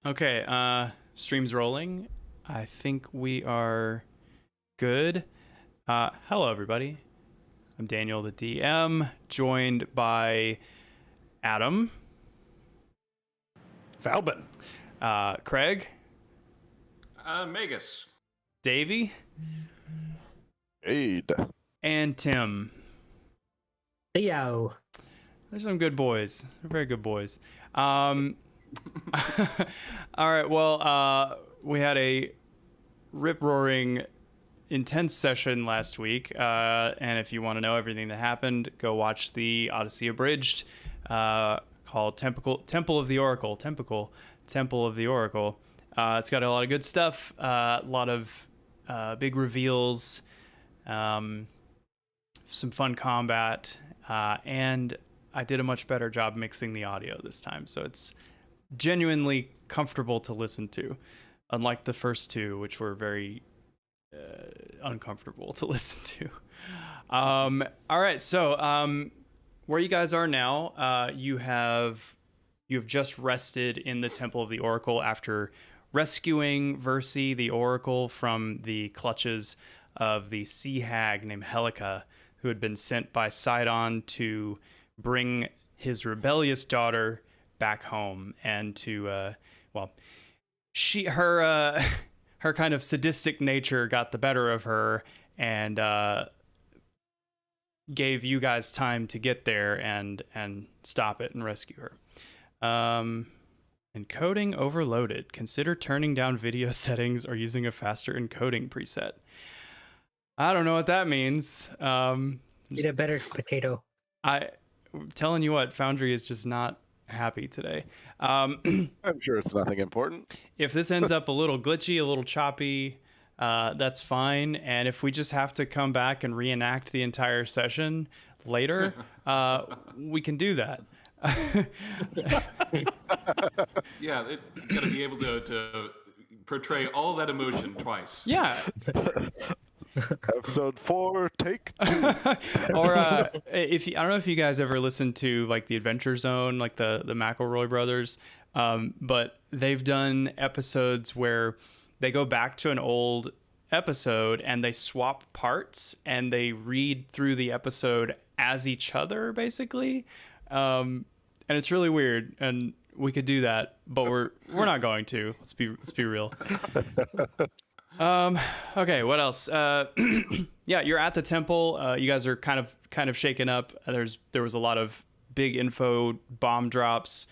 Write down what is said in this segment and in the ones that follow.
Okay, stream's rolling. I think we are good. Hello, everybody. I'm Daniel, the DM, joined by Adam, Falbin, Craig, Magus. Davey, Aid. and Tim. Theo. They're some good boys. They're very good boys. All right, well, we had a rip-roaring intense session last week, and if you want to know everything that happened, go watch the Odyssey Abridged, called Temple of the Oracle. Temple of the Oracle. It's got a lot of good stuff, a lot of big reveals, some fun combat, and I did a much better job mixing the audio this time, so it's genuinely comfortable to listen to, unlike the first two, which were very uncomfortable to listen to. All right, so where you guys are now, you have just rested in the Temple of the Oracle after rescuing Versi, the Oracle, from the clutches of the sea hag named Helica, who had been sent by Sidon to bring his rebellious daughter back home, and to her kind of sadistic nature got the better of her and gave you guys time to get there and stop it and rescue her. Encoding overloaded. Consider turning down video settings or using a faster encoding preset. I don't know what that means. Eat a better potato. I'm telling you what, Foundry is just not happy today. I'm sure it's nothing important. If this ends up a little glitchy, a little choppy, that's fine. And if we just have to come back and reenact the entire session later, we can do that. Yeah, you got to be able to portray all that emotion twice. Yeah. Episode 4, take 2. Or I don't know if you guys ever listened to like the Adventure Zone, like the McElroy brothers, but they've done episodes where they go back to an old episode and they swap parts and they read through the episode as each other, basically, and it's really weird. And we could do that, but we're not going to. Let's be real. Okay, what else? Yeah, you're at the temple. You guys are kind of shaken up. There was a lot of big info bomb drops,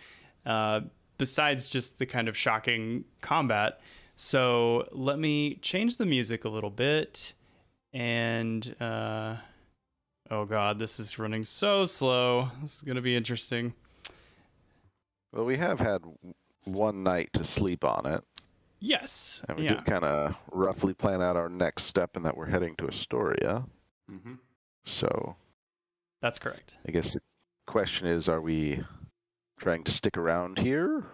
besides just the kind of shocking combat. So let me change the music a little bit. And oh god, this is running so slow. This is gonna be interesting. Well, we have had one night to sleep on it. Yes. And we yeah. did kind of roughly plan out our next step in that we're heading to Astoria. Mm-hmm. So That's correct. I guess the question is, are we trying to stick around here,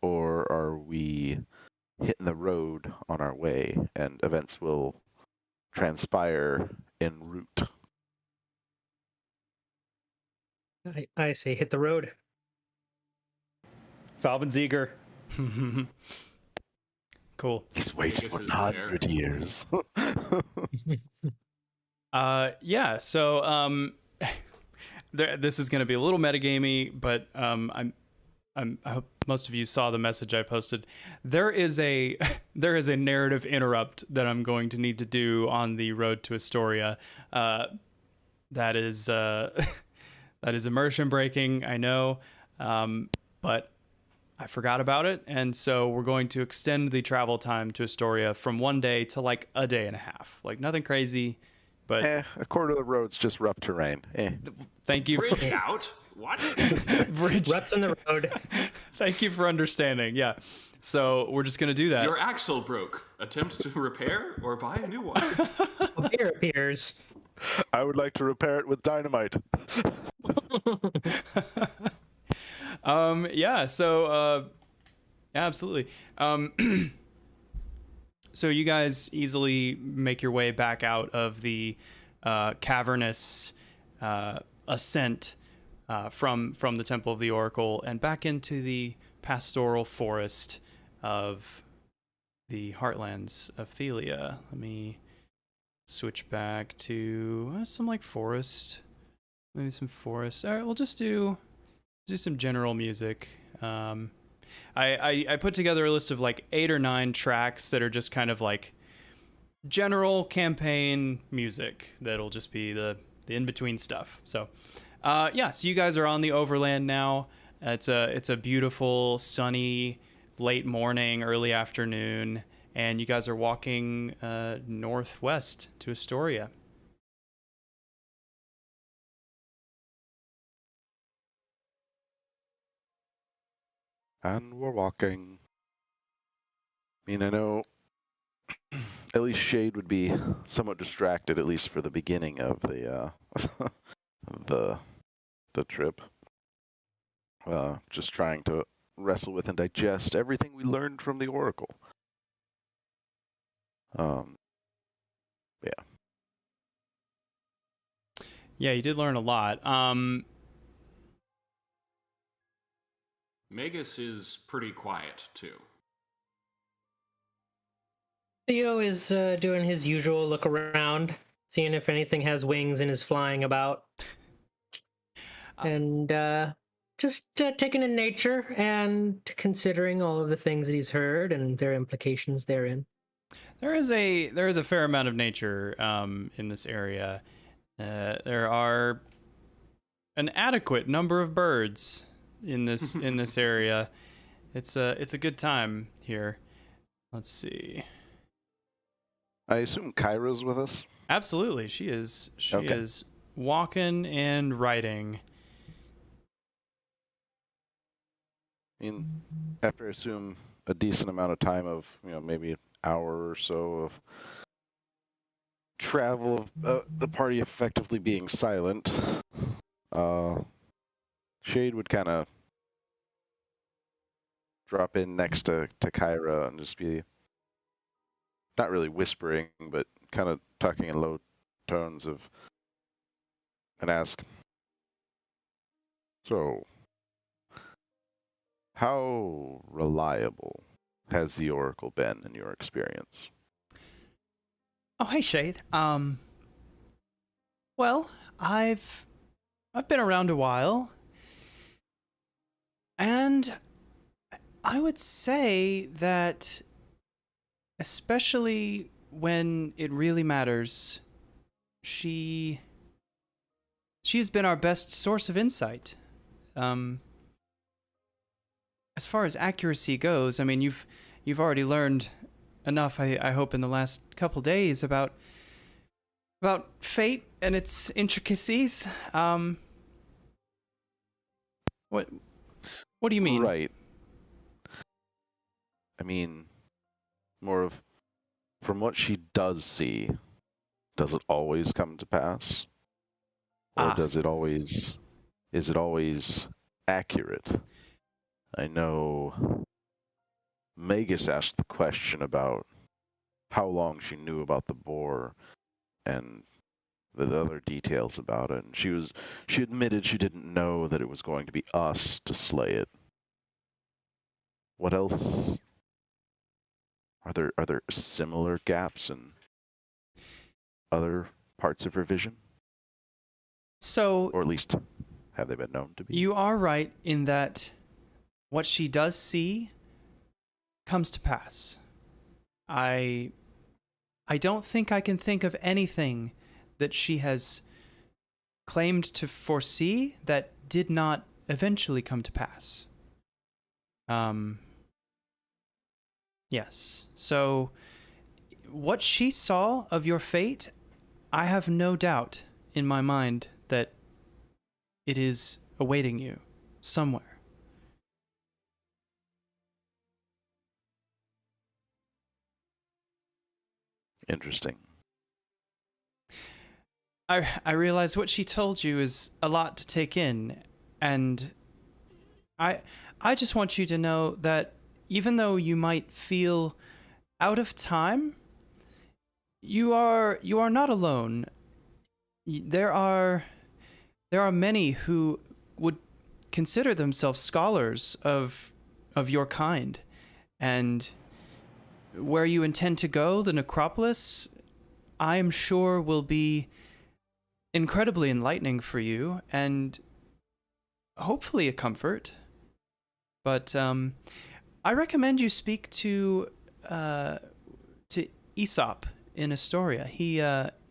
or are we hitting the road on our way and events will transpire en route? I say hit the road. Falbin's eager. Cool. He's waited Vegas is 100 years. Yeah, so this is going to be a little metagamey, but I hope most of you saw the message I posted. There is a narrative interrupt that I'm going to need to do on the road to Astoria. That is immersion breaking, I know, but I forgot about it, and so we're going to extend the travel time to Astoria from 1 day to like a day and a half. Like nothing crazy, but a quarter of the road's just rough terrain. thank you. Bridge out? What? Bridge. Ruts in the road. Thank you for understanding. Yeah, so we're just gonna do that. Your axle broke. Attempts to repair or buy a new one. Here appears. I would like to repair it with dynamite. Yeah, so yeah, absolutely. So you guys easily make your way back out of the cavernous ascent from the Temple of the Oracle and back into the pastoral forest of the heartlands of Thelia. Let me switch back to some like forest, maybe some forest. All right, we'll just do some general music. I put together a list of like 8 or 9 tracks that are just kind of like general campaign music that'll just be the in-between stuff. So so you guys are on the overland now. It's a beautiful sunny late morning, early afternoon, and you guys are walking northwest to Astoria. And we're walking. I mean, I know at least Shade would be somewhat distracted, at least for the beginning of the the trip. Just trying to wrestle with and digest everything we learned from the Oracle. Yeah. Yeah, you did learn a lot. Magus is pretty quiet, too. Theo is doing his usual look around, seeing if anything has wings and is flying about. And just taking in nature and considering all of the things that he's heard and their implications therein. There is a fair amount of nature in this area. There are an adequate number of birds in this area. It's a good time here. Let's see. I assume Kyra's with us? Absolutely, she is. She Okay. is walking and riding. I mean, after I assume a decent amount of time of, maybe an hour or so of travel, of the party effectively being silent, Shade would kind of drop in next to Kyra and just be not really whispering, but kind of talking in low tones and ask, so, how reliable has the Oracle been in your experience? Oh, hey, Shade. Well, I've been around a while, and I would say that, especially when it really matters, she's been our best source of insight. As far as accuracy goes, I mean, you've already learned enough, I hope, in the last couple days about fate and its intricacies. What do you mean? Right. I mean, more of, from what she does see, does it always come to pass? Or is it always accurate? I know Magus asked the question about how long she knew about the boar and the other details about it, and she admitted she didn't know that it was going to be us to slay it. What else? Are there similar gaps in other parts of her vision? So, or at least have they been known to be? You are right in that what she does see comes to pass. I don't think I can think of anything that she has claimed to foresee that did not eventually come to pass. Yes. So, what she saw of your fate, I have no doubt in my mind that it is awaiting you somewhere. Interesting. I realize what she told you is a lot to take in, and I just want you to know that even though you might feel out of time, you are not alone. There are many who would consider themselves scholars of your kind, And where you intend to go, the necropolis, I am sure will be incredibly enlightening for you and hopefully a comfort. But I recommend you speak to Aesop in Astoria.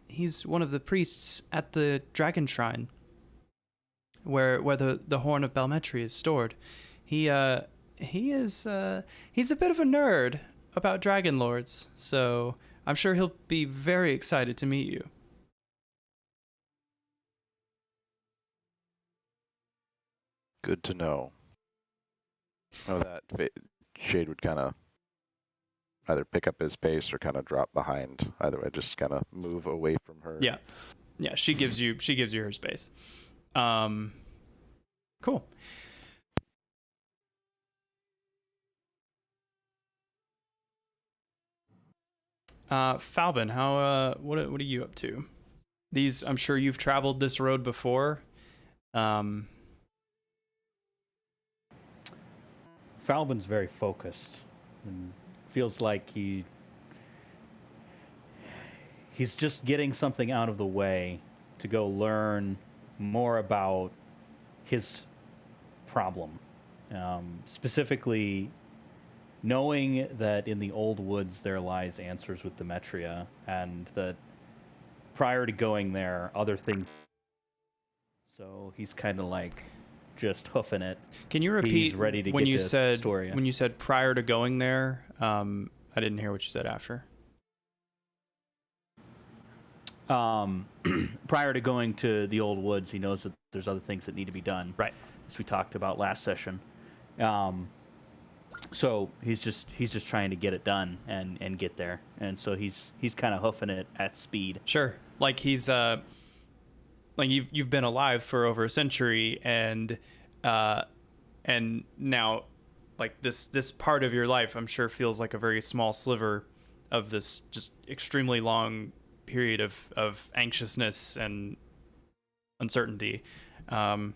He's one of the priests at the Dragon Shrine, where the horn of Belmetri is stored. He's a bit of a nerd about Dragonlords, so I'm sure he'll be very excited to meet you. Good to know. Oh, Shade would kind of either pick up his pace or kind of drop behind. Either way, just kind of move away from her. Yeah. She gives you her space. Cool. Falbin, what are you up to? I'm sure you've traveled this road before. Falbin's very focused and feels like he's just getting something out of the way to go learn more about his problem. Specifically, knowing that in the old woods there lies answers with Demetria, and that prior to going there, other things. So he's kind of like just hoofing it. Can you repeat He's ready to when get you to said Astoria. when you said prior to going there? I didn't hear what you said after. Prior to going to the old woods, he knows that there's other things that need to be done. Right. As we talked about last session. So he's just trying to get it done and get there. And so he's kind of hoofing it at speed. Sure. Like he's like you've been alive for over a century, and now like this part of your life, I'm sure, feels like a very small sliver of this just extremely long period of anxiousness and uncertainty. Yeah,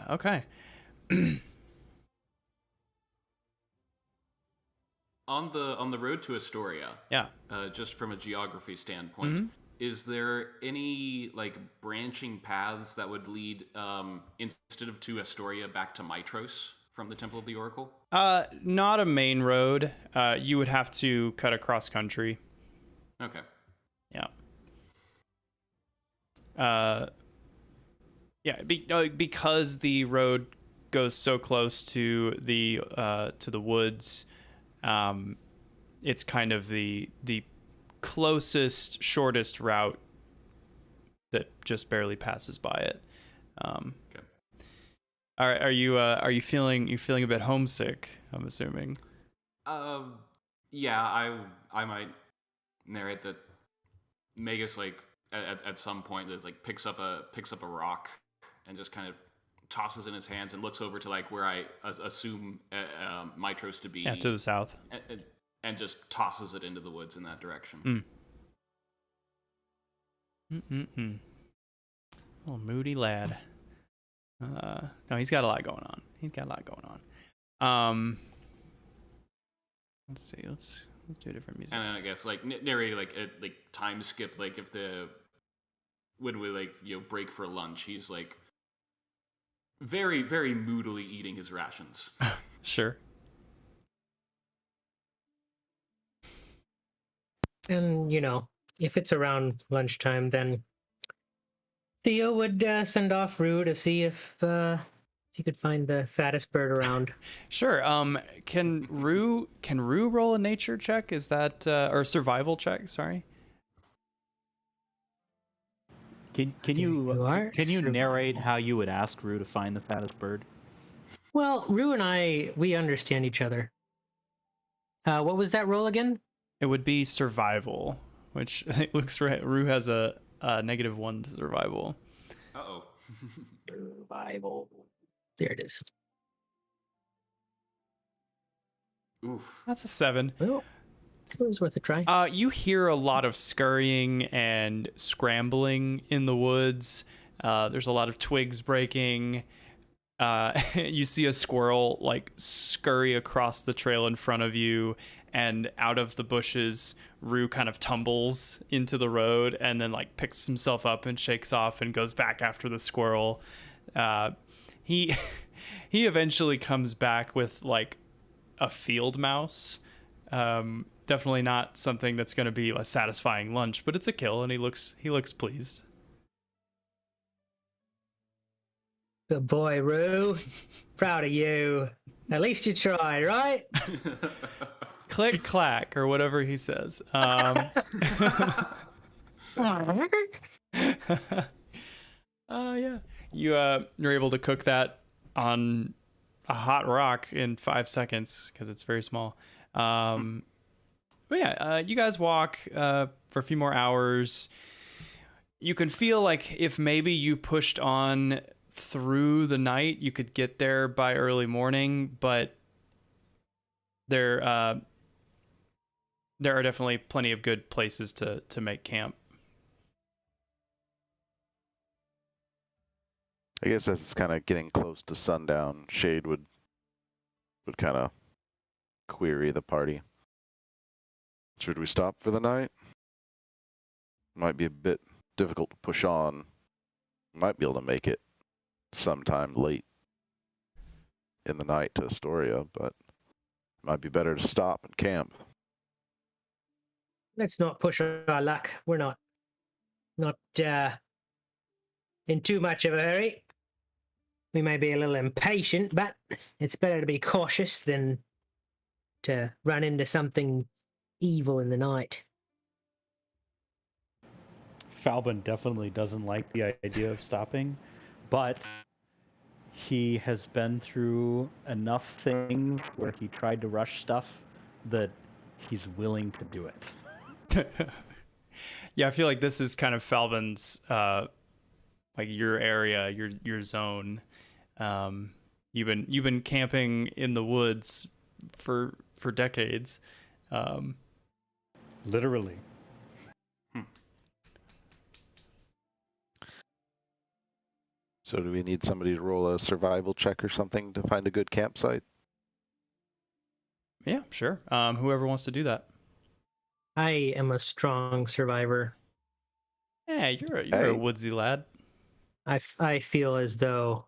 okay. On the road to Astoria, Yeah. just from a geography standpoint, Mm-hmm. is there any like branching paths that would lead instead of to Astoria back to Mitros from the Temple of the Oracle? Not a main road. You would have to cut across country. Okay. Yeah. Because the road goes so close to the woods, it's kind of the closest, shortest route that just barely passes by it. Okay. Are you feeling a bit homesick? I'm assuming. Yeah, I might narrate that Magus like at some point that like picks up a rock and just kind of tosses in his hands and looks over to like where I assume Mitros to be. Yeah, to the south. And just tosses it into the woods in that direction. Oh, moody lad. No, he's got a lot going on. Let's see. Let's do a different music. And then I guess like narrating like time skip, like if when we like break for lunch, he's like very very moodily eating his rations. Sure. And, if it's around lunchtime, then Theo would send off Rue to see if he could find the fattest bird around. Sure. Can Rue roll a nature check? Is that or a survival check? Sorry. Can you narrate how you would ask Rue to find the fattest bird? Well, Rue and we understand each other. What was that roll again? It would be survival, which it looks right. Rue has a -1 to survival. Uh-oh. Survival. There it is. Oof. That's a 7. Well, it was worth a try. You hear a lot of scurrying and scrambling in the woods. There's a lot of twigs breaking. you see a squirrel like scurry across the trail in front of you, and out of the bushes, Rue kind of tumbles into the road and then like picks himself up and shakes off and goes back after the squirrel. He he eventually comes back with like a field mouse. Definitely not something that's going to be a satisfying lunch, but it's a kill, and he looks pleased. Good boy, Rue. Proud of you. At least you tried, right? Click clack or whatever he says. Yeah. You're able to cook that on a hot rock in 5 seconds because it's very small. But yeah, you guys walk for a few more hours. You can feel like if maybe you pushed on through the night, you could get there by early morning, but there are definitely plenty of good places to make camp. I guess as it's kind of getting close to sundown, Shade would kind of query the party. Should we stop for the night? Might be a bit difficult to push on. Might be able to make it sometime late in the night to Astoria, but it might be better to stop and camp. Let's not push our luck. We're not in too much of a hurry. We may be a little impatient, but it's better to be cautious than to run into something evil in the night. Falbin definitely doesn't like the idea of stopping, but he has been through enough things where he tried to rush stuff that he's willing to do it. Yeah, I feel like this is kind of Falvin's like your area, your zone. You've been camping in the woods for decades. Literally. So do we need somebody to roll a survival check or something to find a good campsite? Yeah, sure. Whoever wants to do that. I am a strong survivor. Yeah, you're a woodsy lad. I feel as though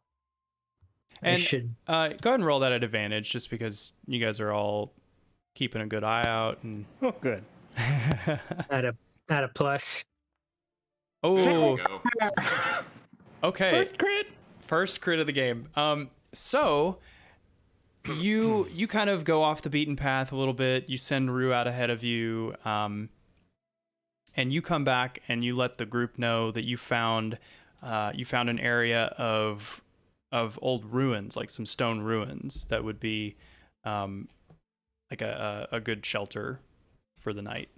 I And should. go ahead and roll that at advantage, just because you guys are all keeping a good eye out. And Oh, good. At a plus. oh, There we go. okay. First crit. First crit of the game. So you kind of go off the beaten path a little bit. You send Rue out ahead of you, and you come back and you let the group know that you found an area of old ruins, like some stone ruins that would be like a good shelter for the night.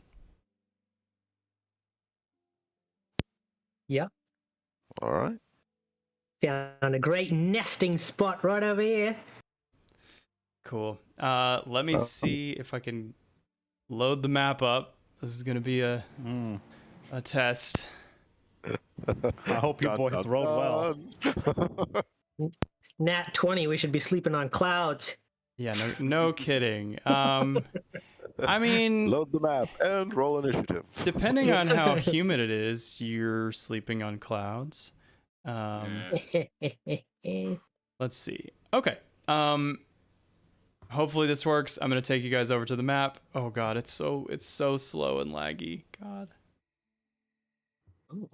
Yeah. All right. Found a great nesting spot right over here. Cool. Let me see if I can load the map up. This is gonna be a test. I hope you boys rolled well. Nat 20, we should be sleeping on clouds. Yeah, no kidding. I mean, Load the map and roll initiative. depending on how humid it is, you're sleeping on clouds. Let's see. Okay. Hopefully this works. I'm gonna take you guys over to the map. Oh god, it's so slow and laggy. God. Ooh,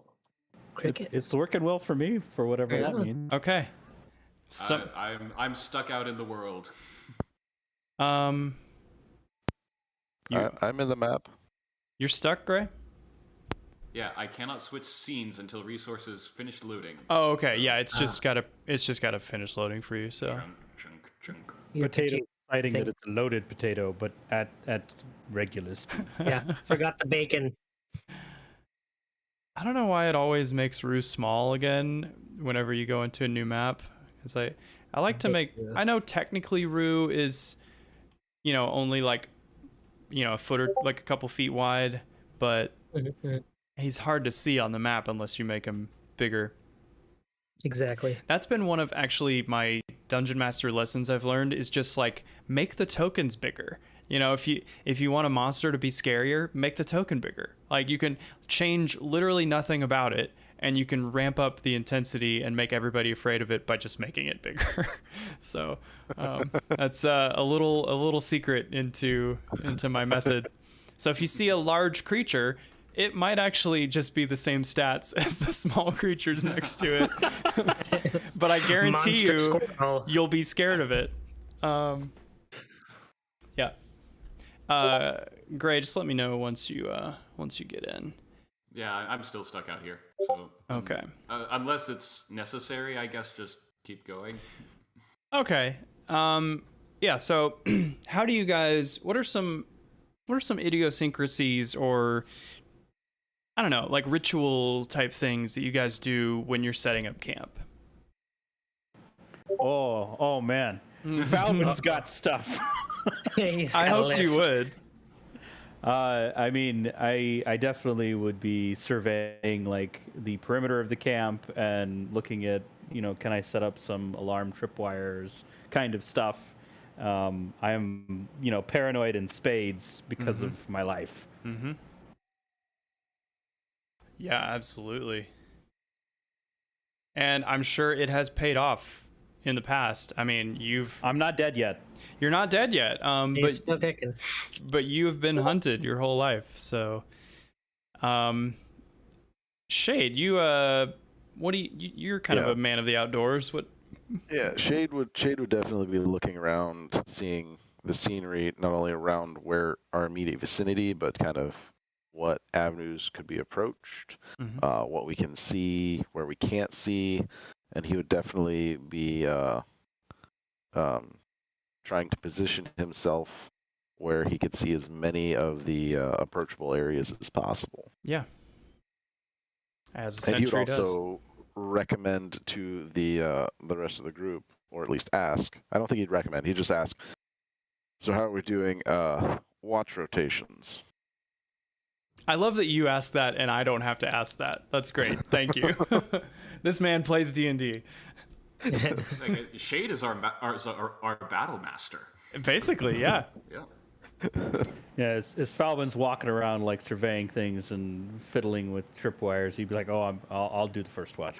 crickets. It's working well for me, for whatever that Yeah. means. Okay. So I'm stuck out in the world. I'm in the map. you're stuck, Gray? Yeah, I cannot switch scenes until resources finish looting. Oh, okay. Yeah, it's just gotta finish loading for you. So Chunk. Your Potato citing thing. that it's a loaded potato, but at regular speed. Yeah, forgot the bacon. I don't know why it always makes Rue small again whenever you go into a new map. Because I like to make. I know technically Rue is, only like, a foot or like a couple feet wide, but he's hard to see on the map unless you make him bigger. Exactly. That's been one of actually my dungeon master lessons I've learned is just like make the tokens bigger. You know, if you want a monster to be scarier, make the token bigger. Like you can change literally nothing about it, and you can ramp up the intensity and make everybody afraid of it by just making it bigger. So that's a little secret into my method. So if you see a large creature, it might actually just be the same stats as the small creatures next to it. But I guarantee you'll be scared of it. Yeah. Gray, just let me know once you get in. Yeah, I'm still stuck out here. So okay. Unless it's necessary, I guess just keep going. Okay. Yeah. So, how do you guys? What are some idiosyncrasies or I don't know, like ritual type things that you guys do when you're setting up camp? Oh man, Falcon's got stuff. I hoped you would. I mean, I definitely would be surveying like the perimeter of the camp and looking at, can I set up some alarm tripwires kind of stuff. I am, paranoid in spades because of my life. Mm-hmm. Yeah, absolutely. And I'm sure it has paid off in the past. I mean, I'm not dead yet. You're not dead yet. He's still kicking. But you have been hunted your whole life. So, Shade, you're kind of a man of the outdoors. What? Yeah, Shade would definitely be looking around, seeing the scenery, not only around where our immediate vicinity, but kind of what avenues could be approached, what we can see, where we can't see, and he would definitely be trying to position himself where he could see as many of the approachable areas as possible. Yeah. As a and he would sentry also recommend to the rest of the group, or at least ask. I don't think he'd recommend. He'd just ask. So how are we doing watch rotations? I love that you asked that and I don't have to ask that. That's great. Thank you. This man plays D&D. Shade is our battle master. Basically, yeah. Yeah. Yeah, as Falvin's walking around like surveying things and fiddling with tripwires, he'd be like, "Oh, I'll do the first watch."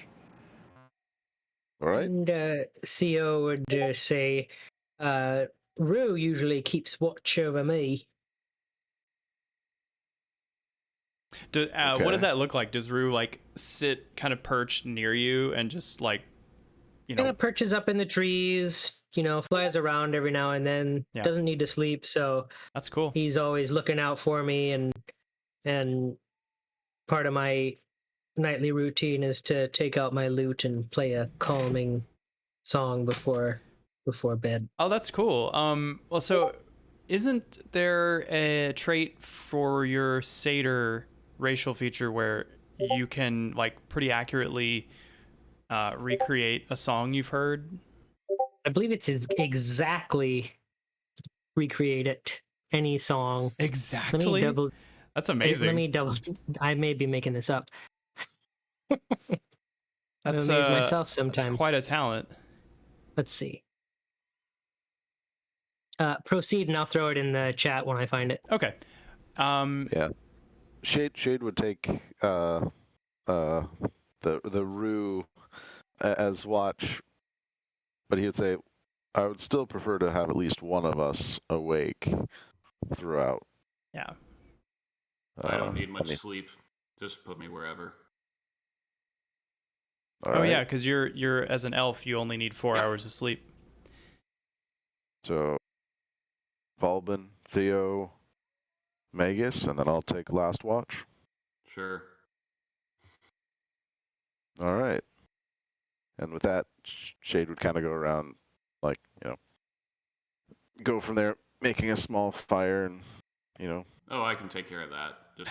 All right. And Theo would say, "Rue usually keeps watch over me." What does that look like? Does Rue like sit kind of perched near you and just like, Kind of perches up in the trees, flies around every now and then. Yeah. Doesn't need to sleep, so that's cool. He's always looking out for me, and part of my nightly routine is to take out my lute and play a calming song before bed. Oh, that's cool. Well, so isn't there a trait for your satyr racial feature where you can like pretty accurately recreate a song you've heard? I believe it's exactly recreate it. Any song. Exactly. That's amazing. Let me double. I may be making this up. That's I amaze myself sometimes. That's quite a talent. Let's see. Proceed, and I'll throw it in the chat when I find it. Okay. Yeah. Shade would take the Rue as watch, but he would say, I would still prefer to have at least one of us awake throughout. Yeah. I don't need much sleep. Just put me wherever. All right. Yeah, because you're as an elf, you only need 4 hours of sleep. So, Valbin, Theo, Magus, and then I'll take last watch. Sure. All right. And with that, Shade would kind of go around, like, go from there, making a small fire and, Oh, I can take care of that. Just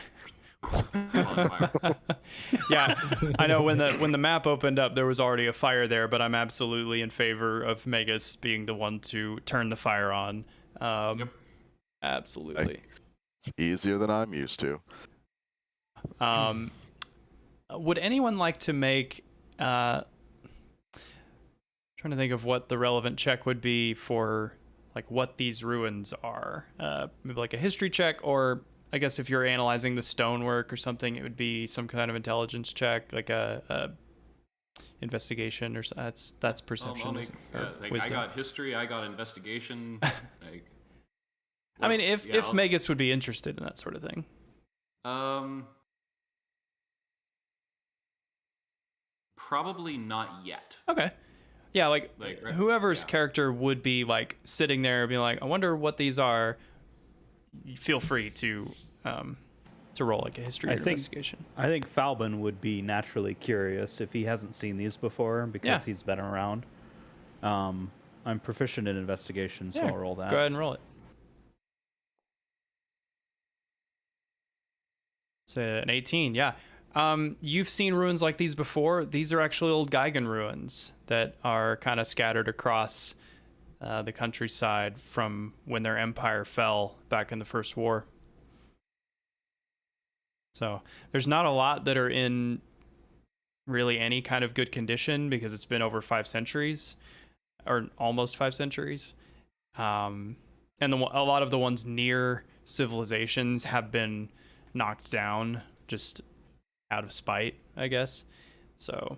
yeah, I know when the map opened up, there was already a fire there, but I'm absolutely in favor of Magus being the one to turn the fire on. Yep. Absolutely. It's easier than I'm used to. Would anyone like to make Trying to think of what the relevant check would be for like what these ruins are. Maybe like a history check, or I guess if you're analyzing the stonework or something, it would be some kind of intelligence check, like a investigation or that's perception. I'll make, like, I got history, I got investigation. Like, I mean, if Magus would be interested in that sort of thing. Probably not yet. Okay. Yeah, like whoever's yeah. character would be like sitting there being like, I wonder what these are. Feel free to roll like a history or investigation. I think Falbin would be naturally curious if he hasn't seen these before because he's been around. I'm proficient in investigation, so I'll roll that. Go ahead and roll it. It's an 18, yeah. You've seen ruins like these before. These are actually old Geigen ruins that are kind of scattered across the countryside from when their empire fell back in the First War. So there's not a lot that are in really any kind of good condition because it's been over 5 centuries, or almost 5 centuries. And a lot of the ones near civilizations have been knocked down just out of spite, I guess. So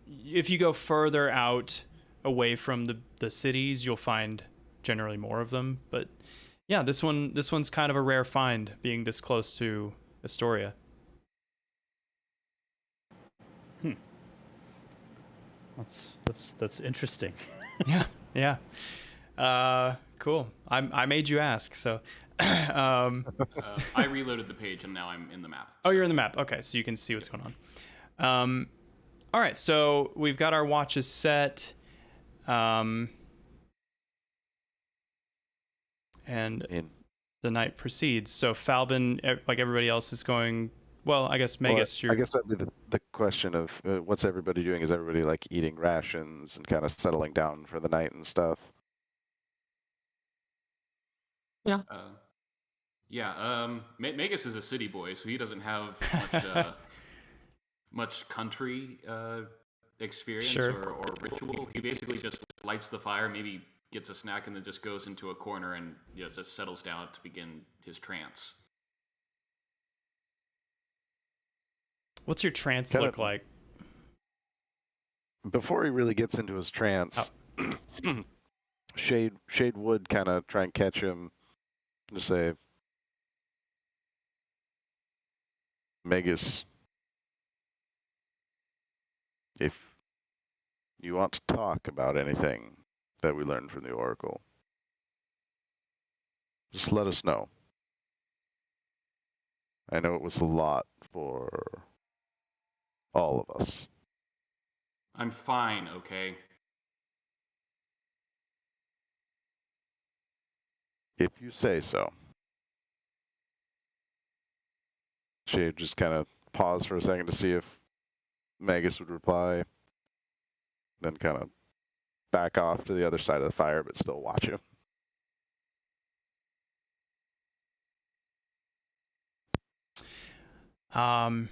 if you go further out away from the cities, you'll find generally more of them. But yeah, this one's kind of a rare find, being this close to Astoria. That's interesting. Yeah. Cool. I made you ask, so. I reloaded the page and now I'm in the map. Oh, you're in the map. Okay, so you can see what's going on. All right, so we've got our watches set. And the night proceeds. So Falbin, like everybody else, is going. Well, I guess Magus. I guess that'd be the question of what's everybody doing? Is everybody like eating rations and kind of settling down for the night and stuff? Yeah. Magus is a city boy, so he doesn't have much country experience or ritual. He basically just lights the fire, maybe gets a snack, and then just goes into a corner and just settles down to begin his trance. What's your trance look like? Before he really gets into his trance, Shade would kind of try and catch him and just say, Magus, if you want to talk about anything that we learned from the Oracle, just let us know. I know it was a lot for all of us. I'm fine, okay? If you say so. Shade just kind of paused for a second to see if Magus would reply, then kind of back off to the other side of the fire, but still watch him. I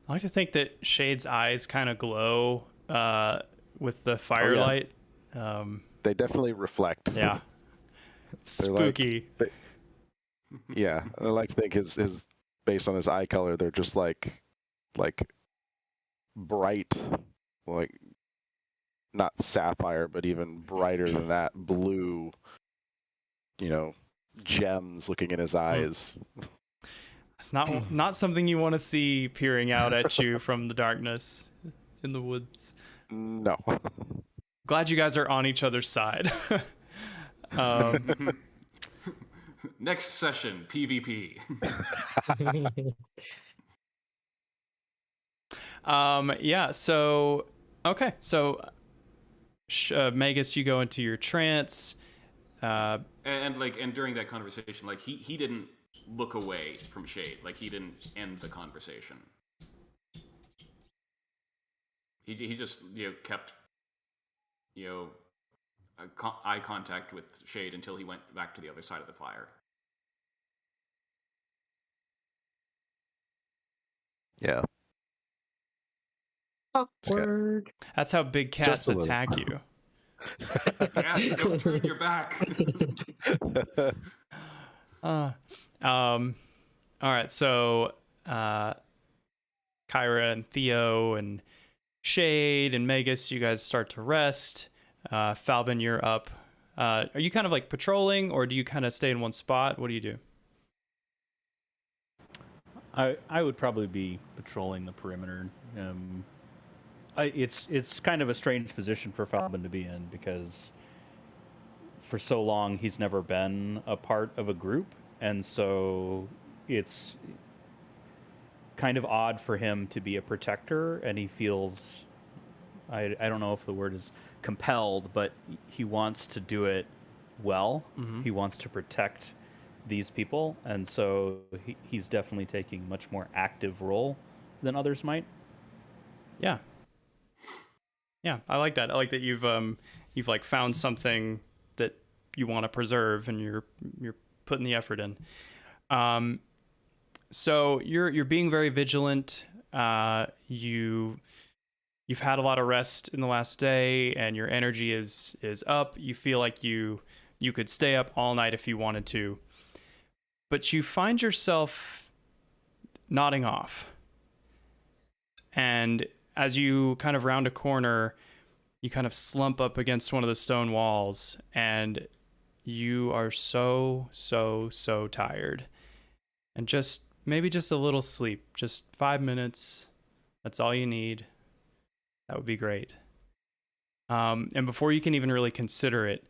like to think that Shade's eyes kind of glow with the firelight. They definitely reflect. Yeah. Spooky. Yeah, I like to think his based on his eye color, they're just like bright, like not sapphire, but even brighter than that, blue, gems looking in his eyes. It's not something you want to see peering out at you from the darkness in the woods. No. Glad you guys are on each other's side. Next session, PvP. Yeah, so okay, so Magus, you go into your trance, and during that conversation, like he didn't look away from Shade, like he didn't end the conversation. He just kept eye contact with Shade until he went back to the other side of the fire. Yeah. Awkward. That's how big cats attack you. Yeah, don't turn your back. All right, so Kyra and Theo and Shade and Magus, you guys start to rest. Falbin, you're up. Are you kind of like patrolling, or do you kind of stay in one spot? What do you do? I would probably be patrolling the perimeter. It's kind of a strange position for Falbin to be in because for so long he's never been a part of a group, and so it's kind of odd for him to be a protector, and he feels I don't know if the word is compelled, but he wants to do it well. Mm-hmm. He wants to protect these people, and so he's definitely taking a much more active role than others might. Yeah, I like that. I like that you've like found something that you want to preserve, and you're putting the effort in. So you're being very vigilant. You've had a lot of rest in the last day, and your energy is up. You feel like you could stay up all night if you wanted to, but you find yourself nodding off. And as you kind of round a corner, you kind of slump up against one of the stone walls, and you are so tired. And maybe just a little sleep, just 5 minutes. That's all you need. That would be great. And before you can even really consider it,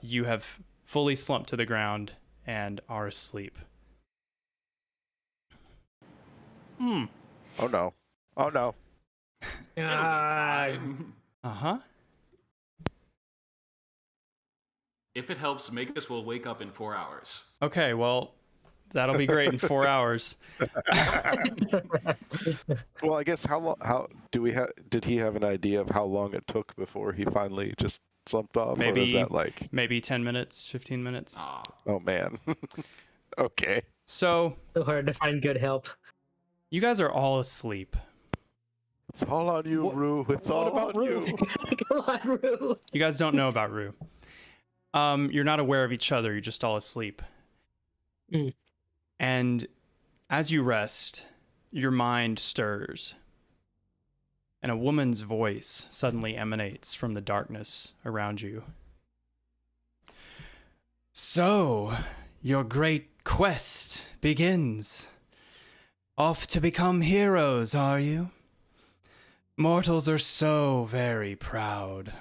you have fully slumped to the ground and are asleep. Oh no. Oh no. Uh-huh. If it helps, Magus will wake up in 4 hours. Okay, well, that'll be great in 4 hours. Well, I guess did he have an idea of how long it took before he finally just slumped off? Maybe, or is that like maybe 10 minutes, 15 minutes. Oh man. Okay. So hard to find good help. you guys are all asleep. It's all on you, Rue. It's all on you. Come on, Rue. You guys don't know about Rue. You're not aware of each other. You're just all asleep. Mm. And as you rest, your mind stirs, and a woman's voice suddenly emanates from the darkness around you. So, your great quest begins. Off to become heroes, are you? Mortals are so very proud.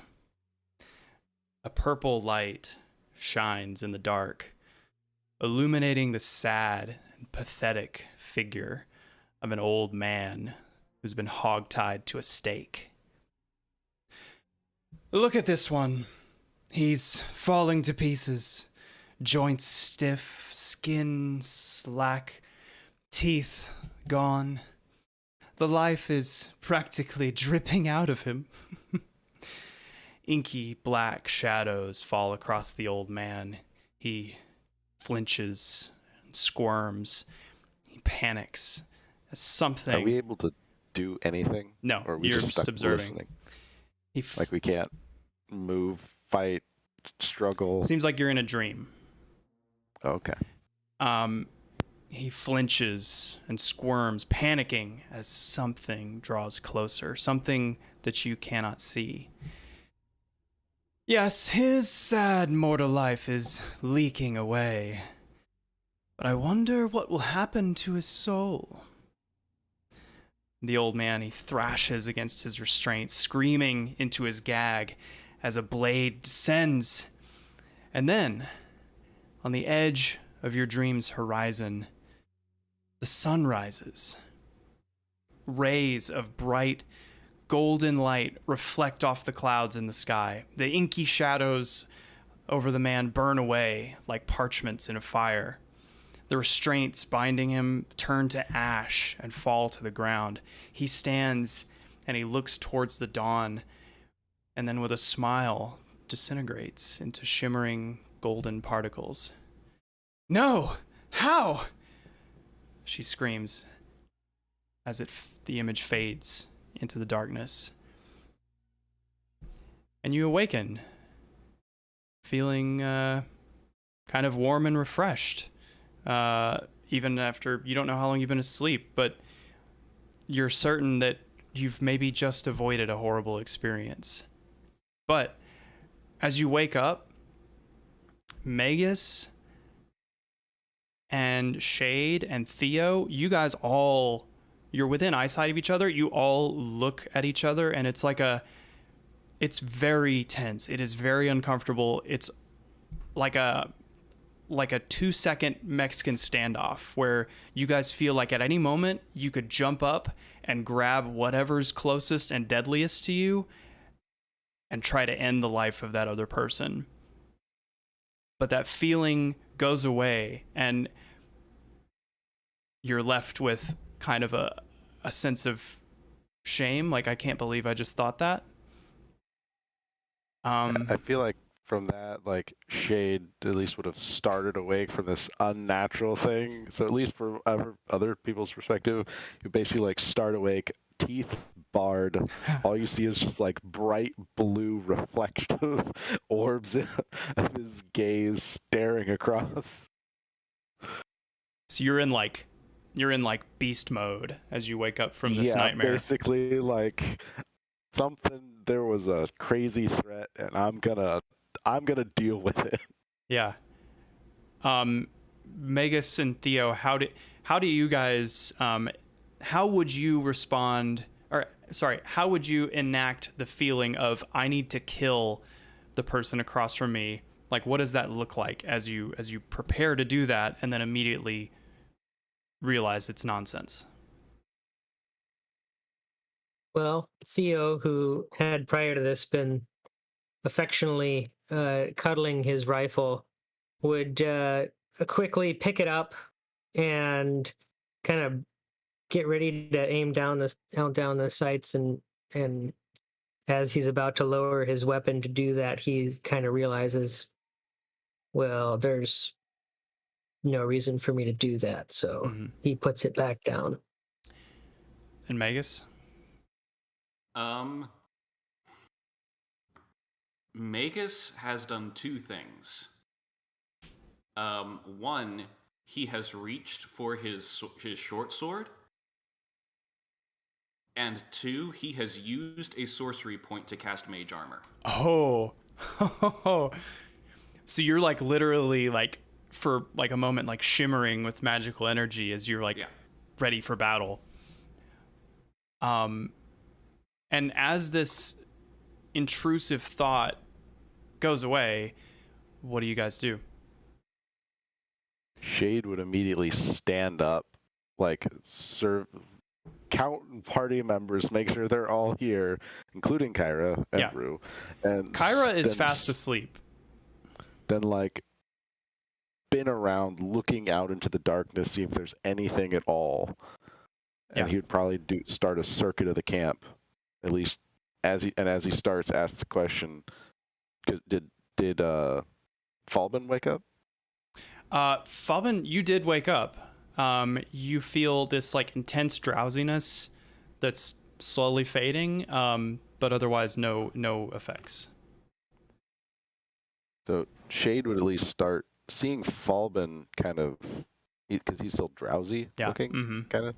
A purple light shines in the dark, illuminating the sad and pathetic figure of an old man who's been hogtied to a stake. Look at this one. He's falling to pieces. Joints stiff, skin slack, teeth gone. The life is practically dripping out of him. Inky black shadows fall across the old man. He flinches and squirms. He panics as something. Are we able to do anything? No, or are we you're just stuck observing. listening? He Like we can't move, fight, struggle. seems like you're in a dream. Okay. He flinches and squirms, panicking as something draws closer, something that you cannot see. Yes, his sad mortal life is leaking away, but I wonder what will happen to his soul. The old man, he thrashes against his restraint, screaming into his gag as a blade descends. And then, on the edge of your dream's horizon, the sun rises. Rays of bright, golden light reflect off the clouds in the sky. The inky shadows over the man burn away like parchments in a fire. The restraints binding him turn to ash and fall to the ground. He stands and he looks towards the dawn, and then with a smile disintegrates into shimmering golden particles. No! How? She screams as the image fades into the darkness. and you awaken, feeling kind of warm and refreshed. Even after you don't know how long you've been asleep, but you're certain that you've maybe just avoided a horrible experience. But as you wake up, Magus and Shade and Theo, you guys all, you're within eyesight of each other. You all look at each other, and it's like it's very tense. It is very uncomfortable. It's like a 2-second Mexican standoff where you guys feel like at any moment you could jump up and grab whatever's closest and deadliest to you and try to end the life of that other person. But that feeling goes away, and you're left with kind of a sense of shame. Like, I can't believe I just thought that. I feel like from that, like, Shade at least would have started awake from this unnatural thing. So at least from other people's perspective, you basically like start awake, teeth barred. All you see is just like bright blue reflective orbs of his gaze staring across. So you're in like beast mode as you wake up from this nightmare. Basically, like there was a crazy threat, and I'm gonna deal with it. Yeah. Magus and Theo, how do you guys how would you respond, or sorry, how would you enact the feeling of I need to kill the person across from me? Like, what does that look like as you prepare to do that and then immediately realize it's nonsense? Well, Theo, who had prior to this been affectionately cuddling his rifle, would quickly pick it up and kind of get ready to aim down the sights, and as he's about to lower his weapon to do that, he kind of realizes, well, there's no reason for me to do that, so he puts it back down. And Magus? Magus has done two things. One, he has reached for his short sword. And two, he has used a sorcery point to cast mage armor. Oh. So you're like literally like for like a moment like shimmering with magical energy as you're like ready for battle. And as this intrusive thought goes away, what do you guys do? Shade would immediately stand up, like count party members, make sure they're all here, including Kyra and Rue. And Kyra is fast asleep. Then like spin around, looking out into the darkness, see if there's anything at all. And he would probably start a circuit of the camp, at least as he starts, asks the question: Did Falbin wake up? Falbin, you did wake up. You feel this like intense drowsiness that's slowly fading, but otherwise no effects. So Shade would at least start seeing Falbin kind of, because he's still drowsy looking, kind of.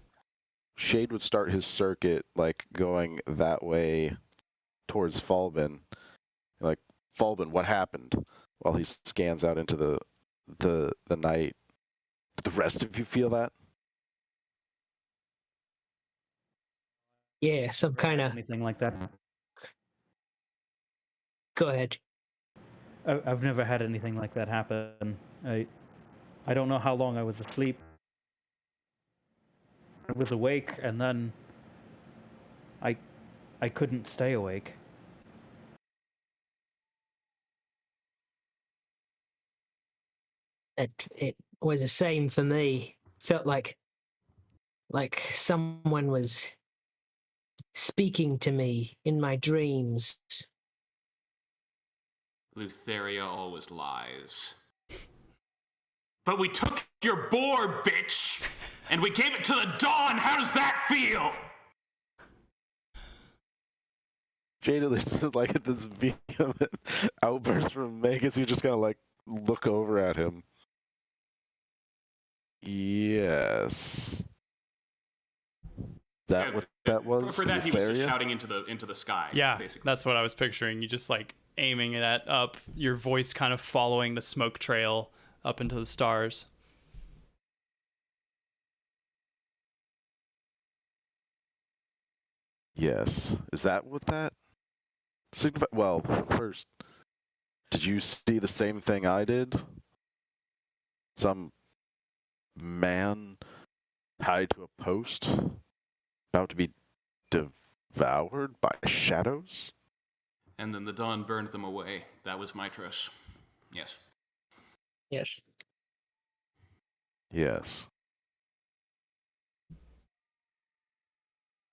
Shade would start his circuit like going that way towards Falbin. Like, Falbin, what happened? While he scans out into the night. Did the rest of you feel that? Yeah, some kind of anything like that. Go ahead. I've never had anything like that happen. I don't know how long I was asleep. I was awake, and then I couldn't stay awake. It was the same for me. Felt like someone was speaking to me in my dreams. Lutheria always lies. But we took your boar, bitch, and we gave it to the dawn. How does that feel? Jade at least like at this vehement outburst from Magus, you just kind of like look over at him. Yes. That what that was? For that, he was just Nefaria? shouting into the sky. Yeah, basically. that's what I was picturing. You just like aiming that up, your voice kind of following the smoke trail up into the stars. Yes. Is that what that signifies? Well, first, did you see the same thing I did? Some man tied to a post, about to be devoured by shadows? And then the dawn burned them away. That was Mitros. Yes. Yes. Yes.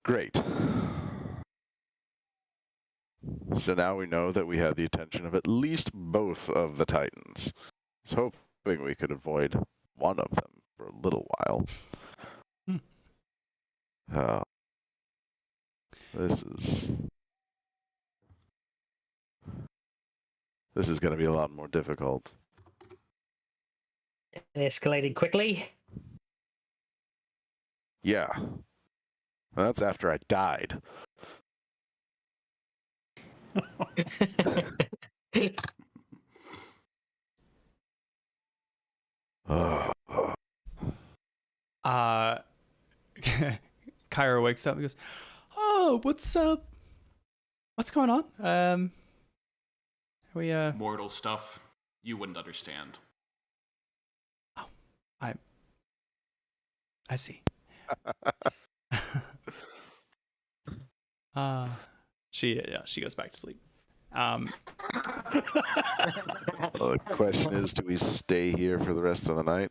Great. So now we know that we have the attention of at least both of the Titans. I was hoping we could avoid one of them for a little while. Uh, this is going to be a lot more difficult. It escalated quickly. Yeah. That's after I died. Kyra wakes up and goes, "Oh, what's up? What's going on? We Mortal stuff you wouldn't understand. Oh, I see." She goes back to sleep. The question is, do we stay here for the rest of the night?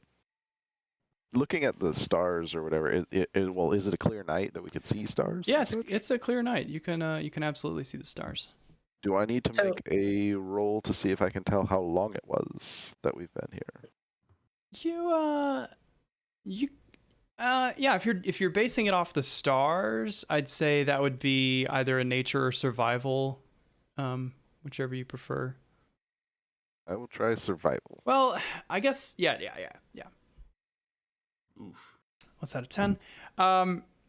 Looking at the stars or whatever, is it a clear night that we can see stars? Yes, it's a clear night. You can absolutely see the stars. Do I need to make a roll to see if I can tell how long it was that we've been here? Yeah, if you're basing it off the stars, I'd say that would be either a nature or survival, whichever you prefer. I will try survival. Well, I guess yeah. Oof. What's that, a 10?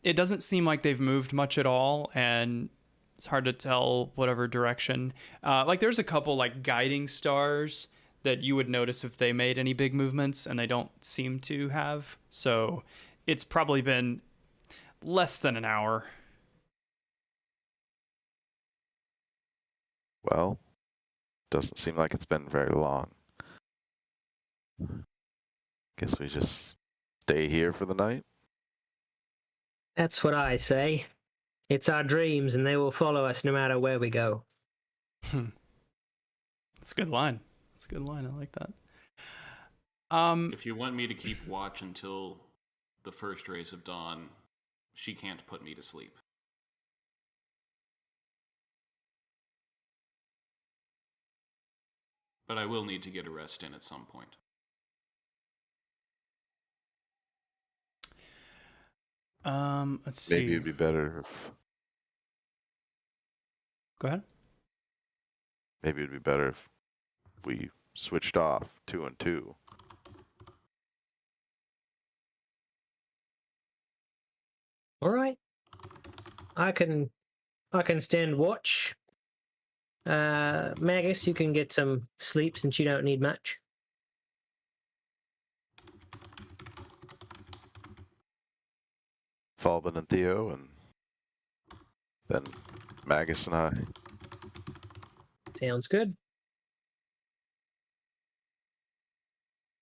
It doesn't seem like they've moved much at all, and it's hard to tell whatever direction. Like there's a couple like guiding stars that you would notice if they made any big movements, and they don't seem to have. So it's probably been less than an hour. Well, doesn't seem like it's been very long. Guess we just stay here for the night? That's what I say. It's our dreams, and they will follow us no matter where we go. That's a good line. That's a good line. I like that. If you want me to keep watch until the first rays of dawn, she can't put me to sleep. But I will need to get a rest in at some point. Let's see. Maybe it'd be better if... Go ahead. Maybe it'd be better if we switched off 2 and 2. All right. I can stand watch. Magus, you can get some sleep since you don't need much. Falbin and Theo, and then Magus and I. Sounds good.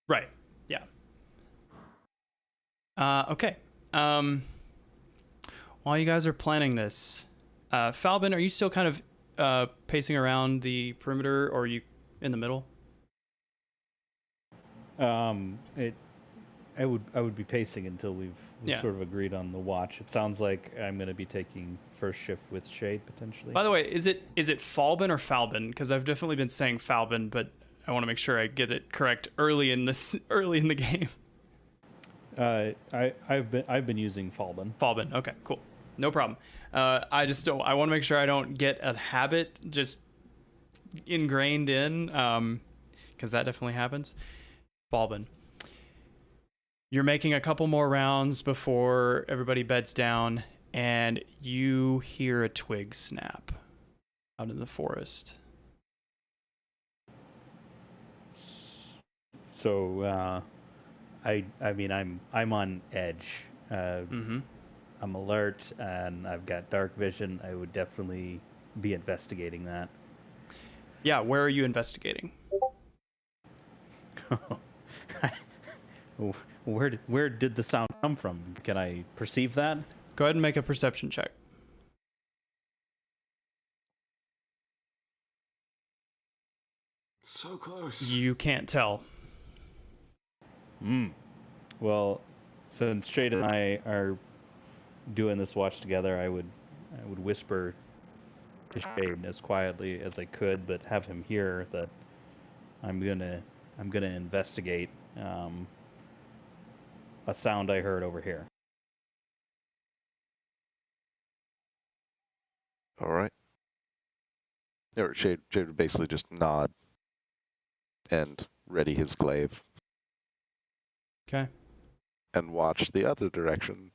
Right. Yeah. Okay. While you guys are planning this, Falbin, are you still kind of pacing around the perimeter, or are you in the middle? I would be pacing until we've sort of agreed on the watch. It sounds like I'm going to be taking first shift with Shade potentially. By the way, is it Falbin or Falbin? Because I've definitely been saying Falbin, but I want to make sure I get it correct early in the game. I've been using Falbin. Falbin. Okay, cool. no problem. I just don't. I want to make sure I don't get a habit just ingrained in, because that definitely happens. Balbin, you're making a couple more rounds before everybody beds down, and you hear a twig snap out in the forest. So, I mean, I'm on edge. Mm-hmm. I'm alert, and I've got dark vision. I would definitely be investigating that. Yeah, where are you investigating? Where did the sound come from? Can I perceive that? Go ahead and make a perception check. So close. You can't tell. Well, since Shade and I are doing this watch together, I would whisper to Shade as quietly as I could, but have him hear that I'm gonna investigate a sound I heard over here. All right. Or Shade would basically just nod and ready his glaive Okay. and watch the other direction.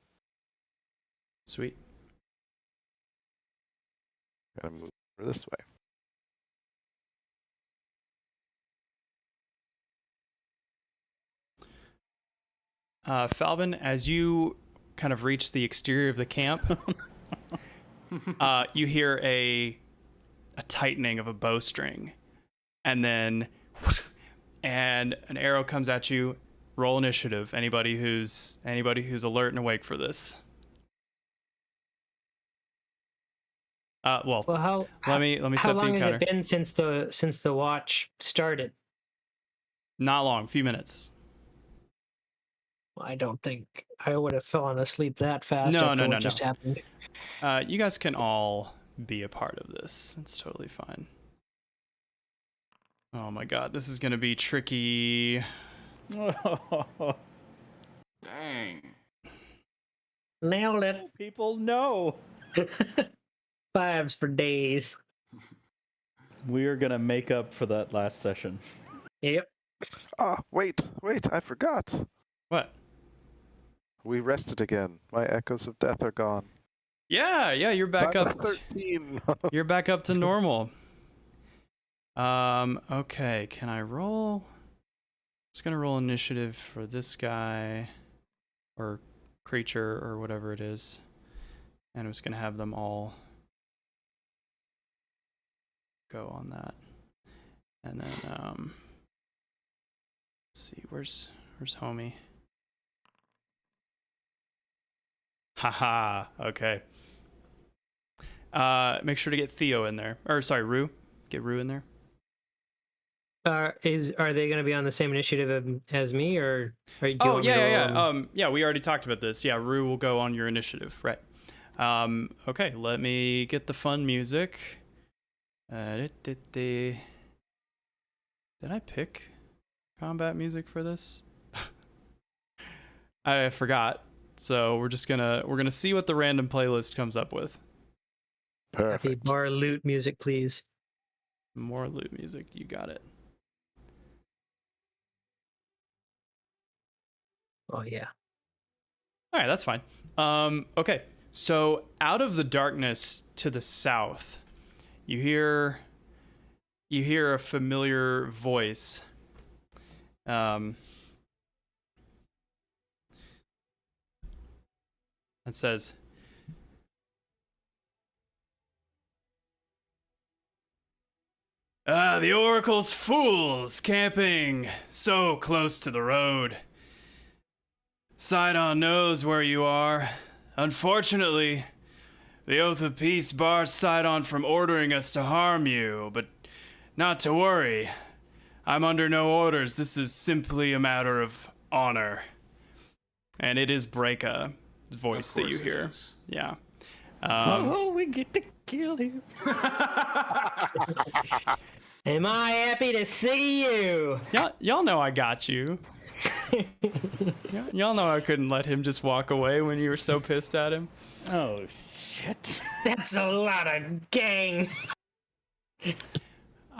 Sweet. And move over this way. Falvin, as you kind of reach the exterior of the camp, you hear a tightening of a bowstring, and then and an arrow comes at you. Roll initiative. Anybody who's alert and awake for this. Well, Well, let me how set the long has encounter. it been since the watch started? Not long, few minutes. I don't think I would have fallen asleep that fast No, after no, what no, just no. happened. You guys can all be a part of this. It's totally fine. Oh my god, this is gonna be tricky. Dang. Nailed it. People know. Fives for days. We are gonna make up for that last session. Yep. Ah, wait, I forgot. What? We rested again. My echoes of death are gone. Yeah, you're back I'm up. 13. You're back up to normal. Okay, can I roll? Just gonna roll initiative for this guy, or creature, or whatever it is. And I'm just gonna have them all go on that. And then, let's see, where's homie? Haha, okay. Make sure to get Theo in there. Or, sorry, Rue. Get Rue in there. Are they going to be on the same initiative as me, or are you? Oh, yeah. Yeah, we already talked about this. Yeah, Rue will go on your initiative, right? Okay, let me get the fun music. Did I pick combat music for this? I forgot. So we're gonna see what the random playlist comes up with. Perfect. More loot music, please. More loot music, you got it. Oh yeah. All right, that's fine. Okay, so out of the darkness to the south, you hear a familiar voice. That says, the Oracle's fools camping so close to the road. Sidon knows where you are. Unfortunately, the Oath of Peace bars Sidon from ordering us to harm you, but not to worry. I'm under no orders. This is simply a matter of honor. And it is Breaka. Voice that you hear. Yeah. We get to kill you. Am I happy to see you? Y'all know I got you. Y'all know I couldn't let him just walk away when you were so pissed at him. Oh Shit. That's a lot of gang.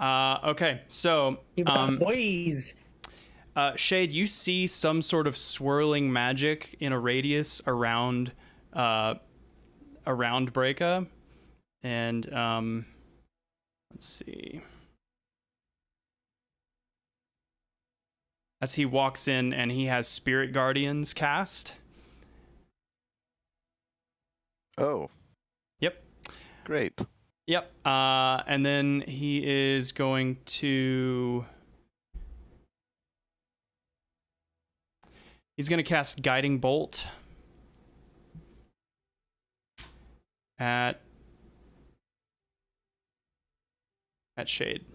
Okay, so Boys. Shade, you see some sort of swirling magic in a radius around Breaka, and let's see. As he walks in, and he has Spirit Guardians cast. Oh. Yep. Great. Yep. And then he is going to. He's going to cast Guiding Bolt at Shade.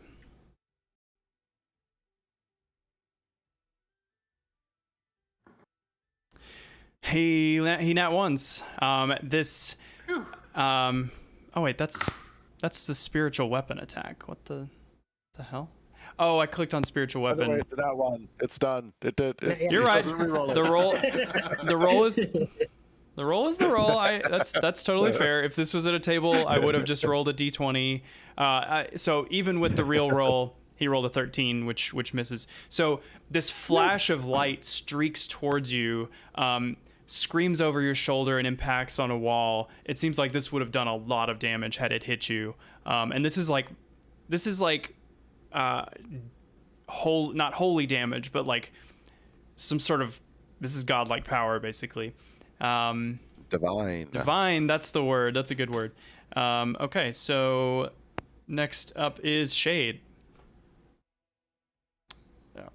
He nat ones. This. Oh wait, that's the spiritual weapon attack. What the hell? Oh, I clicked on spiritual By the weapon. way, it's not one. It's done. It did. You're right. Doesn't re-roll it. The roll is the roll. That's totally fair. If this was at a table, I would have just rolled a d20. So even with the real roll, he rolled a 13, which misses. So this flash of light streaks towards you, screams over your shoulder, and impacts on a wall. It seems like this would have done a lot of damage had it hit you. And this is like not holy damage, but like some sort of, this is godlike power basically. Divine, that's the word. That's a good word. Okay, so next up is Shade. Yeah.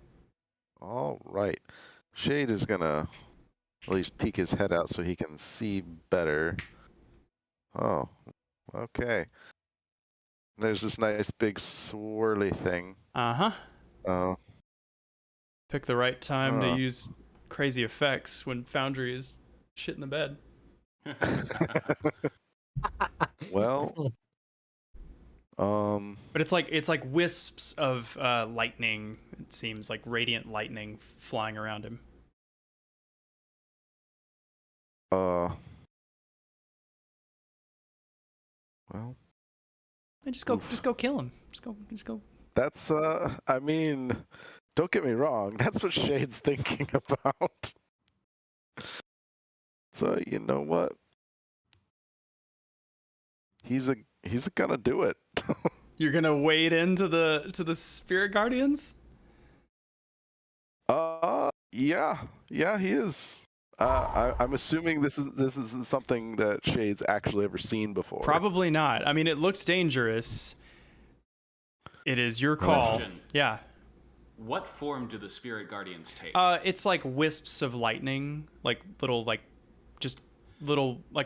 All right. Shade is gonna at least peek his head out so he can see better. Oh, okay. There's this nice big swirly thing. Uh-huh. Pick the right time to use crazy effects when Foundry is shit in the bed. Well, but it's like wisps of lightning. It seems like radiant lightning flying around him. Well, just go kill him. Just go. That's I mean, don't get me wrong. That's what Shade's thinking about. So you know what? He's gonna do it. You're gonna wade into the Spirit Guardians? Yeah, he is. I'm assuming this isn't something that Shade's actually ever seen before. Probably not. I mean, it looks dangerous. It is your call. Question. Yeah. What form do the Spirit Guardians take? It's like wisps of lightning, like a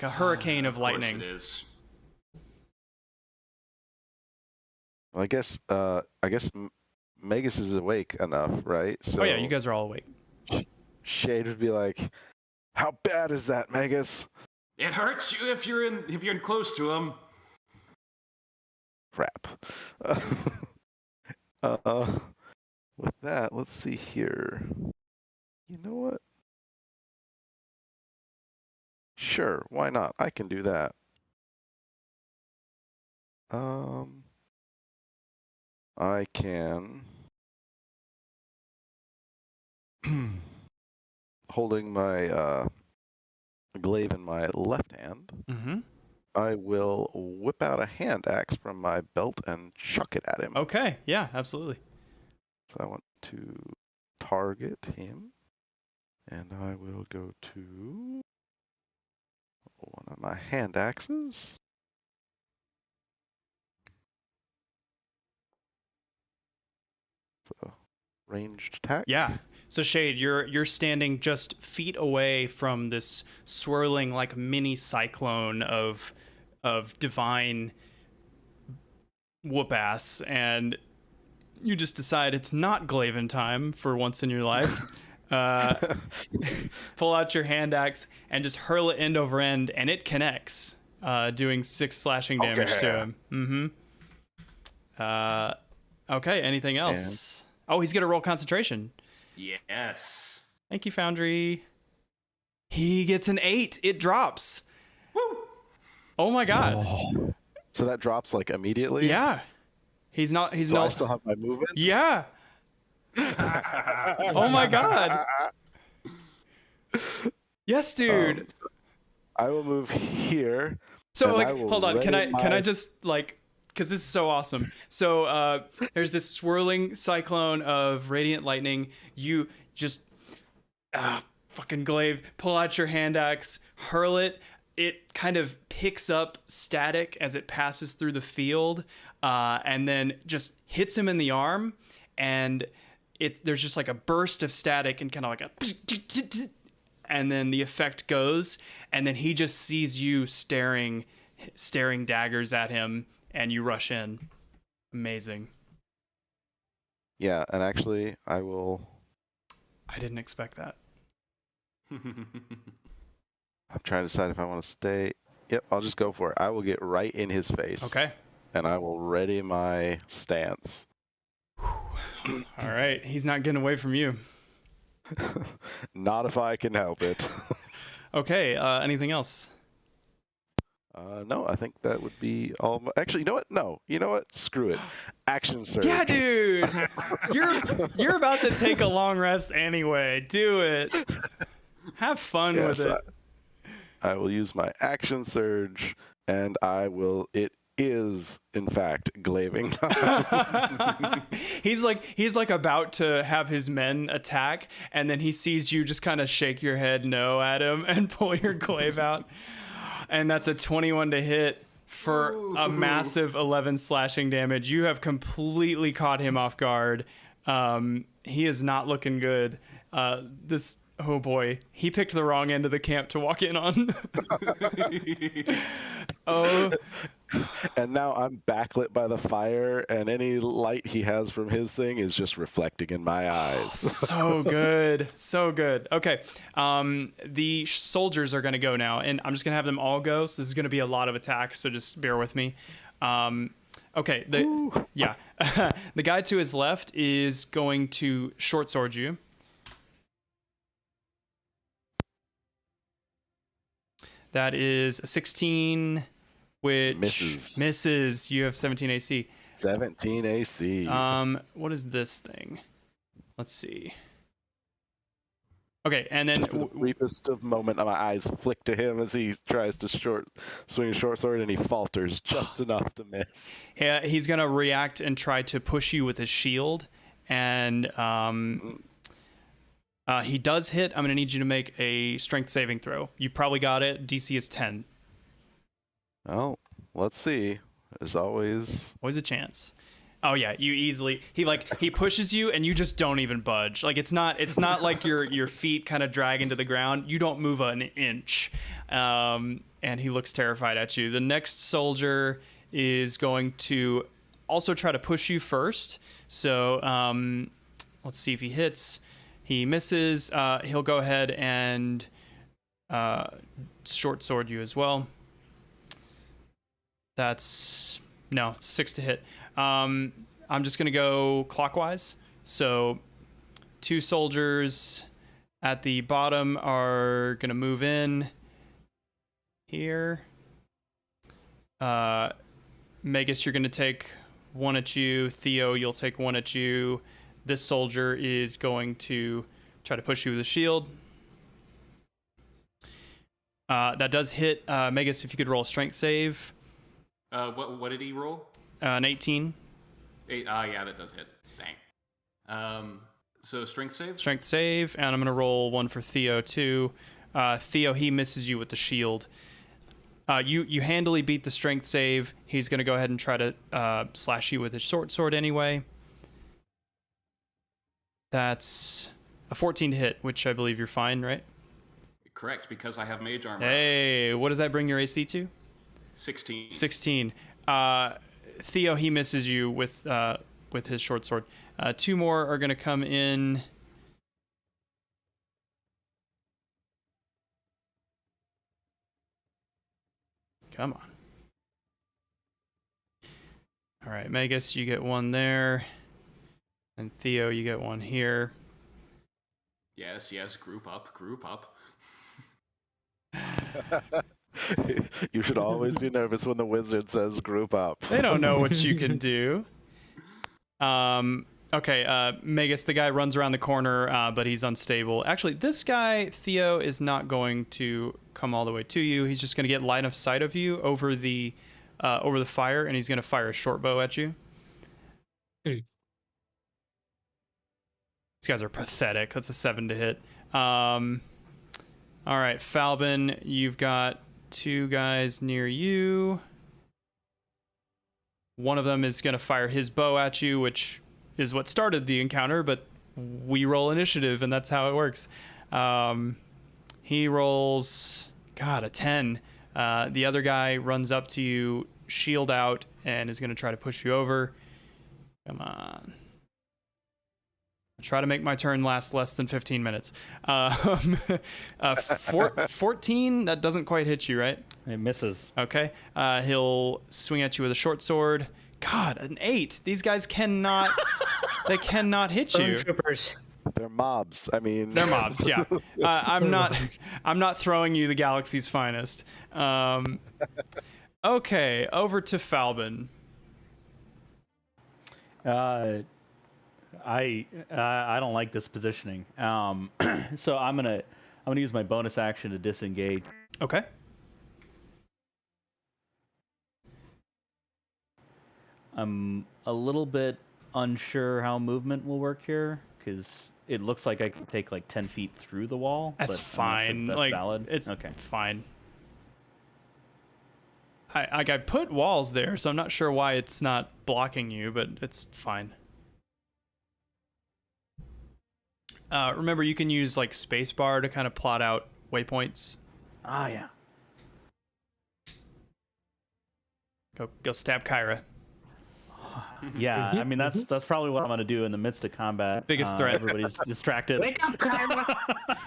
hurricane of lightning. Of course it is. Well, I guess Magus is awake enough, right? So oh yeah, you guys are all awake. Shade would be like, "How bad is that, Magus?" It hurts you if you're in close to him. Crap. With that, let's see here. You know what? Sure, why not? I can do that. I can, holding my glaive in my left hand, I will whip out a hand axe from my belt and chuck it at him. Okay, yeah, absolutely. So I want to target him, and I will go to one of my hand axes. So, ranged attack. Yeah. So Shade, you're standing just feet away from this swirling like mini cyclone of divine whoop ass, and you just decide it's not Glaven time for once in your life. Pull out your hand axe and just hurl it end over end, and it connects, doing 6 slashing damage to him. Okay, anything else? Oh, he's gonna roll concentration. Yes. Thank you, Foundry. He gets an 8. It drops. Woo! Oh my god. Oh. So that drops like immediately? Yeah. He's not. He's So not. I still have my movement? Yeah. Oh my god. Yes, dude. So I will move here. So and like, I will hold on. Can ready I my- just like, because this is so awesome. So there's this swirling cyclone of radiant lightning. You just fucking glaive. Pull out your hand axe, hurl it. It kind of picks up static as it passes through the field, and then just hits him in the arm, and there's just like a burst of static and kind of like a, and then the effect goes, and then he just sees you staring daggers at him, and you rush in. Amazing. Yeah, and actually, I didn't expect that. I'm trying to decide if I want to stay. Yep, I'll just go for it. I will get right in his face. Okay. And I will ready my stance. All right. He's not getting away from you. Not if I can help it. Okay. Anything else? No, I think that would be all. Actually, you know what? No, you know what? Screw it. Action surge. Yeah, dude. You're about to take a long rest anyway. Do it. Have fun with it. I will use my action surge, and I will. It is, in fact, glaving time. he's like about to have his men attack, and then he sees you just kind of shake your head no at him and pull your glaive out, and that's a 21 to hit for a massive 11 slashing damage. You have completely caught him off guard. He is not looking good. Oh boy, he picked the wrong end of the camp to walk in on. Oh. And now I'm backlit by the fire, and any light he has from his thing is just reflecting in my eyes. So good. So good. Okay. The soldiers are going to go now, and I'm just going to have them all go. So this is going to be a lot of attacks, so just bear with me. Okay. The guy to his left is going to short sword you. That is a 16, which misses. You have 17 AC. 17 AC. What is this thing? Let's see. Okay, and then For the briefest of moment, my eyes flick to him as he tries to swing a short sword, and he falters just enough to miss. Yeah, he's gonna react and try to push you with his shield, and he does hit. I'm going to need you to make a strength saving throw. You probably got it. DC is 10. Oh, let's see. There's always a chance. Oh yeah, you easily. He pushes you and you just don't even budge. Like it's not like your feet kind of drag into the ground. You don't move an inch. And he looks terrified at you. The next soldier is going to also try to push you first. So let's see if he hits. He misses. He'll go ahead and short sword you as well. It's 6 to hit. I'm just going to go clockwise. So 2 soldiers at the bottom are going to move in here. Magus, you're going to take 1 at you. Theo, you'll take 1 at you. This soldier is going to try to push you with a shield. That does hit. Magus, if you could roll a strength save. What did he roll? An 18. 8. Yeah, that does hit. Dang. So strength save? Strength save, and I'm going to roll 1 for Theo, too. Theo, he misses you with the shield. You handily beat the strength save. He's going to go ahead and try to slash you with his short sword anyway. That's a 14 to hit, which I believe you're fine, right? Correct, because I have mage armor. Hey, what does that bring your AC to? 16. 16. Theo, he misses you with his short sword. 2 more are going to come in. Come on. All right, Magus, you get 1 there. And Theo, you get 1 here. Yes, group up. You should always be nervous when the wizard says group up. They don't know what you can do. Okay, Magus, the guy runs around the corner, but he's unstable. Actually, this guy, Theo, is not going to come all the way to you. He's just going to get line of sight of you over the fire, and he's going to fire a short bow at you. Hey. These guys are pathetic. That's a 7 to hit. All right, Falbin, you've got 2 guys near you. One of them is going to fire his bow at you, which is what started the encounter, but we roll initiative, and that's how it works. He rolls, a 10. The other guy runs up to you, shield out, and is going to try to push you over. Come on. I'll try to make my turn last less than 15 minutes. 14, that doesn't quite hit you, right? It misses. Okay. He'll swing at you with a short sword. God, an 8. These guys cannot they cannot hit you. Stormtroopers. They're mobs. I mean, They're mobs, yeah. I'm not throwing you the galaxy's finest. Okay, over to Falbin. I don't like this positioning. So I'm gonna use my bonus action to disengage. Okay. I'm a little bit unsure how movement will work here because it looks like I can take like 10 feet through the wall. That's but fine. I'm not sure if that's Like valid. it's okay. fine. I put walls there, so I'm not sure why it's not blocking you, but it's fine. Remember, you can use like spacebar to kind of plot out waypoints. Ah, yeah. Go stab Kyra. Yeah, I mean that's probably what I'm gonna do in the midst of combat. Biggest threat. Everybody's distracted. Wake up, Kyra!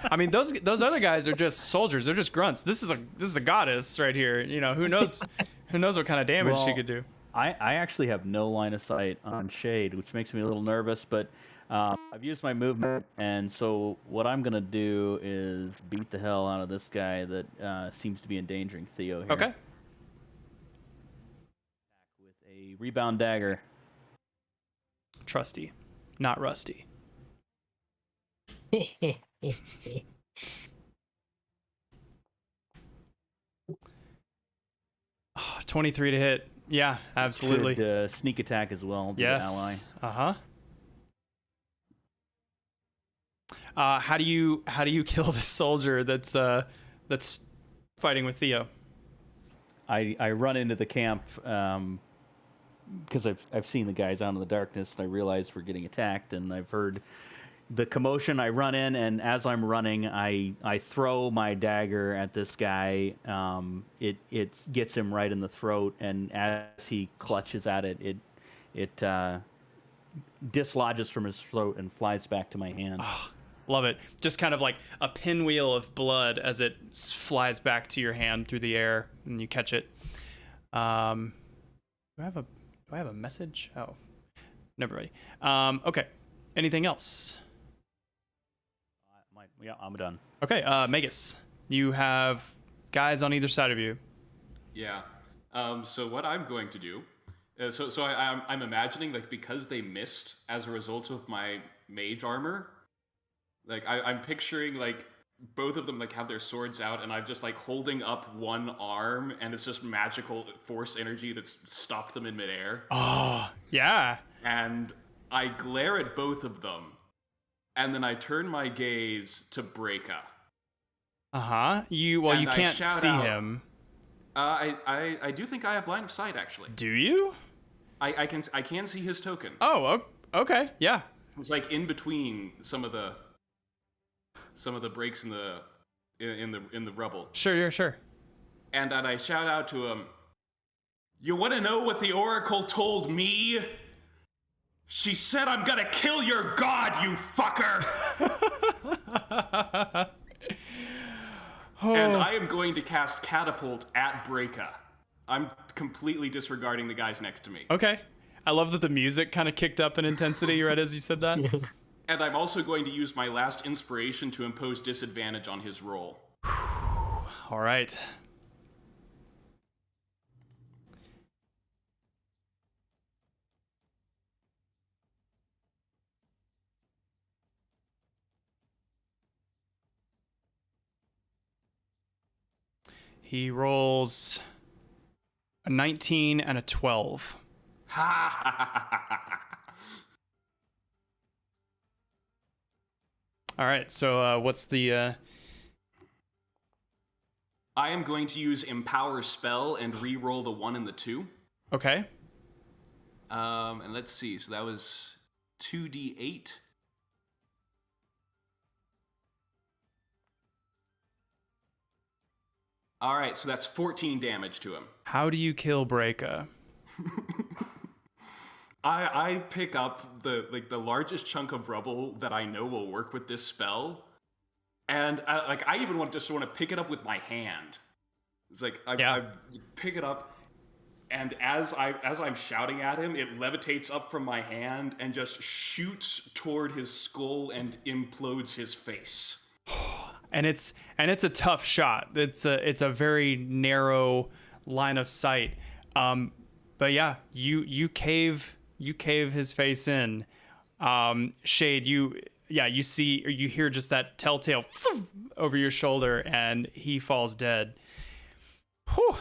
I mean, those other guys are just soldiers. They're just grunts. This is a goddess right here. You know, who knows what kind of damage she could do. I actually have no line of sight on Shade, which makes me a little nervous, but I've used my movement, and so what I'm going to do is beat the hell out of this guy that seems to be endangering Theo here. Okay. With a rebound dagger. Trusty, not rusty. 23 to hit. Yeah, absolutely. Could, sneak attack as well. Yes. How do you kill this soldier that's fighting with Theo? I run into the camp because I've seen the guys out in the darkness, and I realize we're getting attacked, and I've heard the commotion. I run in, and as I'm running, I throw my dagger at this guy. It gets him right in the throat, and as he clutches at it, it dislodges from his throat and flies back to my hand. Oh, love it. Just kind of like a pinwheel of blood as it flies back to your hand through the air, and you catch it. Do I have a message? Oh, never mind. Okay. Anything else? Yeah, I'm done. Okay, Magus, you have guys on either side of you. Yeah. So what I'm going to do, I'm imagining like because they missed as a result of my mage armor, like I'm picturing like both of them like have their swords out, and I'm just like holding up one arm, and it's just magical force energy that's stopped them in midair. Oh, yeah. And I glare at both of them. And then I turn my gaze to Breaka. Uh-huh. You can't see him. I do think I have line of sight, actually. Do you? I can see his token. Oh, okay. Yeah. It's like in between some of the breaks in the rubble. Sure. And I shout out to him, "You want to know what the Oracle told me? She said I'm gonna kill your god, you fucker!" And I am going to cast Catapult at Breaka. I'm completely disregarding the guys next to me. Okay. I love that the music kind of kicked up in intensity right as you said that. And I'm also going to use my last inspiration to impose disadvantage on his roll. All right. He rolls a 19 and a 12. All right, so what's the... I am going to use Empower Spell and re-roll the 1 and the 2. Okay. And let's see. So that was 2d8. All right, so that's 14 damage to him. How do you kill Breaka? I pick up the largest chunk of rubble that I know will work with this spell, and I even want to pick it up with my hand. It's like I pick it up, and as I'm shouting at him, it levitates up from my hand and just shoots toward his skull and implodes his face. And it's a tough shot. It's a very narrow line of sight. But yeah, you cave his face in. Shade, you see or you hear just that telltale over your shoulder, and he falls dead. Whew.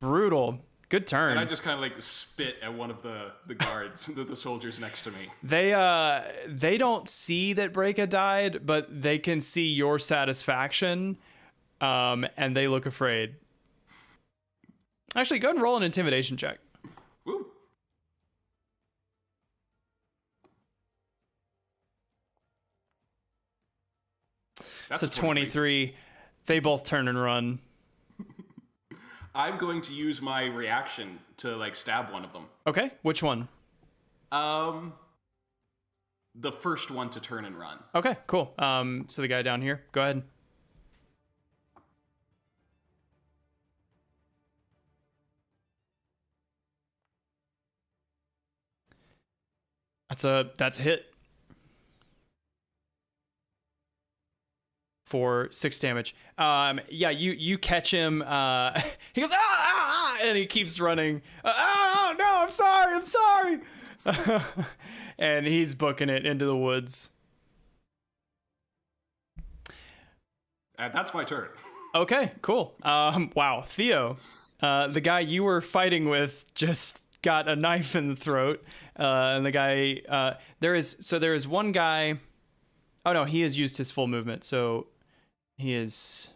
Brutal. Good turn. And I just kind of like spit at one of the guards, the soldiers next to me. They don't see that Breaka died, but they can see your satisfaction, and they look afraid. Actually, go ahead and roll an intimidation check. Woo. That's a 23. They both turn and run. I'm going to use my reaction to like stab one of them. Okay, which one? The first one to turn and run. Okay, cool. So the guy down here, go ahead. That's a hit. For 6 damage. You catch him. He goes, ah, and he keeps running. Oh, no, I'm sorry. And he's booking it into the woods. That's my turn. Okay, cool. Wow, Theo, the guy you were fighting with just got a knife in the throat. And the guy, there is one guy. Oh no, he has used his full movement, so he is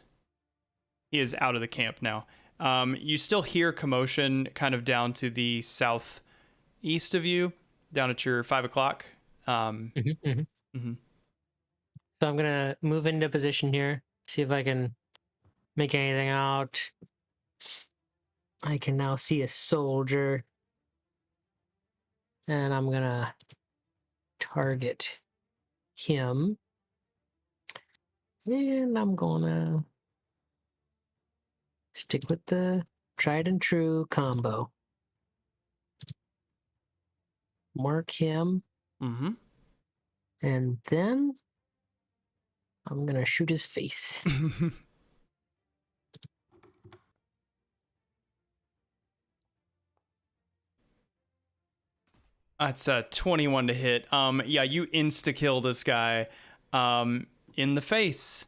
out of the camp now. You still hear commotion kind of down to the southeast of you, down at your 5 o'clock. So I'm gonna move into position here, see if I can make anything out. I can now see a soldier, and I'm gonna target him. And I'm gonna stick with the tried and true combo. Mark him. And then I'm gonna shoot his face. That's a 21 to hit. You insta-kill this guy in the face.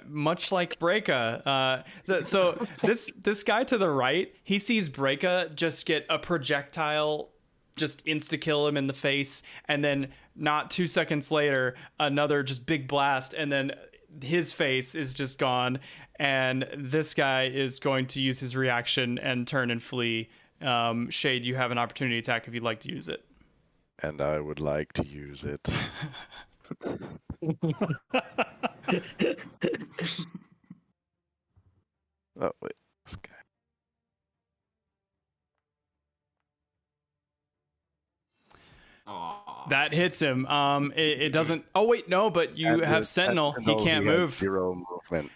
Much like Breaka. So this guy to the right, he sees Breaka just get a projectile, just insta-kill him in the face, and then not 2 seconds later, another just big blast, and then his face is just gone, and this guy is going to use his reaction and turn and flee. Shade, you have an opportunity attack if you'd like to use it. And I would like to use it. Oh, wait. This guy. Aww. That hits him. It doesn't... Oh, wait, no, but you And have the Sentinel. He can't has move. 0 movement.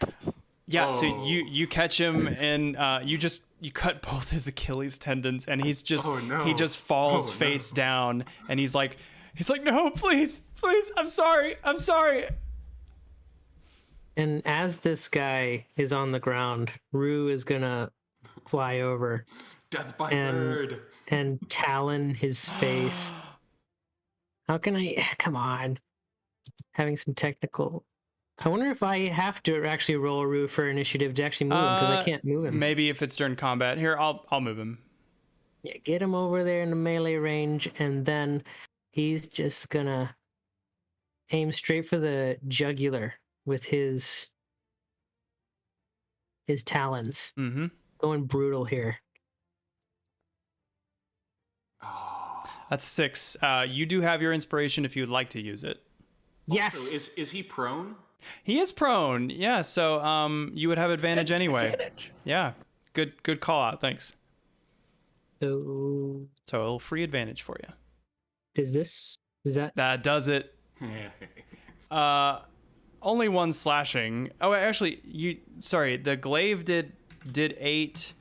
Yeah, so you catch him, and you cut both his Achilles tendons, and he just falls face down, and he's like, no, please, I'm sorry. And as this guy is on the ground, Rue is gonna fly over Death by bird. and talon his face. How can I? Come on, having some technical I wonder if I have to actually roll a Rue for initiative to actually move him, because I can't move him. Maybe if it's during combat. Here, I'll move him. Yeah, get him over there in the melee range, and then he's just gonna aim straight for the jugular with his talons. Mm-hmm. Going brutal here. Oh. That's a 6. You do have your inspiration if you'd like to use it. Yes. Also, is he prone? He is prone. Yeah, so you would have advantage anyway. Advantage. Yeah. Good call out. Thanks. So So a little free advantage for you. is that That does it. Only 1 slashing. Oh, actually, the glaive did 8.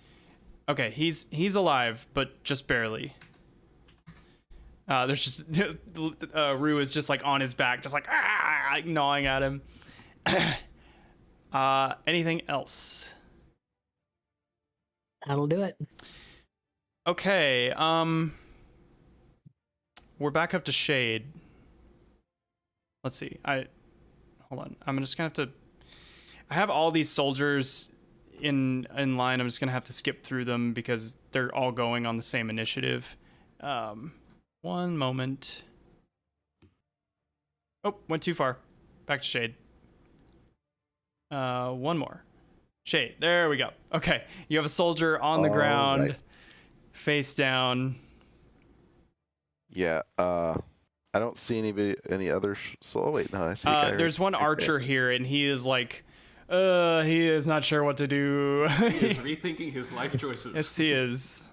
Okay, he's alive, but just barely. There's just Rue is just like on his back, just like gnawing at him. Anything else? that'll do it. Okay, we're back up to Shade. Let's see. Hold on. I'm just gonna have to. I have all these soldiers in line. I'm just gonna have to skip through them because they're all going on the same initiative. One moment. Oh, went too far. Back to Shade. One more. Shade. There we go. Okay, you have a soldier on the ground, right. face down. Yeah. I don't see any other. Oh wait, no, I see. A guy There's one archer here, and he is like, he is not sure what to do. He is rethinking his life choices. Yes, he is.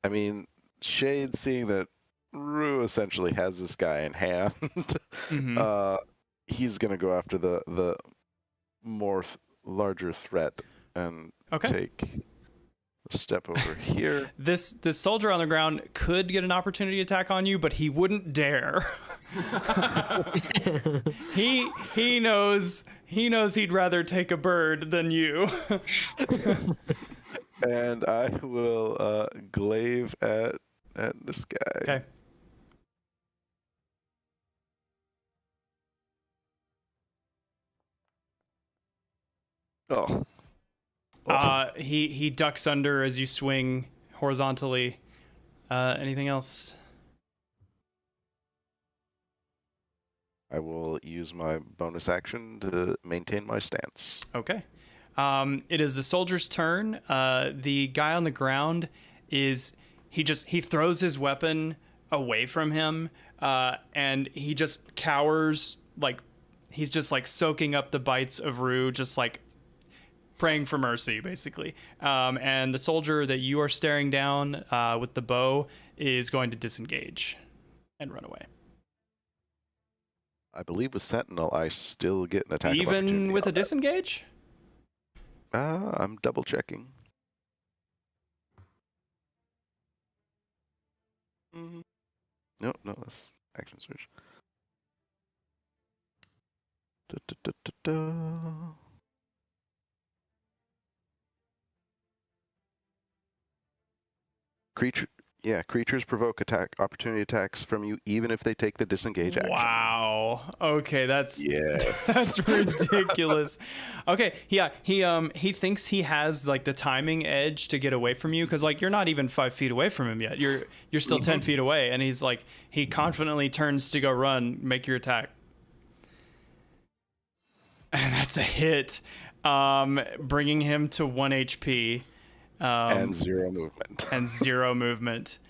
I mean, Shade, seeing that Rue essentially has this guy in hand, Mhm. He's gonna go after the more larger threat and Okay. take a step over here. This soldier on the ground could get an opportunity attack on you, but he wouldn't dare. he knows he'd rather take a bird than you. And I will glaive at this guy. Okay. Oh. He ducks under as you swing horizontally. Anything else? I will use my bonus action to maintain my stance. Okay. It is the soldier's turn. The guy on the ground he throws his weapon away from him, and he just cowers, like he's just like soaking up the bites of Rue, just like praying for mercy, basically. And the soldier that you are staring down with the bow is going to disengage and run away. I believe with Sentinel, I still get an attack of opportunity Even with on a disengage? that. I'm double checking. No, that's action search. Da, da, da, da, da. Creatures provoke opportunity attacks from you even if they take the disengage action. Wow. Okay, that's Yes. that's ridiculous. Okay, yeah, he thinks he has like the timing edge to get away from you because like you're not even 5 feet away from him yet. You're still 10 feet away, and he's like he confidently turns to go run, make your attack, and that's a hit, bringing him to 1 HP. And 0 movement. And 0 movement.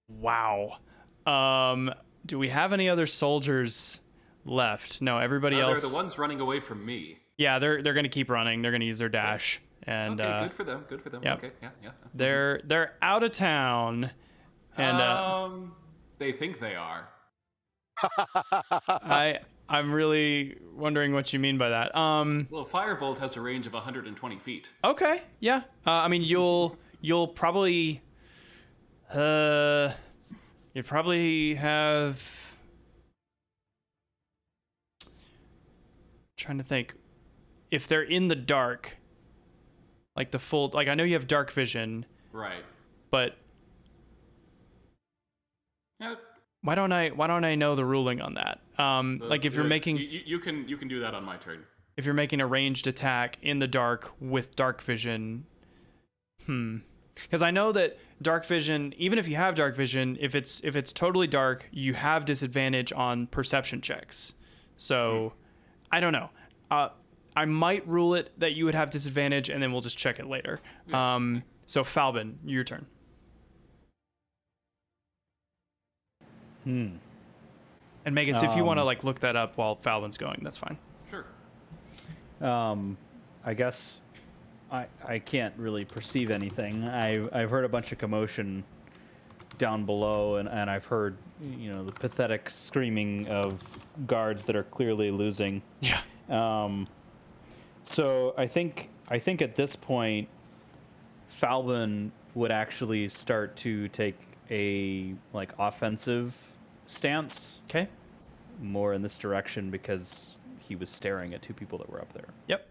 Wow. Do we have any other soldiers left? No, everybody else. They're the ones running away from me. Yeah, they're going to keep running. They're going to use their dash. And Okay, good for them. Good for them. Yep. Okay, yeah. They're out of town. And they think they are. I'm really wondering what you mean by that. Well, Firebolt has a range of 120 feet. Okay, yeah. I mean, you'll probably you probably have. Trying to think, if they're in the dark, like the full, like I know you have dark vision, Right. but Yeah, Why don't I know the ruling on that? Like if you're making you can do that on my turn. If you're making a ranged attack in the dark with dark vision, because I know that dark vision, even if you have dark vision, if it's totally dark, you have disadvantage on perception checks. So I don't know. I might rule it that you would have disadvantage, and then we'll just check it later. Yeah. So Falbin, your turn. And Magus, if you want to like look that up while Falbin's going, that's fine. Sure. I guess I can't really perceive anything. I've heard a bunch of commotion down below, and I've heard the pathetic screaming of guards that are clearly losing. Yeah. So I think at this point, Falbin would actually start to take a like offensive stance. Okay. More in this direction because he was staring at two people that were up there. Yep.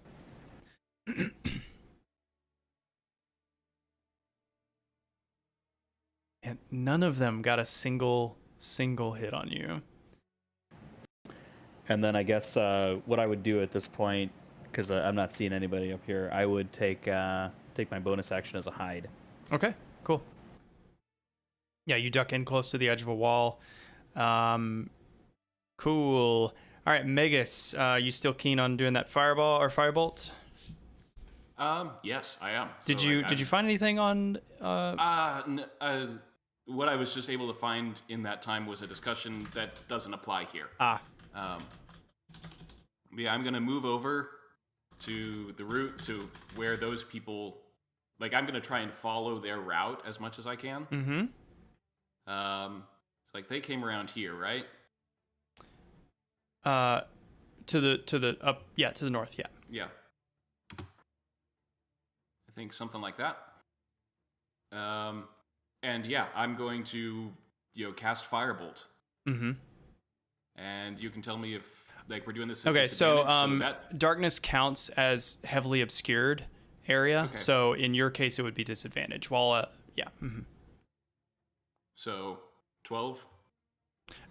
And none of them got a single hit on you. And then I guess what I would do at this point, because I'm not seeing anybody up here, I would take my bonus action as a hide. Okay, cool. Yeah, you duck in close to the edge of a wall. Cool. All right, Magus, you still keen on doing that fireball or firebolt? Yes, I am. Did you find anything on? What I was just able to find in that time was a discussion that doesn't apply here. Yeah, I'm gonna move over to the route to where those people. Like, I'm gonna try and follow their route as much as I can. Mm-hmm. Like they came around here, right? To the up, yeah, to the north, yeah. Yeah. I think something like that. And yeah, I'm going to, cast Firebolt. Mm-hmm. And you can tell me if, like, we're doing this. Okay, so darkness counts as heavily obscured area. Okay. So in your case, it would be disadvantage. While, yeah. Mm-hmm. So 12.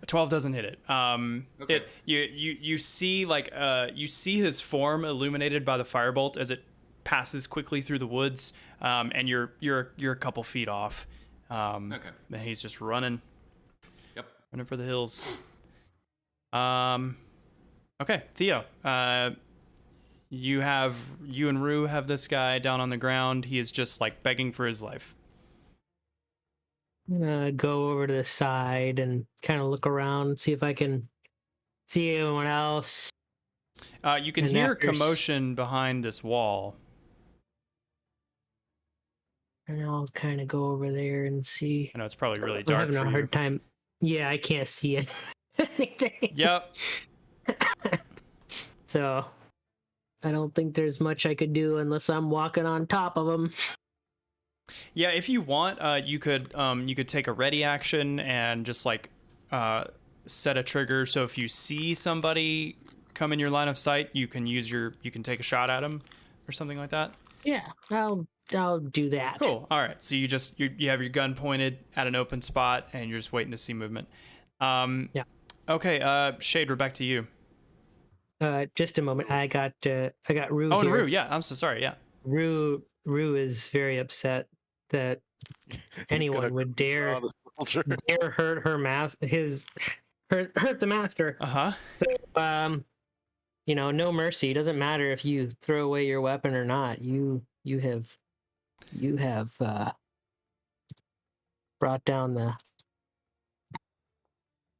12 doesn't hit it. Okay. You see you see his form illuminated by the firebolt as it passes quickly through the woods, and you're a couple feet off. Okay. And he's just running. Yep. Running for the hills. Okay, Theo. You and Rue have this guy down on the ground. He is just like begging for his life. I'm gonna go over to the side and kind of look around, see if I can see anyone else. You can hear commotion behind this wall. And I'll kind of go over there and see. I know it's probably really dark. I'm having a hard time. Yeah, I can't see anything. Yep. So I don't think there's much I could do unless I'm walking on top of them. Yeah, if you want, you could take a ready action and just like set a trigger. So if you see somebody come in your line of sight, you can take a shot at them or something like that. Yeah, I'll do that. Cool. All right. So you have your gun pointed at an open spot and you're just waiting to see movement. Yeah. Okay. Shade, we're back to you. Just a moment. I got Rue. Oh, and here. Rue. Yeah, I'm so sorry. Yeah. Rue is very upset that anyone would dare hurt her hurt the master. So no mercy. It doesn't matter if you throw away your weapon or not. You have brought down the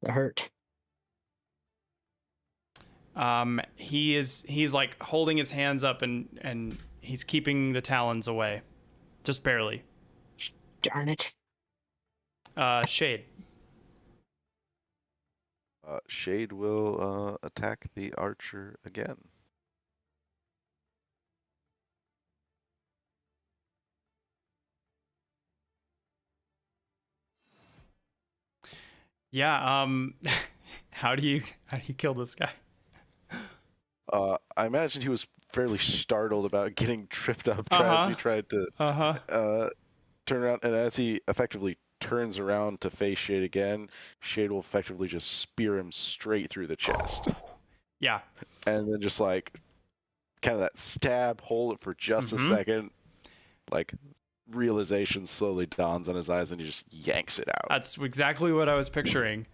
hurt. He's like holding his hands up and he's keeping the talons away, just barely. Darn it. Shade. Shade will attack the archer again. Yeah. How do you kill this guy? I imagine he was fairly startled about getting tripped up as he tried to turn around, and as he effectively turns around to face Shade again, Shade will effectively just spear him straight through the chest. Yeah. And then just like kind of that stab, hold it for just a second, like realization slowly dawns on his eyes and he just yanks it out. That's exactly what I was picturing.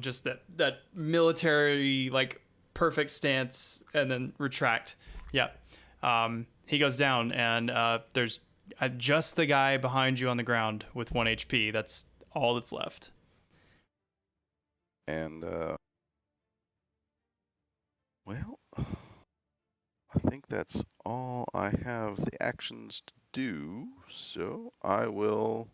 Just that military, like, perfect stance and then retract. Yeah. He goes down and there's just the guy behind you on the ground with 1 HP. That's all that's left. And, well, I think that's all I have the actions to do, so I will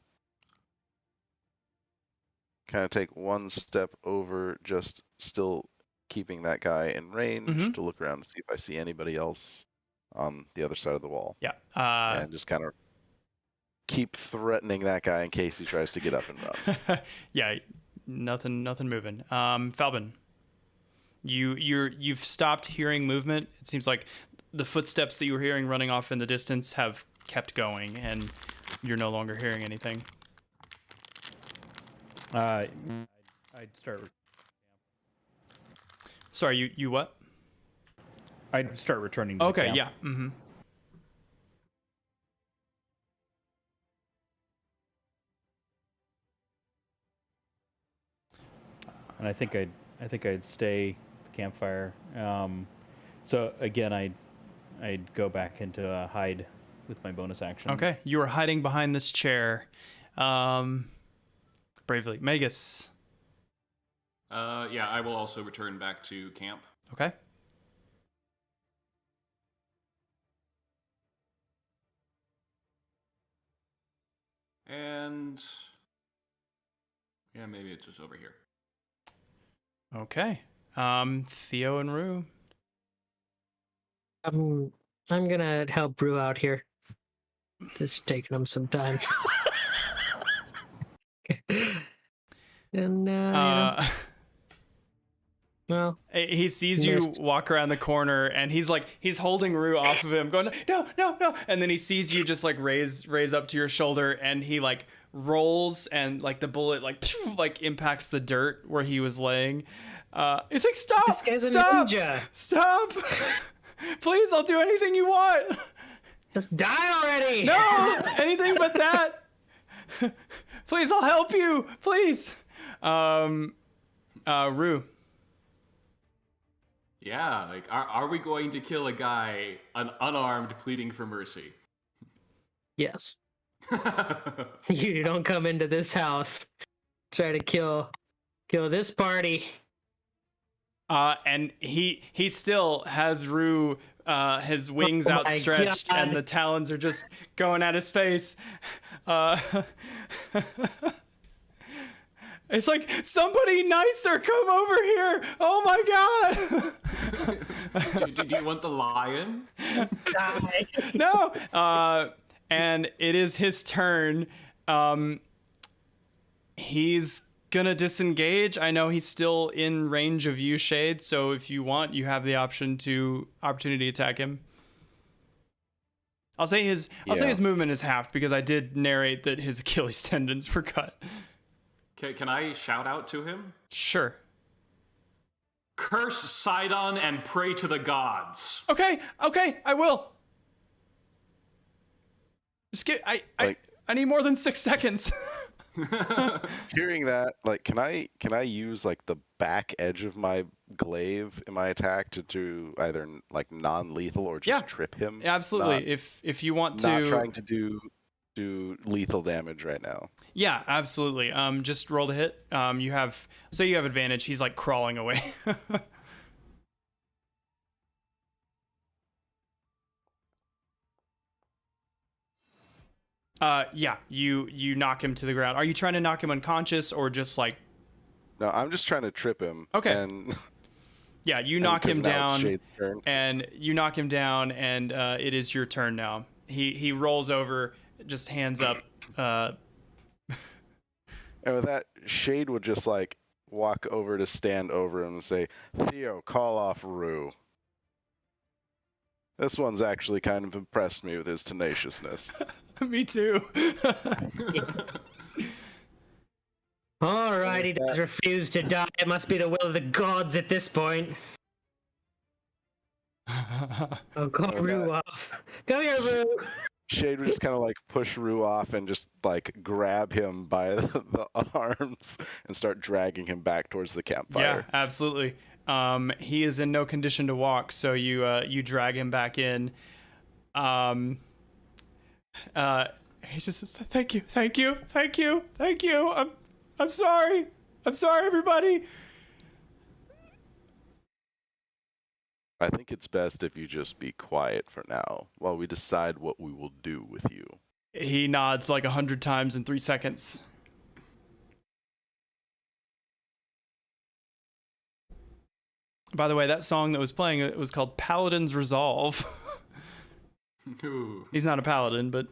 kind of take one step over, just still keeping that guy in range to look around and see if I see anybody else on the other side of the wall. Yeah. And just kind of keep threatening that guy in case he tries to get up and run. Yeah, nothing moving. Falbin, you've stopped hearing movement. It seems like the footsteps that you were hearing running off in the distance have kept going, and you're no longer hearing anything. I'd start. Sorry, you what? I'd start returning to the Okay, camp. yeah. Mm-hmm. And I think I'd stay at the campfire. So again, I'd go back into hide with my bonus action. Okay, you are hiding behind this chair. Bravely. Magus. Yeah, I will also return back to camp. Okay. And yeah, maybe it's just over here. Okay. Theo and Rue. I'm gonna help Rue out here. It's taking him some time. And well, he sees you walk around the corner, and he's holding Rue off of him, going, no, and then he sees you just like raise up to your shoulder, and he like rolls, and like the bullet like impacts the dirt where he was laying. It's like, stop, this guy's a stop, ninja. stop, please, I'll do anything you want. Just die already. No, anything but that. Please, I'll help you. Please. Rue. Yeah, like, are we going to kill a guy unarmed pleading for mercy? Yes. You don't come into this house, try to kill this party. And he still has Rue, his wings outstretched, God. and the talons are just going at his face. It's like, somebody nicer, come over here. Oh my God. do you want the lion? Just die. No. And it is his turn. He's gonna disengage. I know he's still in range of you, Shade, so if you want, you have the opportunity attack him. I'll say his movement is halved because I did narrate that his Achilles tendons were cut. Can I shout out to him? Sure. Curse Sidon and pray to the gods. Okay, I will. Just I need more than 6 seconds. Hearing that, like, can I use like the back edge of my glaive in my attack to do either like non-lethal or just trip him? Absolutely. If you want to, not trying to do lethal damage right now. Yeah, absolutely. Just roll to hit. You have advantage. He's like crawling away. Yeah, you knock him to the ground. Are you trying to knock him unconscious or just like? No, I'm just trying to trip him. Okay. And yeah, you knock him down, Shade's turn. and it is your turn now. He rolls over, just hands up. And with that, Shade would just like walk over to stand over him and say, "Theo, call off Rue. This one's actually kind of impressed me with his tenaciousness." Me too. All right, he does refuse to die. It must be the will of the gods at this point. Oh, call Rue off. Come here, Rue. Shade would just kind of like push Rue off and just like grab him by the arms and start dragging him back towards the campfire. Yeah, absolutely. He is in no condition to walk, so you drag him back in. He just says, thank you. I'm sorry, everybody. I think it's best if you just be quiet for now while we decide what we will do with you. He nods like 100 times in 3 seconds. By the way, that song that was playing, it was called Paladin's Resolve. Ooh. He's not a paladin, but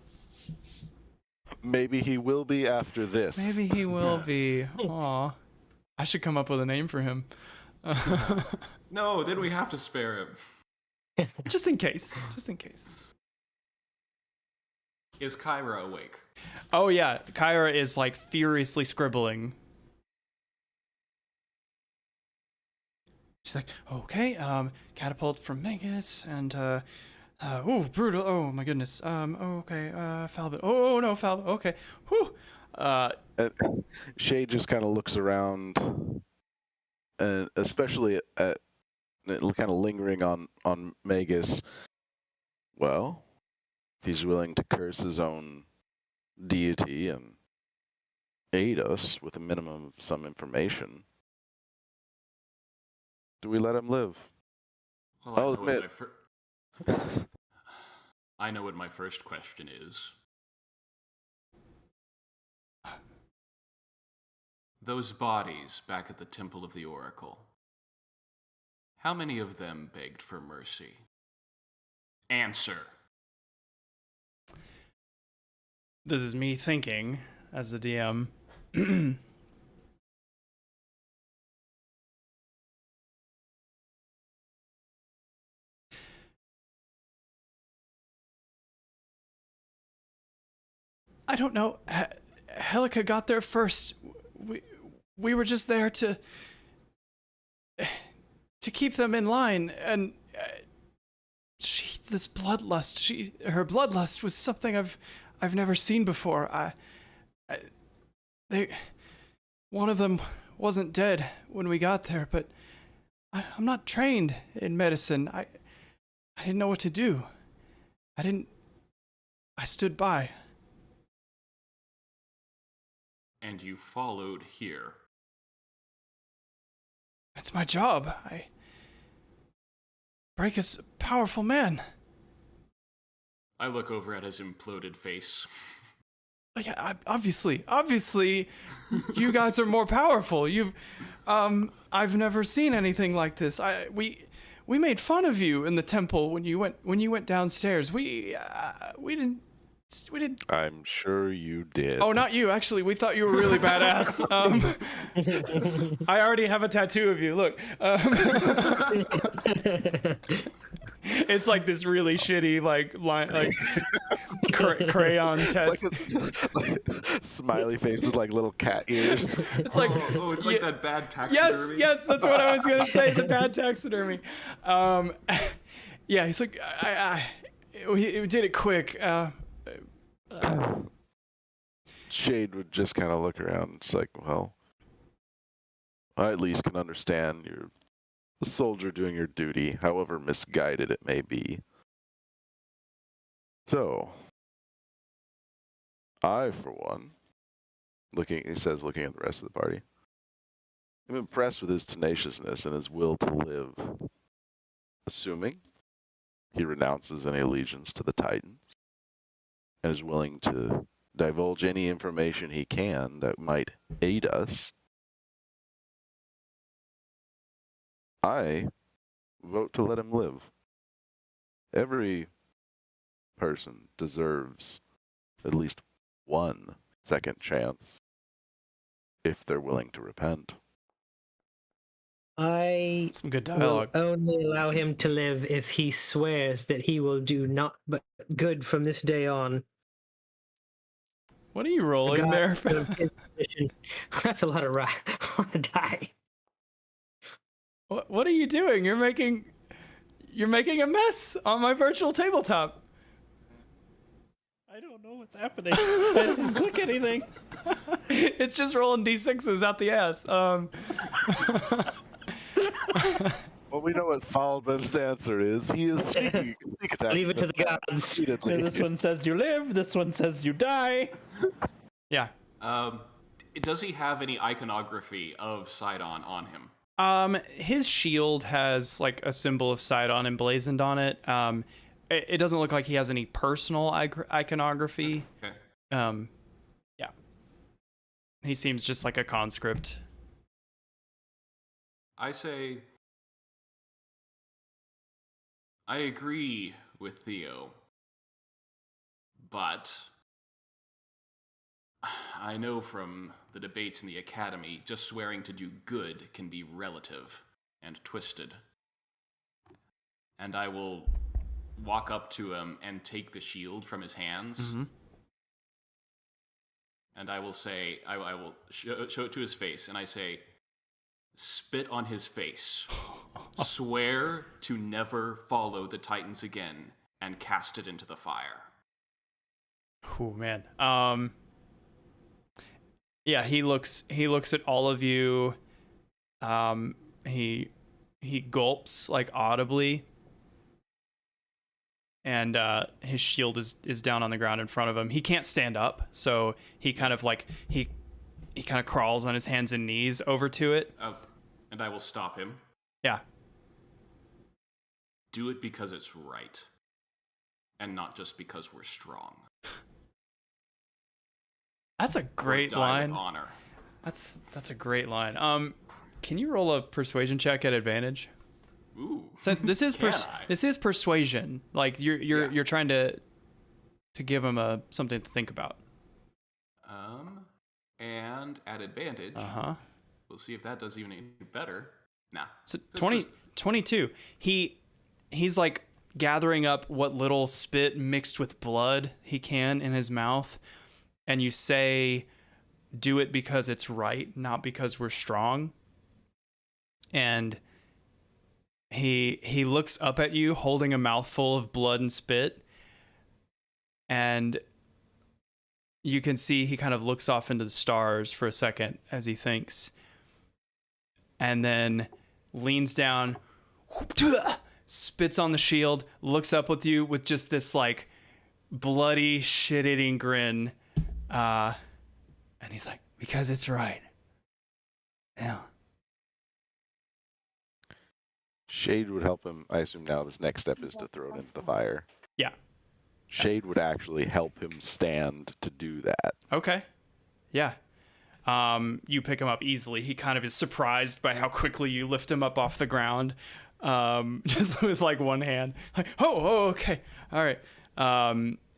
maybe he will be after this. maybe he will be. Aw. I should come up with a name for him. No, then we have to spare him. Just in case. Is Kyra awake? Oh yeah, Kyra is like furiously scribbling. She's like, okay, catapult from Magus, and brutal. Oh my goodness. Okay, Falbin. Oh no, Falbin. Okay. Whew. Shade just kind of looks around, and especially at kind of lingering on Magus. Well, if he's willing to curse his own deity and aid us with a minimum of some information, do we let him live? Well, I'll admit. I know what my first question is. Those bodies back at the Temple of the Oracle. How many of them begged for mercy? Answer. This is me thinking as the DM. I don't know. Helica got there first. We were just there to keep them in line, and this bloodlust. Her bloodlust was something I've never seen before. One of them wasn't dead when we got there, but I'm not trained in medicine. I didn't know what to do. I stood by. And you followed here. It's my job. Break is a powerful man. I look over at his imploded face. Yeah, obviously, you guys are more powerful. I've never seen anything like this. We made fun of you in the temple when you went downstairs. We didn't. I'm sure you did. Oh, not you. Actually, we thought you were really badass. I already have a tattoo of you. Look. It's like this really shitty crayon tattoo. It's like smiley face with like little cat ears. It's like it's like that bad taxidermy. Yes, that's what I was gonna say. The bad taxidermy. Yeah, he's like, we did it quick. Shade would just kind of look around. It's like, well, I at least can understand you're a soldier doing your duty, however misguided it may be. So, I, for one, looking at the rest of the party, I'm impressed with his tenaciousness and his will to live. Assuming he renounces any allegiance to the Titans and is willing to divulge any information he can that might aid us, I vote to let him live. Every person deserves at least one second chance if they're willing to repent. I Some good dialogue. will only allow him to live if he swears that he will do not but good from this day on. What are you rolling there? That's a lot of die. What are you doing? You're making a mess on my virtual tabletop. I don't know what's happening. I didn't click anything. It's just rolling d6s out the ass. Well, we know what Falben's answer is. He is sneak attack. Leave it to the gods. This one says you live. This one says you die. Yeah. Does he have any iconography of Sidon on him? His shield has like a symbol of Sidon emblazoned on it. It doesn't look like he has any personal iconography. Okay. Yeah. He seems just like a conscript. I say, I agree with Theo, but I know from the debates in the academy, just swearing to do good can be relative and twisted. And I will walk up to him and take the shield from his hands. Mm-hmm. And I will say, I will show it to his face, and I say, spit on his face. Swear to never follow the Titans again, and cast it into the fire. Oh man. Yeah, he looks at all of you. He gulps like audibly. And his shield is down on the ground in front of him. He can't stand up, so he kind of like he kind of crawls on his hands and knees over to it. And I will stop him. Yeah. Do it because it's right, and not just because we're strong. That's a great die line. With honor. That's a great line. Can you roll a persuasion check at advantage? Ooh. So this is persuasion. Like you're trying to give him something to think about. And at advantage. We'll see if that does even any better. Nah. So 22. He's like gathering up what little spit mixed with blood he can in his mouth, and you say, "Do it because it's right, not because we're strong." And he looks up at you holding a mouthful of blood and spit, and you can see he kind of looks off into the stars for a second as he thinks, and then leans down, spits on the shield, looks up with you with just this like bloody shit-eating grin, and he's like, "Because it's right." Yeah. Shade would help him. I assume now this next step is to throw it into the fire. Yeah. Shade would actually help him stand to do that. Okay. Yeah. You pick him up easily. He kind of is surprised by how quickly you lift him up off the ground, just with like one hand. Like, oh, okay, all right.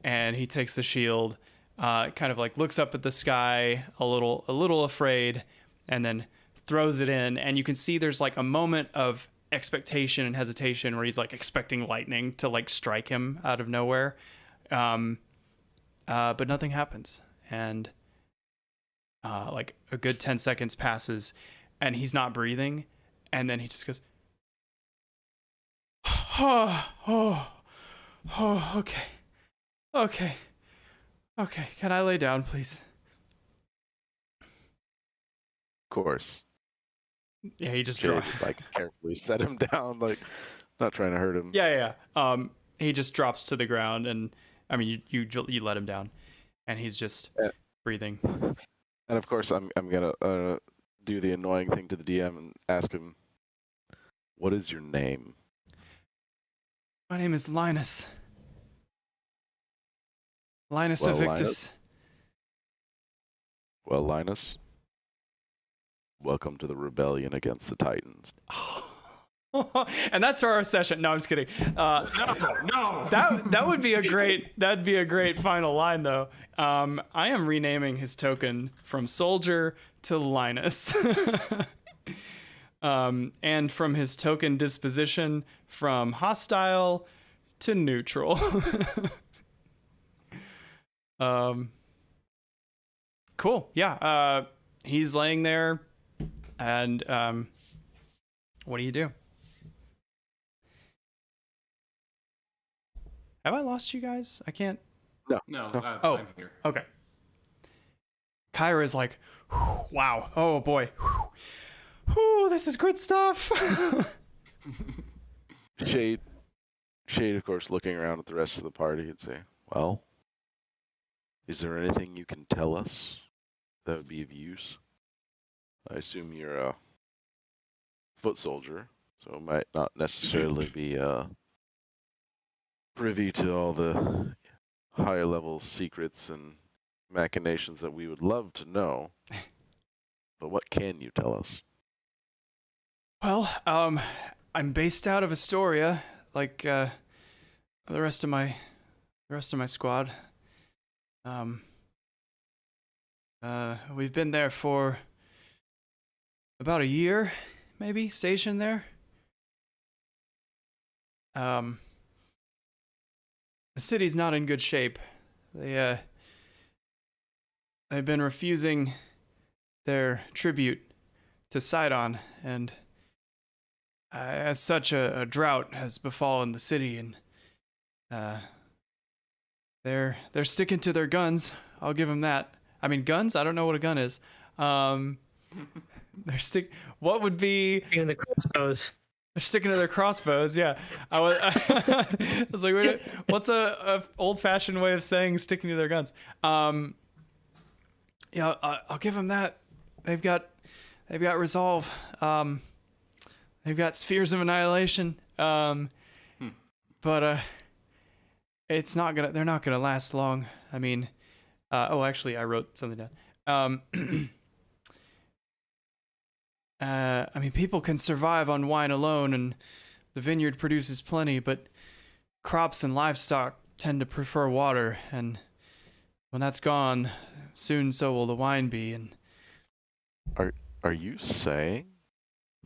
And he takes the shield, kind of like looks up at the sky, a little afraid, and then throws it in. And you can see there's like a moment of expectation and hesitation where he's like expecting lightning to like strike him out of nowhere, but nothing happens. And like a good 10 seconds passes and he's not breathing, and then he just goes, oh, okay, can I lay down, please? Of course. Yeah, he just Jade would, like carefully set him down, like not trying to hurt him. Yeah. He just drops to the ground, and I mean, you let him down, and he's just breathing. And of course, I'm gonna do the annoying thing to the DM and ask him, "What is your name?" My name is Linus. Linus Well, Evictus. Well, Linus, welcome to the rebellion against the Titans. And that's our session. No, I'm just kidding. No. That would be a great final line, though. I am renaming his token from Soldier to Linus, and from his token disposition from hostile to neutral. Cool. Yeah. He's laying there, and what do you do? Have I lost you guys? I can't. No, Oh. I'm here. Okay. Kyra is like, wow. Oh boy. Whew, this is good stuff. Shade, of course, looking around at the rest of the party, would say, "Well, is there anything you can tell us that would be of use? I assume you're a foot soldier, so might not necessarily be privy to all the higher level secrets and machinations that we would love to know. But what can you tell us?" Well, I'm based out of Astoria, like the rest of my squad. We've been there for about a year, maybe, stationed there. The city's not in good shape. They've been refusing their tribute to Sidon, and as such, a drought has befallen the city, and they're sticking to their guns. I'll give them that. I mean, guns? I don't know what a gun is. What would be In the crossbows. They're sticking to their crossbows? Yeah, I was like, wait, what's a old-fashioned way of saying sticking to their guns? Yeah, I'll give them that. They've got resolve. They've got spheres of annihilation. But it's not gonna. They're not gonna last long. I mean, actually, I wrote something down. I mean, people can survive on wine alone, and the vineyard produces plenty, but crops and livestock tend to prefer water, and when that's gone, soon so will the wine be. And Are you saying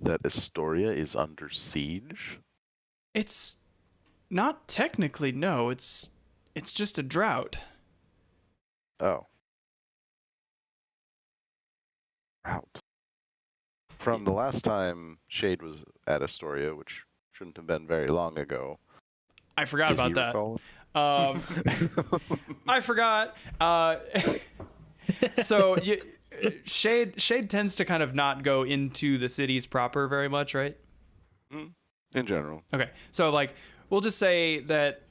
that Astoria is under siege? it's not technically, no. It's just a drought. Oh. Drought. From the last time Shade was at Astoria, which shouldn't have been very long ago. I forgot Did about he that. recall? I forgot. So Shade tends to kind of not go into the cities proper very much, right? In general. Okay, so like we'll just say that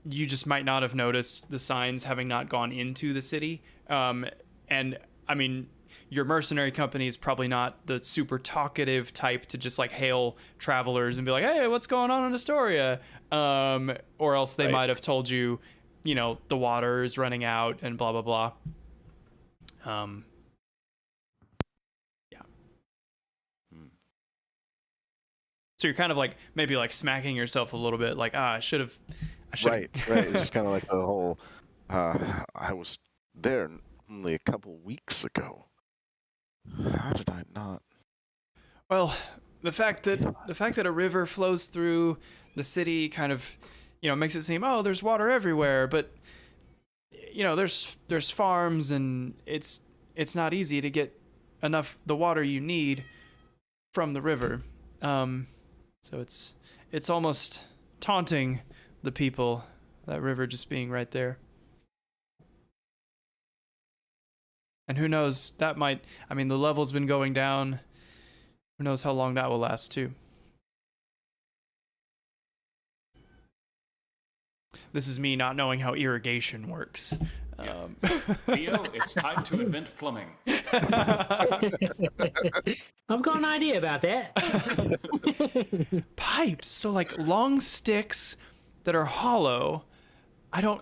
you just might not have noticed the signs having not gone into the city, and I mean your mercenary company is probably not the super talkative type to just like hail travelers and be like, hey, what's going on in Astoria? Or else they might have told you, the water is running out and blah, blah, blah. Yeah. So you're kind of like, maybe like smacking yourself a little bit, like, I should have. Right. It's just kind of like the whole, I was there only a couple weeks ago. How did I not? Well, the fact that a river flows through the city kind of, makes it seem, oh, there's water everywhere, but there's farms, and it's not easy to get enough the water you need from the river. So it's almost taunting the people, that river just being right there. And who knows, the level's been going down. Who knows how long that will last, too. This is me not knowing how irrigation works. Yeah. Theo, it's time to invent plumbing. I've got an idea about that. Pipes, so like long sticks that are hollow.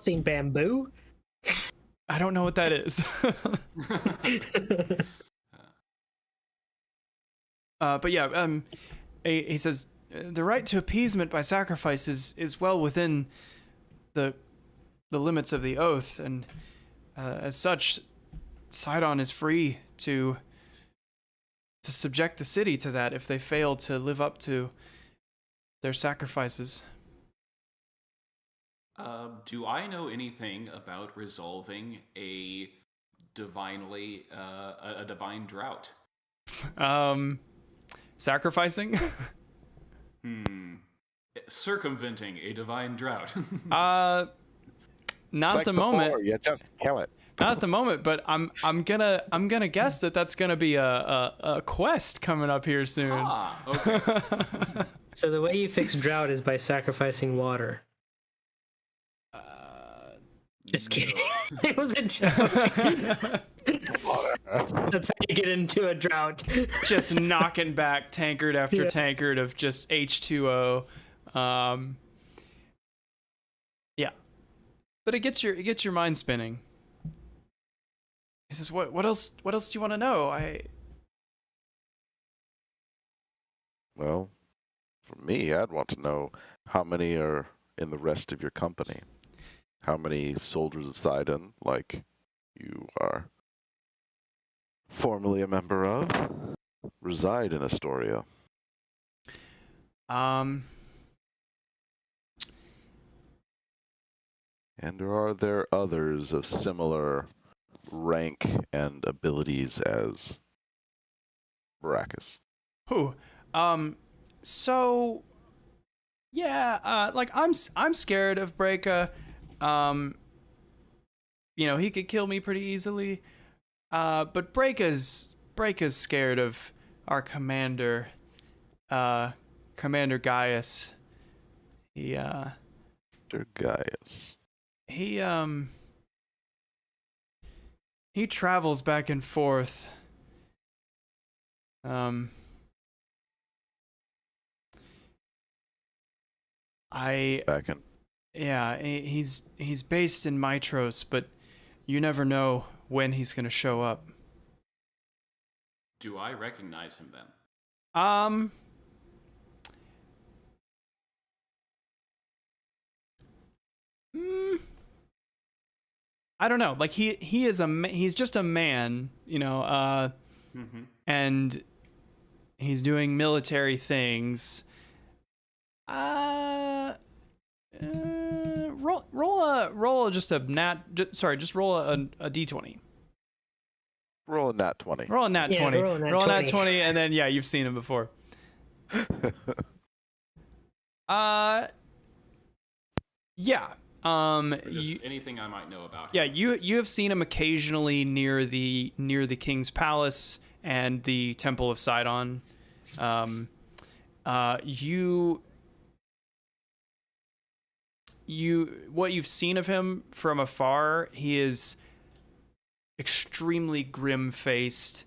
Seen bamboo? I don't know what that is. But yeah, he says the right to appeasement by sacrifice is well within the limits of the oath, and as such, Sidon is free to subject the city to that if they fail to live up to their sacrifices. Do I know anything about resolving a divinely a divine drought? Sacrificing? Circumventing a divine drought. Not It's at like the moment. boar, you just kill it. Not at the moment, but I'm gonna guess that's gonna be a quest coming up here soon. Ah, okay. So the way you fix drought is by sacrificing water. Just kidding. It was a joke. That's how you get into a drought. Just knocking back tankard after tankard of just H2O. Yeah, but it gets your mind spinning. He says, "What else? What else do you want to know?" Well, for me, I'd want to know how many are in the rest of your company. How many soldiers of Sidon, like you are formerly a member of, reside in Astoria? And are there others of similar rank and abilities as Baracus? So yeah, like I'm scared of Breaka. He could kill me pretty easily. But Breaka's scared of our commander, Commander Gaius. Gaius. He travels back and forth. He's based in Mitros, but you never know when he's gonna show up. Do I recognize him then? I don't know. Like he's just a man, and he's doing military things. Roll just a d20. Roll a nat 20. Roll a nat 20. Roll a nat 20, and then you've seen him before. Yeah. Anything I might know about him. Yeah, you have seen him occasionally near the king's palace and the Temple of Sidon. What you've seen of him from afar, he is extremely grim-faced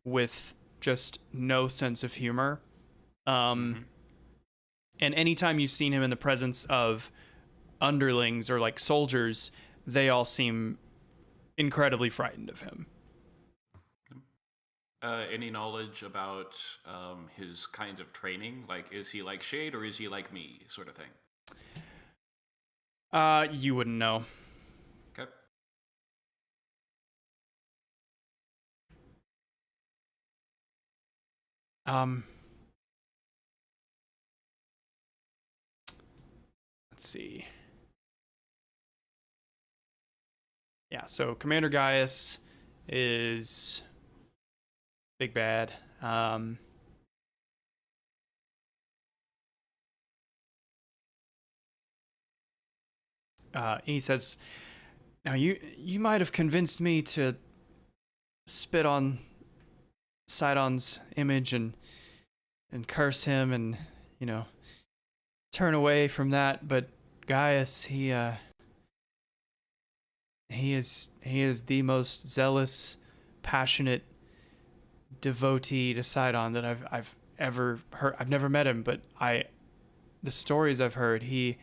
with just no sense of humor. And anytime you've seen him in the presence of underlings or like soldiers, they all seem incredibly frightened of him. Any knowledge about his kind of training? Like, is he like Shade or is he like me, sort of thing? You wouldn't know. Okay. Let's see. Yeah, so Commander Gaius is big bad. He says, "Now you might have convinced me to spit on Sidon's image and curse him and turn away from that, but Gaius, he is the most zealous, passionate devotee to Sidon that I've ever heard. I've never met him, but the stories I've heard, he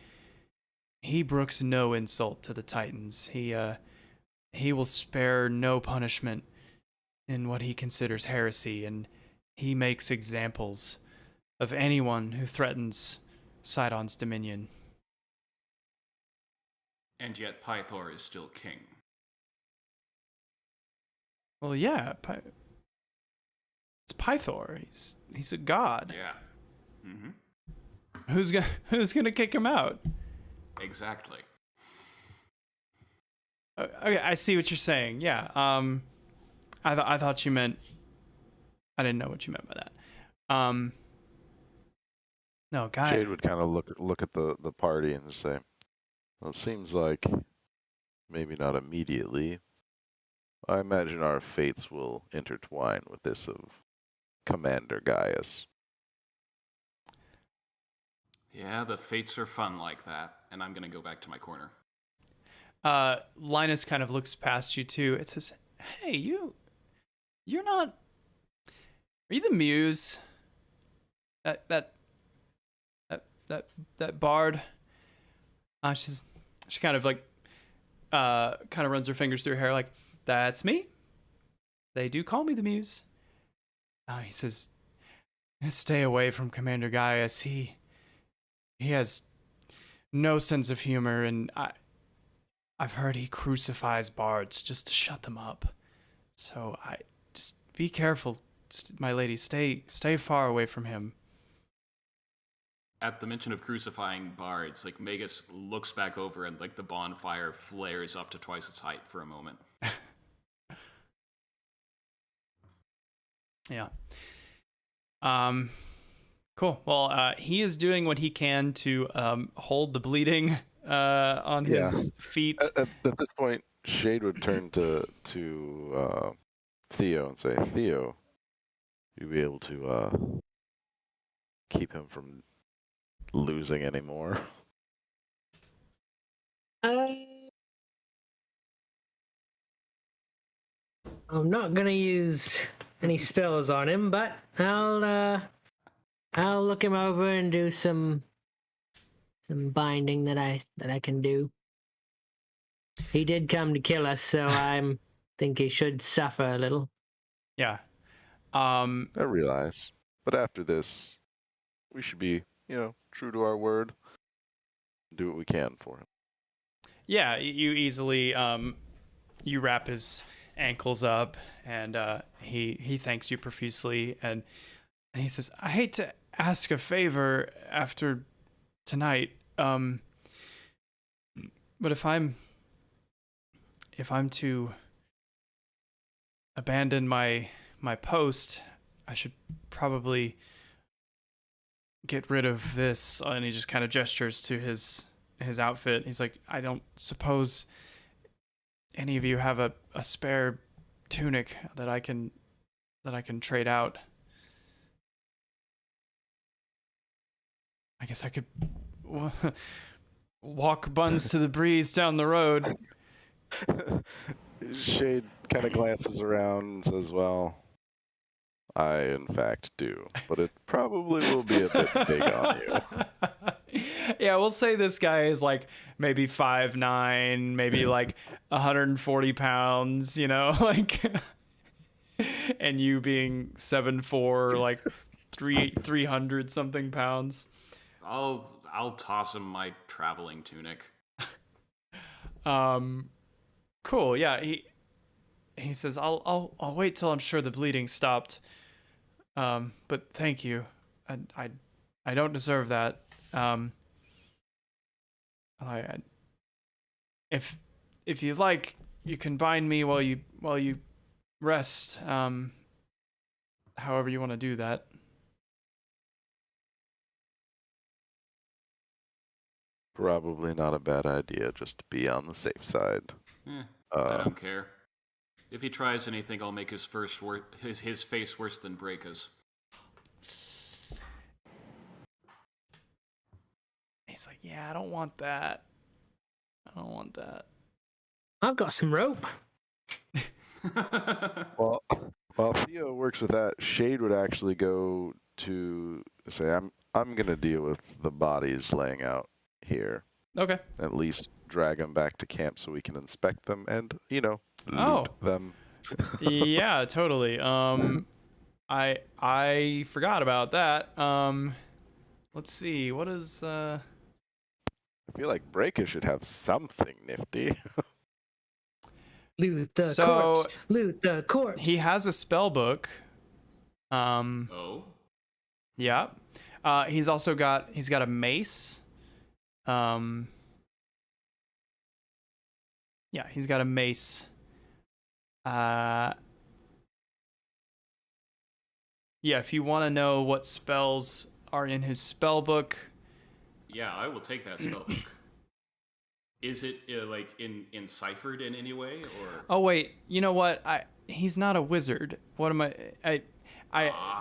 brooks no insult to the Titans. He will spare no punishment in what he considers heresy, and he makes examples of anyone who threatens Sidon's dominion." And yet Pythor is still king. Well, yeah, it's Pythor. He's a god. Yeah. Who's gonna kick him out? Exactly. Okay, I see what you're saying. Yeah. I thought you meant. I didn't know what you meant by that. No, guy. Shade would kind of look at the party and just say, "Well, it seems like maybe not immediately. I imagine our fates will intertwine with this of Commander Gaius." Yeah, the fates are fun like that, and I'm gonna go back to my corner. Linus kind of looks past you too. It says, "Hey, you're not. Are you the muse? That bard?" She kind of like kind of runs her fingers through her hair like, "That's me. They do call me the muse." He says, "Stay away from Commander Gaius. He has no sense of humor, and I've heard he crucifies bards just to shut them up. So I just be careful, my lady. Stay far away from him." At the mention of crucifying bards, like Magus looks back over and like the bonfire flares up to twice its height for a moment. Yeah. Cool. Well, he is doing what he can to hold the bleeding on his feet. At this point, Shade would turn to Theo and say, "Theo, you'll be able to keep him from losing any more." I'm not gonna use any spells on him, but I'll look him over and do some binding that I can do. He did come to kill us, so I think he should suffer a little. Yeah. I realize, but after this, we should be, true to our word. Do what we can for him. Yeah, you easily you wrap his ankles up, and he thanks you profusely, and he says, "I hate to ask a favor after tonight, but if I'm to abandon my post, I should probably get rid of this." And he just kind of gestures to his outfit. He's like, "I don't suppose any of you have a spare tunic that I can trade out. I guess I could walk buns to the breeze down the road." Shade kind of glances around and says, "Well, I in fact do, but it probably will be a bit big on you." Yeah, we'll say this guy is like maybe 5'9", maybe like 140 pounds, like, and you being 7'4", like 300 something pounds. I'll toss him my traveling tunic. Cool. Yeah, he says, I'll wait till I'm sure the bleeding stopped. But thank you. I don't deserve that. If you like, you can bind me while you rest. However you want to do that. Probably not a bad idea, just to be on the safe side. I don't care. If he tries anything, I'll make his face worse than Breaka's. He's like, "Yeah, I don't want that. I've got some rope." Well, while Theo works with that, Shade would actually go to say, I'm gonna deal with the bodies laying out here. Okay. At least drag them back to camp so we can inspect them and, loot them." Yeah, totally. I forgot about that. Let's see. What is I feel like Breaker should have something nifty. Loot the corpse. Loot the corpse. He has a spell book. Oh. Yeah. He's got a mace. Yeah, he's got a mace. yeah, if you want to know what spells are in his spell book, Yeah, I will take that spell book. Is it like enciphered in any way, or? oh wait, you know what? He's not a wizard. What am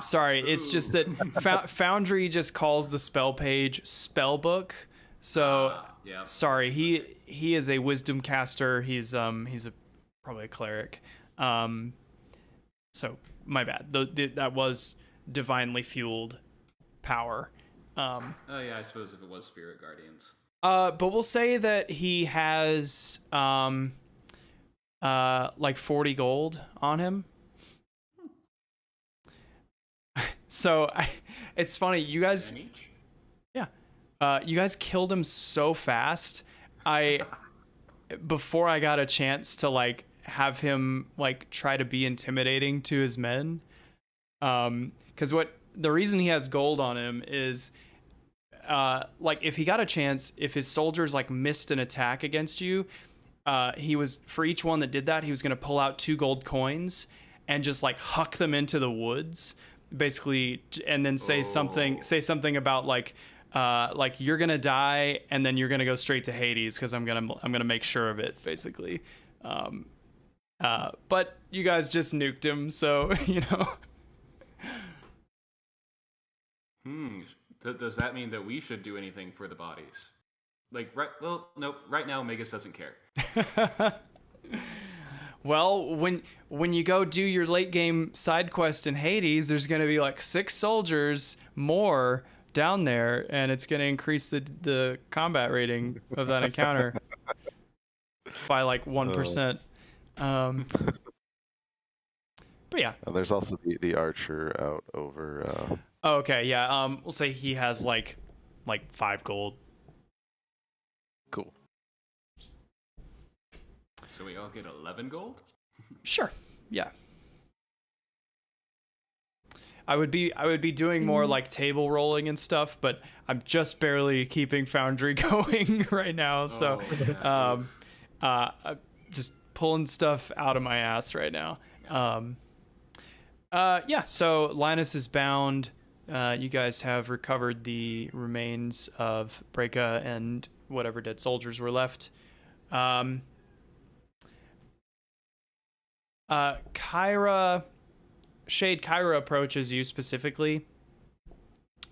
sorry. It's just that Foundry just calls the spell page spell book. So Yeah. sorry, he is a wisdom caster. He's probably a cleric. So my bad. That was divinely fueled power. Oh yeah, I suppose if it was spirit guardians. But we'll say that he has like 40 gold on him. So it's funny, you guys. 10 each? Yeah, you guys killed him so fast. Before I got a chance to like have him like try to be intimidating to his men, because the reason he has gold on him is. Like if he got a chance, if his soldiers like missed an attack against you, he was for each one that did that, he was going to pull out 2 gold coins and just like huck them into the woods, basically, and then say something about like you're gonna die and then you're gonna go straight to Hades because I'm gonna make sure of it, basically. But you guys just nuked him, so you know. Does that mean that we should do anything for the bodies? Like, nope. Right now, Magus doesn't care. Well, when you go do your late game side quest in Hades, there's going to be like 6 soldiers more down there, and it's going to increase the combat rating of that encounter by like 1%. But yeah. And there's also the archer out over. Okay, yeah. We'll say he has like 5 gold. Cool. So we all get 11 gold? Sure. Yeah. I would be doing more like table rolling and stuff, but I'm just barely keeping Foundry going right now. So, just pulling stuff out of my ass right now. Yeah. So Linus is bound. You guys have recovered the remains of Breka and whatever dead soldiers were left. Kyra approaches you specifically,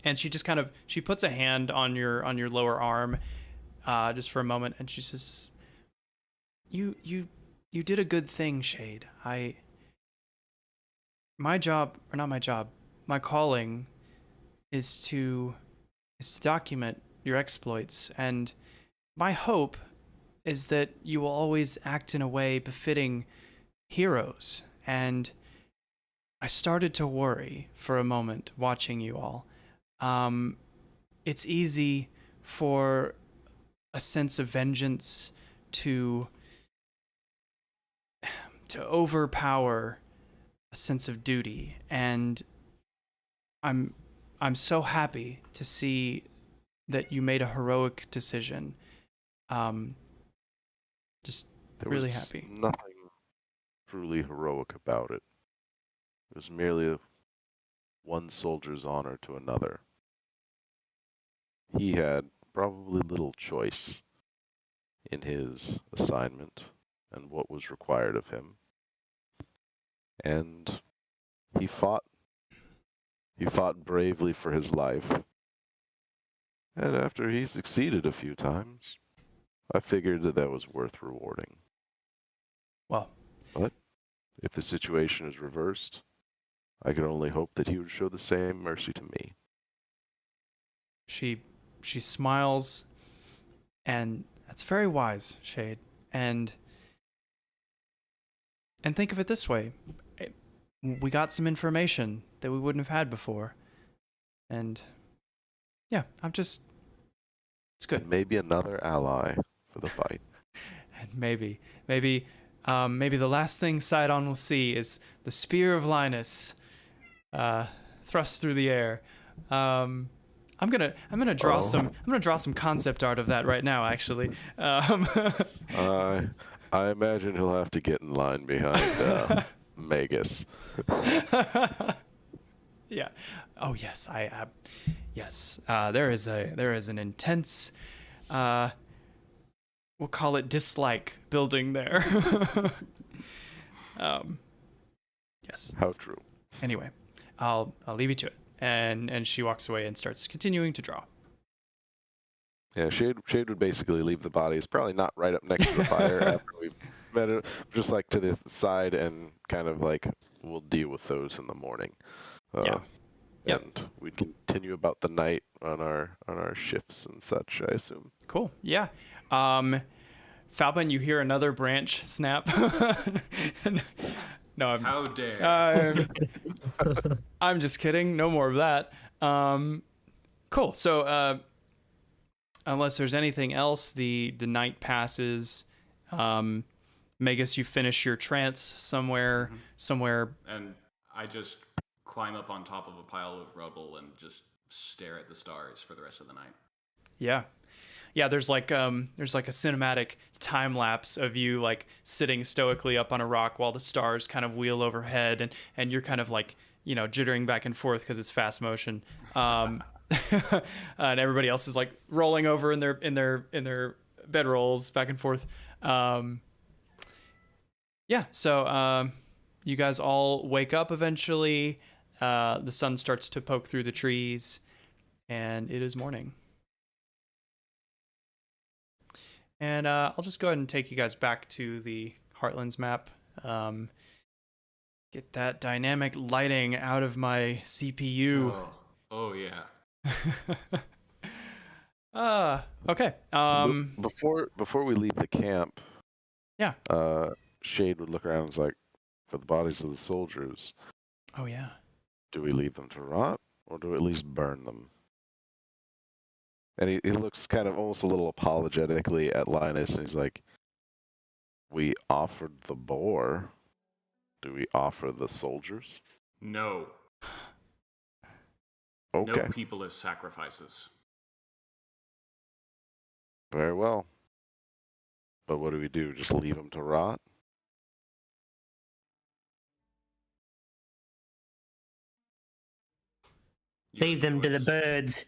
and she just she puts a hand on your lower arm, just for a moment, and she says, "You did a good thing, Shade. My calling is to document your exploits, and my hope is that you will always act in a way befitting heroes." And I started to worry for a moment watching you all. It's easy for a sense of vengeance to overpower a sense of duty, and I'm so happy to see that you made a heroic decision. Just There really was happy. Nothing truly heroic about it. It was merely one soldier's honor to another. He had probably little choice in his assignment and what was required of him. And he fought. He fought bravely for his life. And after he succeeded a few times, I figured that was worth rewarding. Well, but if the situation is reversed, I can only hope that he would show the same mercy to me. She smiles, and that's very wise, Shade. And think of it this way. We got some information that we wouldn't have had before. And yeah, it's good. And maybe another ally for the fight. And maybe the last thing Sidon will see is the spear of Linus thrust through the air. I'm gonna draw some concept art of that right now, actually. I imagine he'll have to get in line behind Magus. Yeah. Oh yes, yes. There is an intense, we'll call it dislike building there. Yes. How true. Anyway, I'll leave you to it. And she walks away and starts continuing to draw. Yeah, Shade would basically leave the bodies, probably not right up next to the fire after we've met it, just like to the side and kind of like we'll deal with those in the morning. Yeah. Yep. And we'd continue about the night on our shifts and such, I assume. Cool. Yeah. Falcon, you hear another branch snap. No, How dare. I'm just kidding. No more of that. Cool. So, unless there's anything else, the night passes. Magus, you finish your trance somewhere. And I just climb up on top of a pile of rubble and just stare at the stars for the rest of the night. Yeah. Yeah, there's like a cinematic time lapse of you like sitting stoically up on a rock while the stars kind of wheel overhead and you're kind of like, jittering back and forth because it's fast motion. And everybody else is like rolling over in their bedrolls back and forth. Yeah, so you guys all wake up eventually. The sun starts to poke through the trees and it is morning. And I'll just go ahead and take you guys back to the Heartlands map. Get that dynamic lighting out of my CPU. Oh yeah. Okay. Before we leave the camp, yeah. Shade would look around and is like, for the bodies of the soldiers. Oh yeah. Do we leave them to rot, or do we at least burn them? And he looks kind of almost a little apologetically at Linus, and he's like, we offered the boar. Do we offer the soldiers? No. Okay. No people as sacrifices. Very well. But what do we do? Just leave them to rot? Leave them to the birds.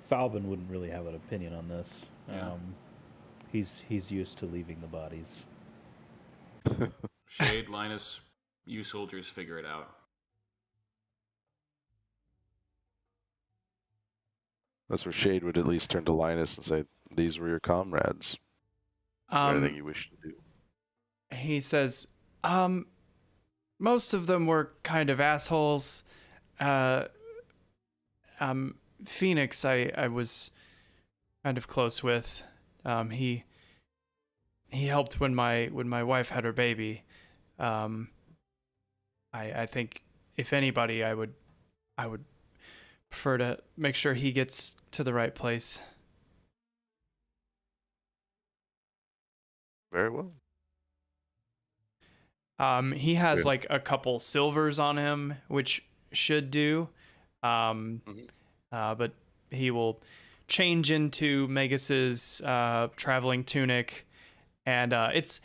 Falvin wouldn't really have an opinion on this. Yeah. He's used to leaving the bodies. Shade, Linus, you soldiers figure it out. That's where Shade would at least turn to Linus and say, these were your comrades. Is there anything you wish to do? He says, most of them were kind of assholes. Phoenix, I was kind of close with. He helped when my wife had her baby. I think if anybody, I would prefer to make sure he gets to the right place. Very well. He has like a couple silvers on him, which should do. But he will change into Magus's traveling tunic, and it's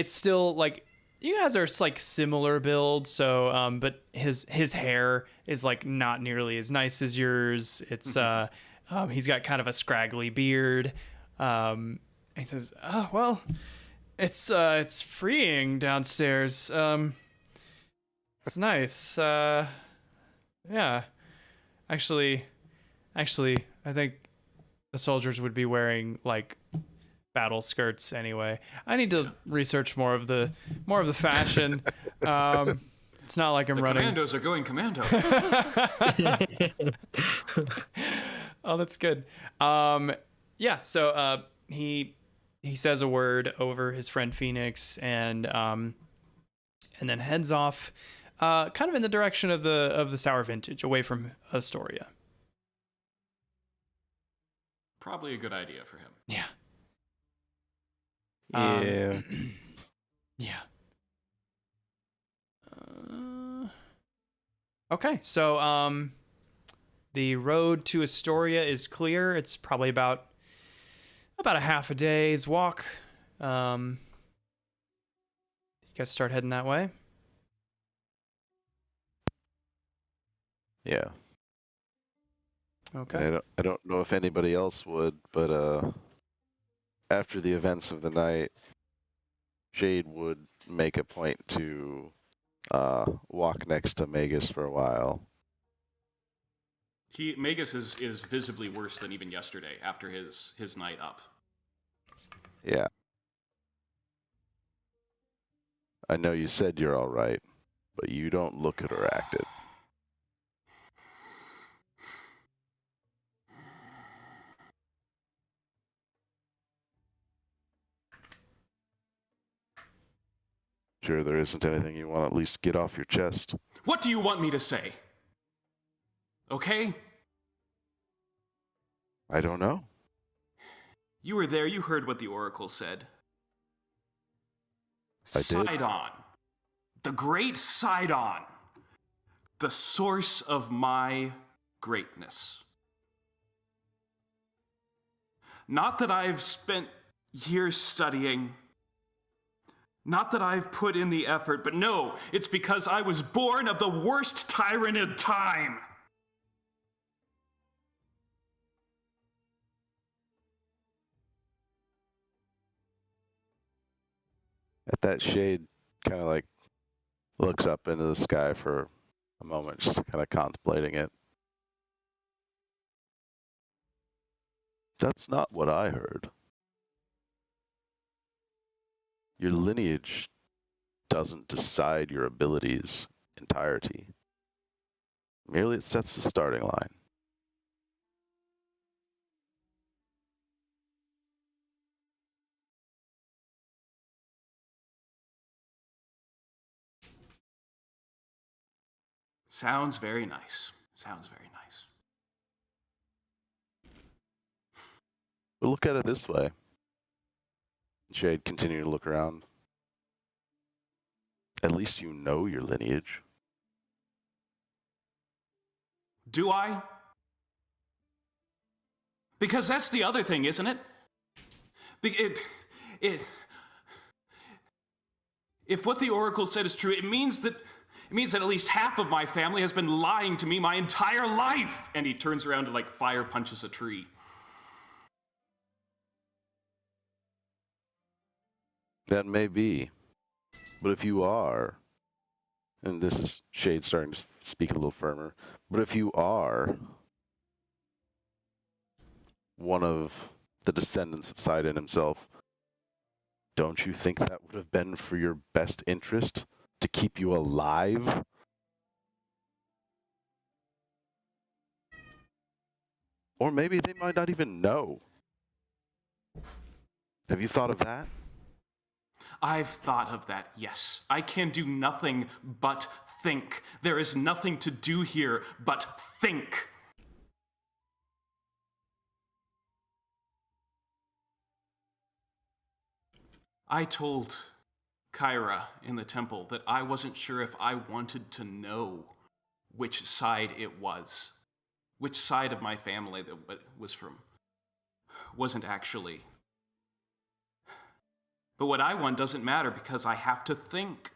still like you guys are like similar build. So, but his hair is like not nearly as nice as yours. It's he's got kind of a scraggly beard. He says, "Oh well, it's freeing downstairs. It's nice. Yeah, actually, I think the soldiers would be wearing like battle skirts anyway. I need to research more of the fashion. It's not like I'm the running. Commandos are going commando. Oh, that's good. Yeah. So he says a word over his friend Phoenix and then heads off, kind of in the direction of the Sour Vintage, away from Astoria. Probably a good idea for him. Yeah. Yeah. Yeah. Okay, so The road to Astoria is clear. It's probably about a half a day's walk. You guys start heading that way. Yeah. Okay. And I don't know if anybody else would, but after the events of the night, Jade would make a point to walk next to Magus for a while. Magus is visibly worse than even yesterday after his night up. Yeah. I know you said you're all right, but you don't look it or act it. Sure, there isn't anything you want to at least get off your chest. What do you want me to say? Okay? I don't know. You were there, you heard what the Oracle said. I did. Sidon. The great Sidon. The source of my greatness. Not that I've spent years studying. Not that I've put in the effort, but no, it's because I was born of the worst tyrannid time. At that, Shade kind of like looks up into the sky for a moment, just kind of contemplating it. That's not what I heard. Your lineage doesn't decide your abilities' entirety. Merely it sets the starting line. Sounds very nice. Sounds very nice. But look at it this way. Shade continued to look around. At least you know your lineage. Do I? Because that's the other thing, isn't it? If what the Oracle said is true, it means that at least half of my family has been lying to me my entire life. And he turns around to fire punches a tree. That may be. But if you are, and this is Shade starting to speak a little firmer, but if you are one of the descendants of Sidon himself, don't you think that would have been for your best interest to keep you alive? Or maybe they might not even know. Have you thought of that? I've thought of that, yes. I can do nothing but think. There is nothing to do here but think. I told Kyra in the temple that I wasn't sure if I wanted to know which side it was. Which side of my family that it was from wasn't actually. But what I want doesn't matter because I have to think.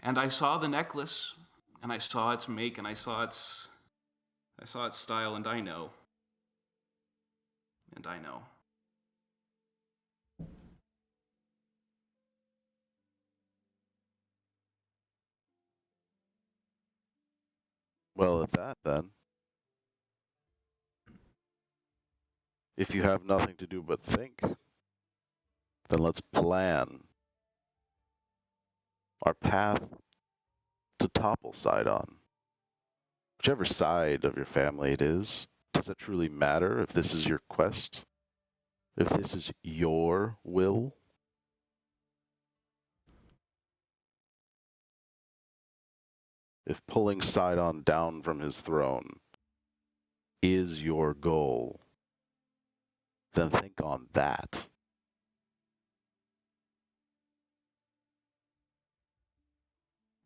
And I saw the necklace, and I saw its make, and I saw its style, and I know. And I know. Well, at that then. If you have nothing to do but think, then let's plan our path to topple Sidon. Whichever side of your family it is, does it truly matter if this is your quest? If this is your will? If pulling Sidon down from his throne is your goal, then think on that.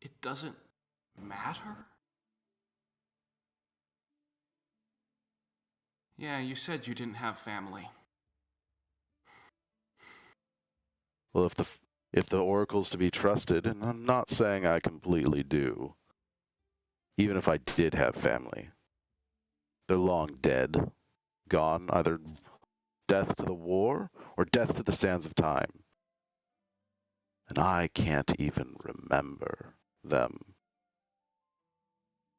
It doesn't matter? Yeah, you said you didn't have family. Well, if the oracle's to be trusted, and I'm not saying I completely do, even if I did have family, they're long dead, gone, either death to the war or death to the sands of time. And I can't even remember them.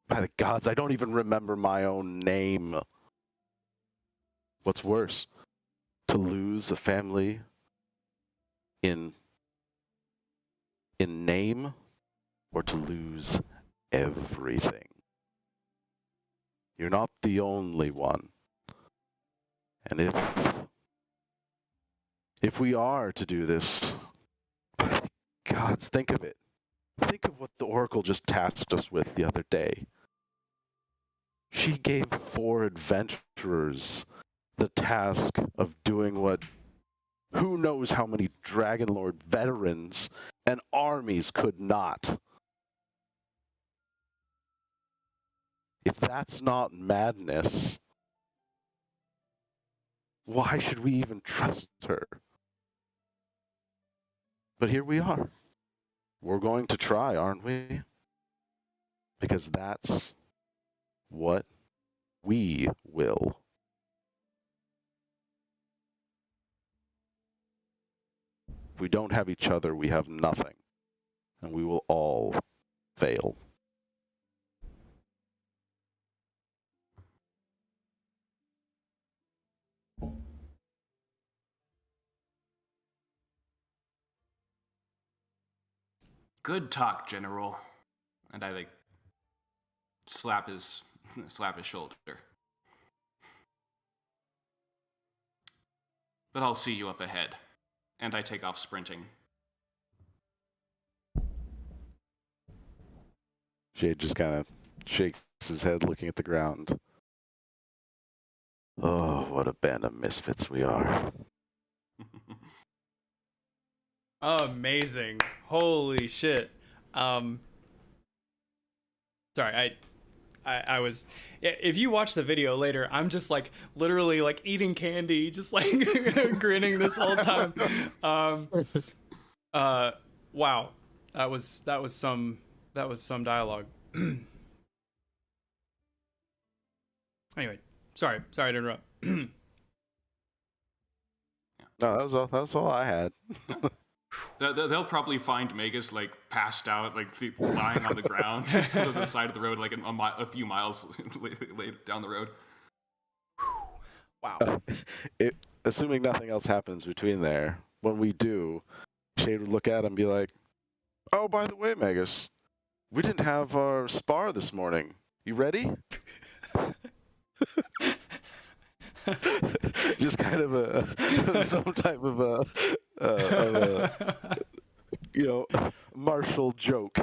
By the gods, I don't even remember my own name. What's worse, to lose a family in name, or to lose everything. You're not the only one. And if we are to do this, gods, think of it. Think of what the Oracle just tasked us with the other day. She gave 4 adventurers the task of doing what who knows how many Dragonlord veterans and armies could not. If that's not madness, why should we even trust her? But here we are. We're going to try, aren't we? Because that's what we will. If we don't have each other, we have nothing. And we will all fail. Good talk, General. And I slap his shoulder. But I'll see you up ahead. And I take off sprinting. Jade just kind of shakes his head looking at the ground. Oh, what a band of misfits we are. Amazing. Holy shit. Sorry, I was, if you watch the video later, I'm just literally eating candy, just grinning this whole time. Wow. That was some dialogue. Anyway, sorry to interrupt. No, that was all I had. They'll probably find Magus passed out, lying on the ground on the side of the road, a few miles down the road. Wow. Assuming nothing else happens between there, when we do, Shade would look at him and be like, "Oh, by the way, Magus, we didn't have our spar this morning. You ready?" Just kind of some type of a martial joke.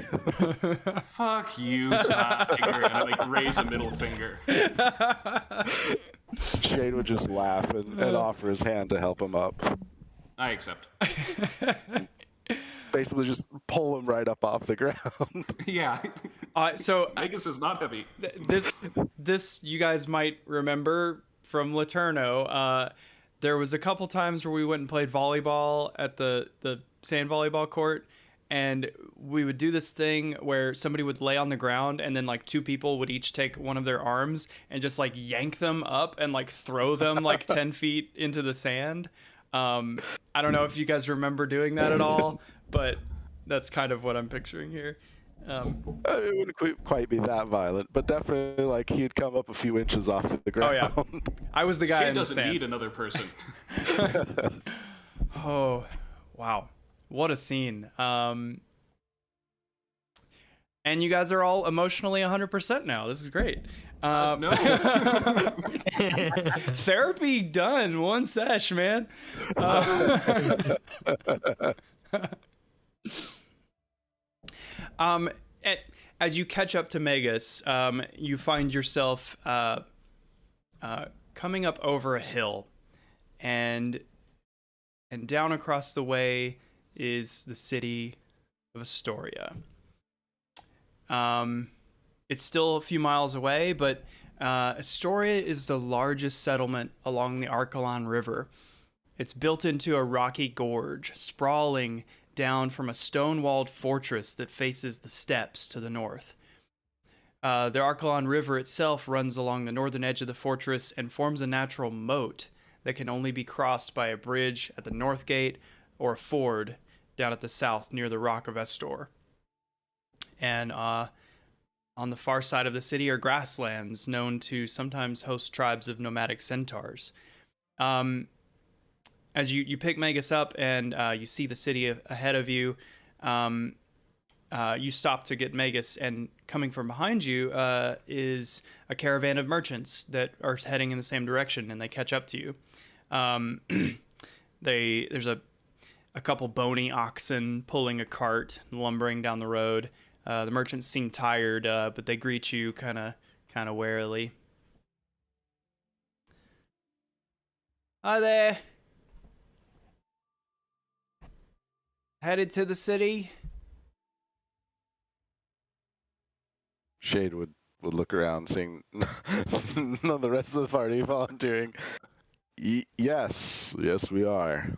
Fuck you, Tiger, and I raise a middle finger. Shade would just laugh and offer his hand to help him up. I accept. Basically just pull him right up off the ground. Yeah. So Magus is not heavy. This you guys might remember from Laterno. There was a couple times where we went and played volleyball at the sand volleyball court, and we would do this thing where somebody would lay on the ground, and then 2 people would each take one of their arms and just yank them up and throw them 10 feet into the sand. I don't know if you guys remember doing that at all, but that's kind of what I'm picturing here. It wouldn't quite be that violent, but definitely he'd come up a few inches off the ground. Oh yeah, I was the guy Shade in the doesn't sand. need another person. Oh, wow. What a scene. And you guys are all emotionally 100% now. This is great. No. Therapy done. One sesh, man. As you catch up to Magus, you find yourself coming up over a hill, and down across the way is the city of Astoria. It's still a few miles away, but Astoria is the largest settlement along the Archelon River. It's built into a rocky gorge, sprawling down from a stone-walled fortress that faces the steppes to the north. The Archelon River itself runs along the northern edge of the fortress and forms a natural moat that can only be crossed by a bridge at the north gate or a ford down at the south near the Rock of Estor. And on the far side of the city are grasslands known to sometimes host tribes of nomadic centaurs. As you pick Magus up and you see the city ahead of you, you stop to get Magus, and coming from behind you is a caravan of merchants that are heading in the same direction, and they catch up to you. There's a couple bony oxen pulling a cart, lumbering down the road. The merchants seem tired, but they greet you kind of warily. Hi there. Headed to the city? Shade would look around, seeing none of the rest of the party volunteering. Yes, we are.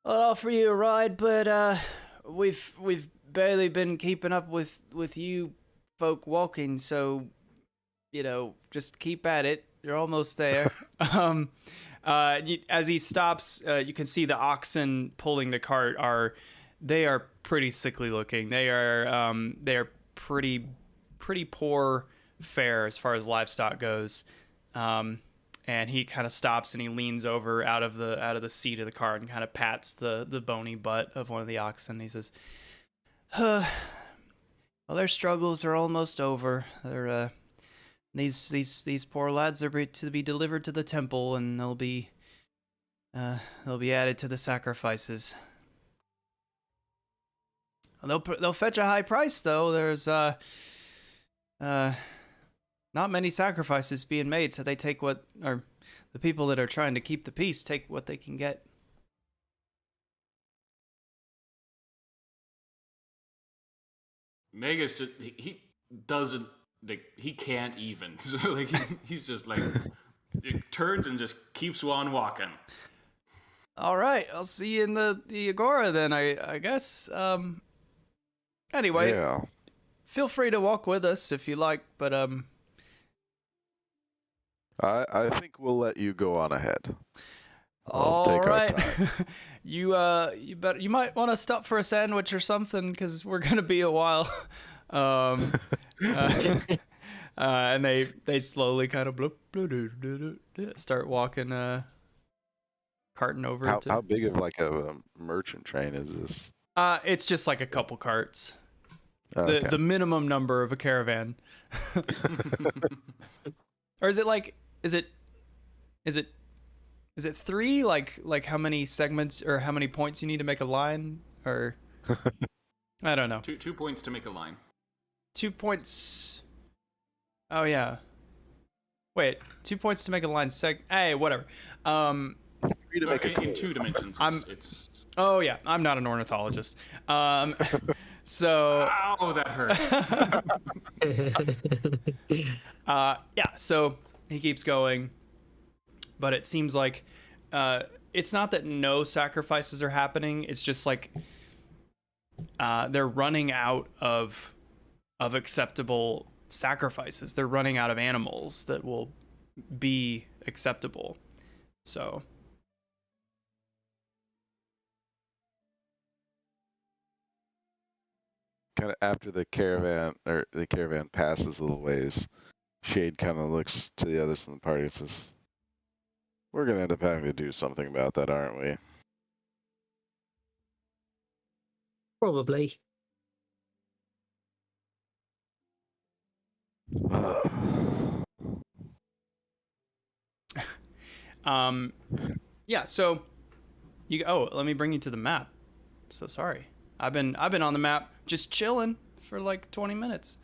I'll offer you a ride, but we've barely been keeping up with you folk walking, so just keep at it. You're almost there. As he stops, you can see the oxen pulling the cart are pretty sickly looking. They are pretty poor fare as far as livestock goes. And he kind of stops and he leans over out of the seat of the car and kind of pats the bony butt of one of the oxen. He says, well, their struggles are almost over. They're these poor lads are to be delivered to the temple, and they'll be added to the sacrifices. They'll fetch a high price, though. There's not many sacrifices being made, so they take what, or the people that are trying to keep the peace take what they can get. Magus just he doesn't he can't even. So he's just it turns and just keeps on walking. All right, I'll see you in the Agora then, I guess. Anyway, Yeah. Feel free to walk with us if you like, but I think we'll let you go on ahead. all take right. our time. You might want to stop for a sandwich or something, because we're gonna be a while. And they slowly kind of start walking, carting over. How big of a merchant train is this? It's just like a couple carts. Okay. The minimum number of a caravan. Or is it 3? Like how many segments or how many points you need to make a line, or I don't know. 2 points to make a line. 2 points. Oh yeah. Wait, 2 points to make a line. Hey, whatever. 3 to make a in 2 dimensions. It's Oh yeah, I'm not an ornithologist. So. Ow, that hurt. Yeah. So he keeps going, but it seems like it's not that no sacrifices are happening. It's just like they're running out of acceptable sacrifices. They're running out of animals that will be acceptable. So. Kind of after the caravan passes a little ways, Shade kind of looks to the others in the party and says, "We're gonna end up having to do something about that, aren't we?" Probably. Yeah, so let me bring you to the map. So sorry. I've been on the map just chilling for like 20 minutes.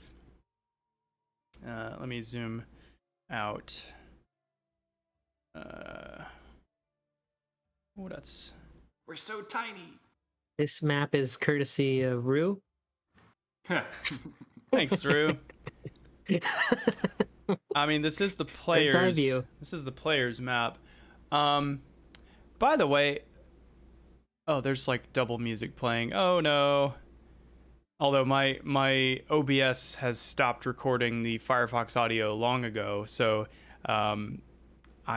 Let me zoom out. That's We're so tiny. This map is courtesy of Rue. Thanks, Rue. I mean, this is the Bird's eye players. view. This is the players map. By the way, oh, there's like double music playing. Oh no. Although my OBS has stopped recording the Firefox audio long ago, so I'm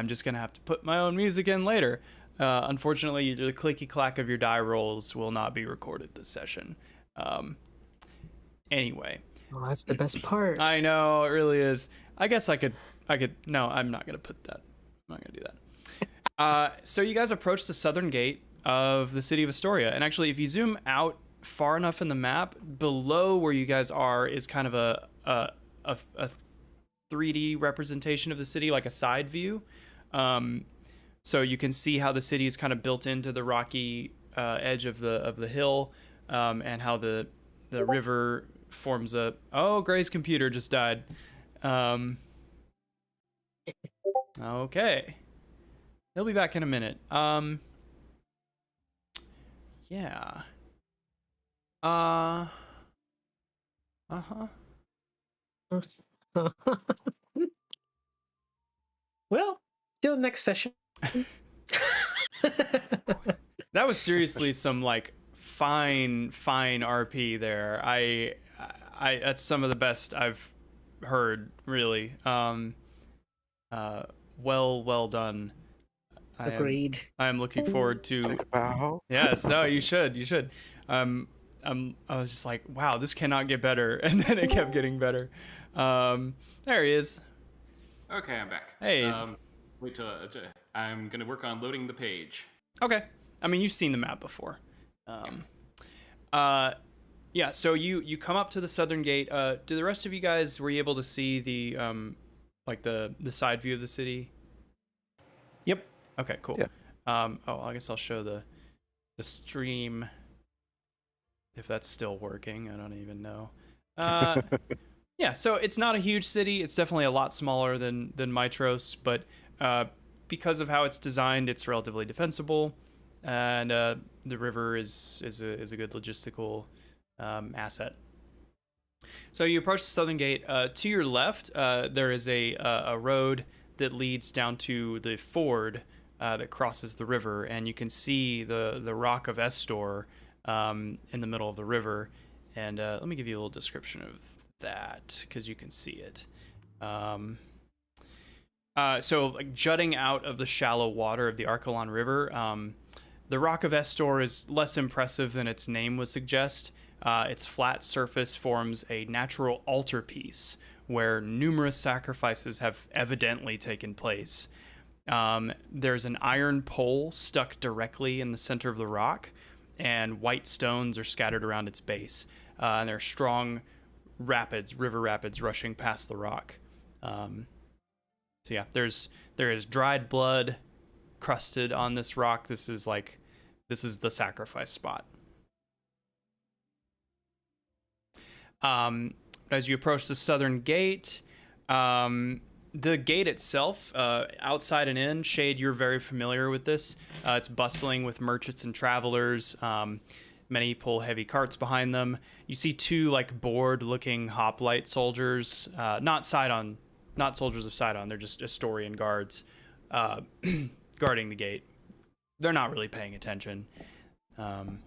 just gonna have to put my own music in later. Unfortunately, the clicky clack of your die rolls will not be recorded this session. Anyway. Oh, that's the best part. I know, it really is. I guess I could. No, I'm not gonna put that. I'm not gonna do that. So you guys approach the southern gate of the city of Astoria, and actually, if you zoom out far enough in the map, below where you guys are is kind of a 3D representation of the city, like a side view. So you can see how the city is kind of built into the rocky edge of the hill, and how the river forms a. Oh, Gray's computer just died. Okay, he'll be back in a minute. Yeah. Well, till next session. That was seriously some like fine RP there. I that's some of the best I've heard, really. Well done. Agreed. I am looking forward to. Take a bow. Yes, no, you should. I was just like, wow, this cannot get better, and then it kept getting better. There he is. Okay, I'm back. Hey. Wait till I'm gonna work on loading the page. Okay. I mean, you've seen the map before. Yeah. So you come up to the southern gate. Do the rest of you guys, were you able to see the like the side view of the city? Yep. Okay. Cool. Yeah. I guess I'll show the stream if that's still working. I don't even know. Yeah. So it's not a huge city. It's definitely a lot smaller than Mitros, but because of how it's designed, it's relatively defensible, and the river is a good logistical asset. So you approach the southern gate. To your left, there is a road that leads down to the ford that crosses the river, and you can see the Rock of Estor in the middle of the river. And let me give you a little description of that because you can see it. So like jutting out of the shallow water of the Archelon River, the Rock of Estor is less impressive than its name would suggest. Its flat surface forms a natural altarpiece where numerous sacrifices have evidently taken place. There's an iron pole stuck directly in the center of the rock, and white stones are scattered around its base. And there are strong river rapids rushing past the rock. So yeah, there is dried blood crusted on this rock. This is the sacrifice spot. As you approach the southern gate, the gate itself, outside and in, Shade, you're very familiar with this. It's bustling with merchants and travelers. Many pull heavy carts behind them. You see two like bored-looking hoplite soldiers, not soldiers of Sidon. They're just Astorian guards guarding the gate. They're not really paying attention. And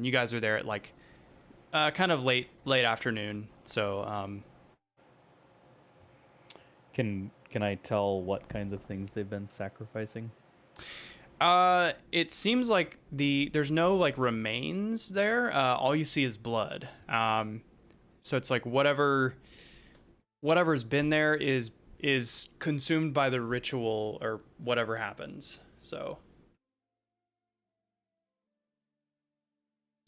you guys are there at like kind of late afternoon. So Can I tell what kinds of things they've been sacrificing? it seems like there's no like remains there. All you see is blood. So it's like whatever's been there is consumed by the ritual or whatever happens. So,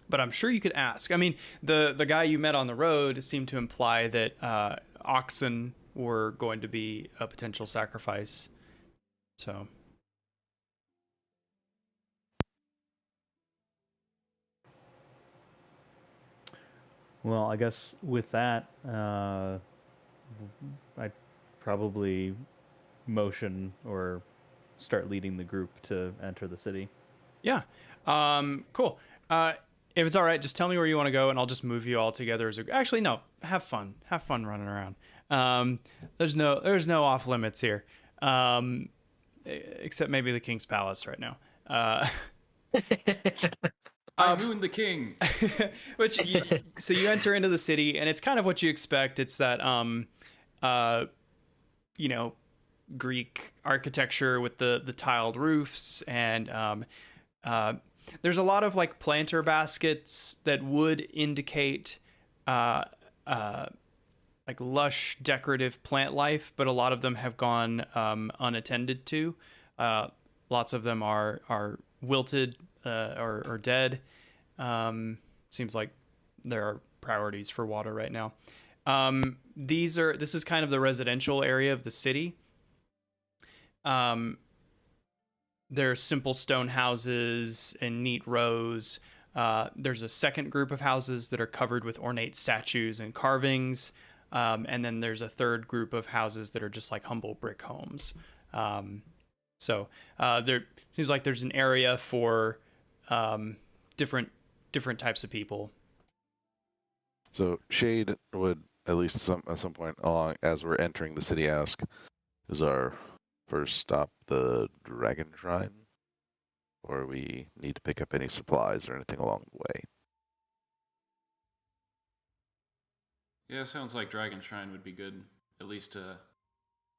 but I'm sure you could ask. I mean, the guy you met on the road seemed to imply that oxen were going to be a potential sacrifice. So. Well, I guess with that, I'd probably motion or start leading the group to enter the city. Yeah. Cool. If it's all right, just tell me where you want to go, and I'll just move you all together. Actually, no. Have fun. Have fun running around. There's no off limits here, except maybe the King's Palace right now. I moon the king. So you enter into the city, and it's kind of what you expect. It's that Greek architecture with the tiled roofs, and there's a lot of like planter baskets that would indicate like lush decorative plant life, but a lot of them have gone unattended to. Lots of them are wilted or dead. Seems like there are priorities for water right now. This is kind of the residential area of the city. There's simple stone houses in neat rows. There's a second group of houses that are covered with ornate statues and carvings. And then there's a third group of houses that are just like humble brick homes. So there seems like there's an area for different types of people. So Shade would at least at some point along as we're entering the city ask, is our first stop the Dragon Shrine? Or we need to pick up any supplies or anything along the way? Yeah, sounds like Dragon Shrine would be good. At least to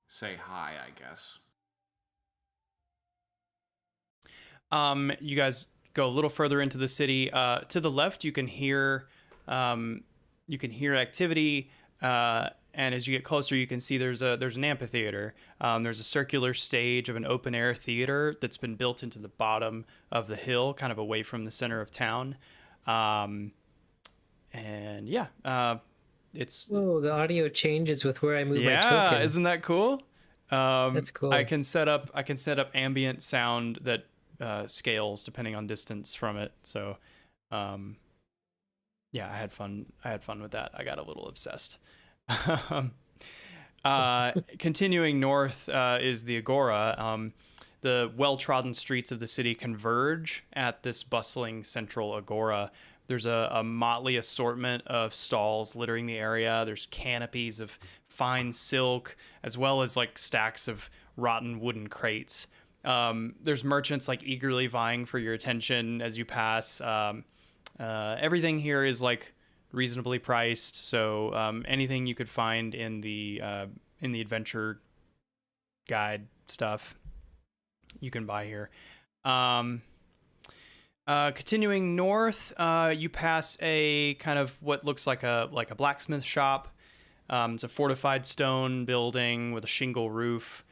say hi, I guess. You guys go a little further into the city. To the left, you can hear activity. And as you get closer, you can see there's an amphitheater. There's a circular stage of an open air theater that's been built into the bottom of the hill, kind of away from the center of town. It's the audio changes with where I move my token. Yeah, isn't that cool? That's cool. I can set up ambient sound that scales depending on distance from it. So, I had fun with that. I got a little obsessed. Continuing north is the Agora. The well-trodden streets of the city converge at this bustling central Agora. There's a motley assortment of stalls littering the area. There's canopies of fine silk, as well as like stacks of rotten wooden crates. There's merchants like eagerly vying for your attention as you pass. Everything here is like reasonably priced, so anything you could find in the adventure guide stuff you can buy here. Continuing north, you pass a kind of what looks like a blacksmith shop. It's a fortified stone building with a shingle roof.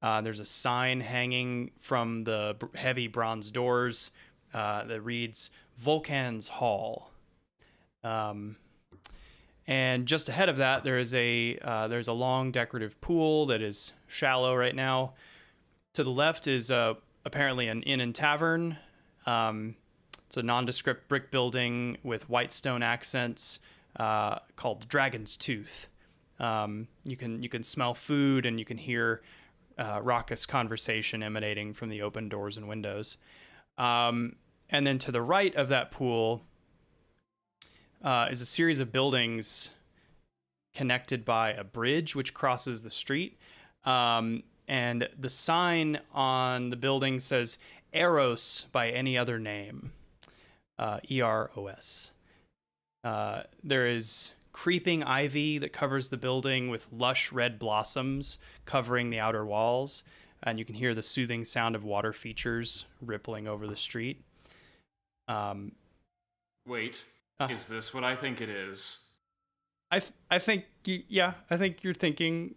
There's a sign hanging from the heavy bronze doors that reads Vulcan's Hall. And just ahead of that, there's a long decorative pool that is shallow right now. To the left is apparently an inn and tavern. It's a nondescript brick building with white stone accents called the Dragon's Tooth. You can smell food, and you can hear raucous conversation emanating from the open doors and windows. And then to the right of that pool is a series of buildings connected by a bridge which crosses the street. And the sign on the building says Eros by any other name. EROS. There is creeping ivy that covers the building with lush red blossoms covering the outer walls. And you can hear the soothing sound of water features rippling over the street. Wait, is this what I think it is? I think you're thinking.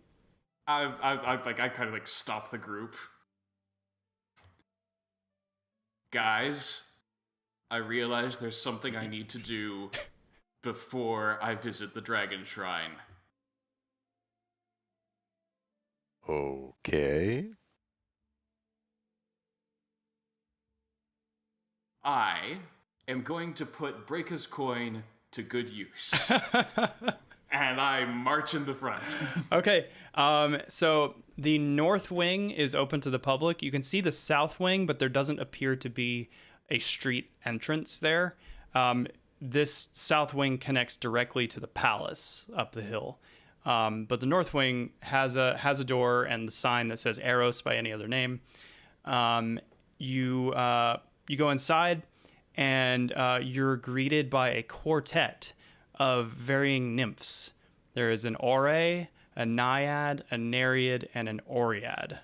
I kind of like stop the group. Guys, I realize there's something I need to do before I visit the Dragon Shrine. Okay. I am going to put Breaker's coin to good use. And I march in the front. Okay. So the north wing is open to the public. You can see the south wing, but there doesn't appear to be a street entrance there. This south wing connects directly to the palace up the hill. But the north wing has a door and the sign that says Eros by any other name. You go inside, and you're greeted by a quartet of varying nymphs. There is an Ore, a Naiad, a Nereid, and an Oread.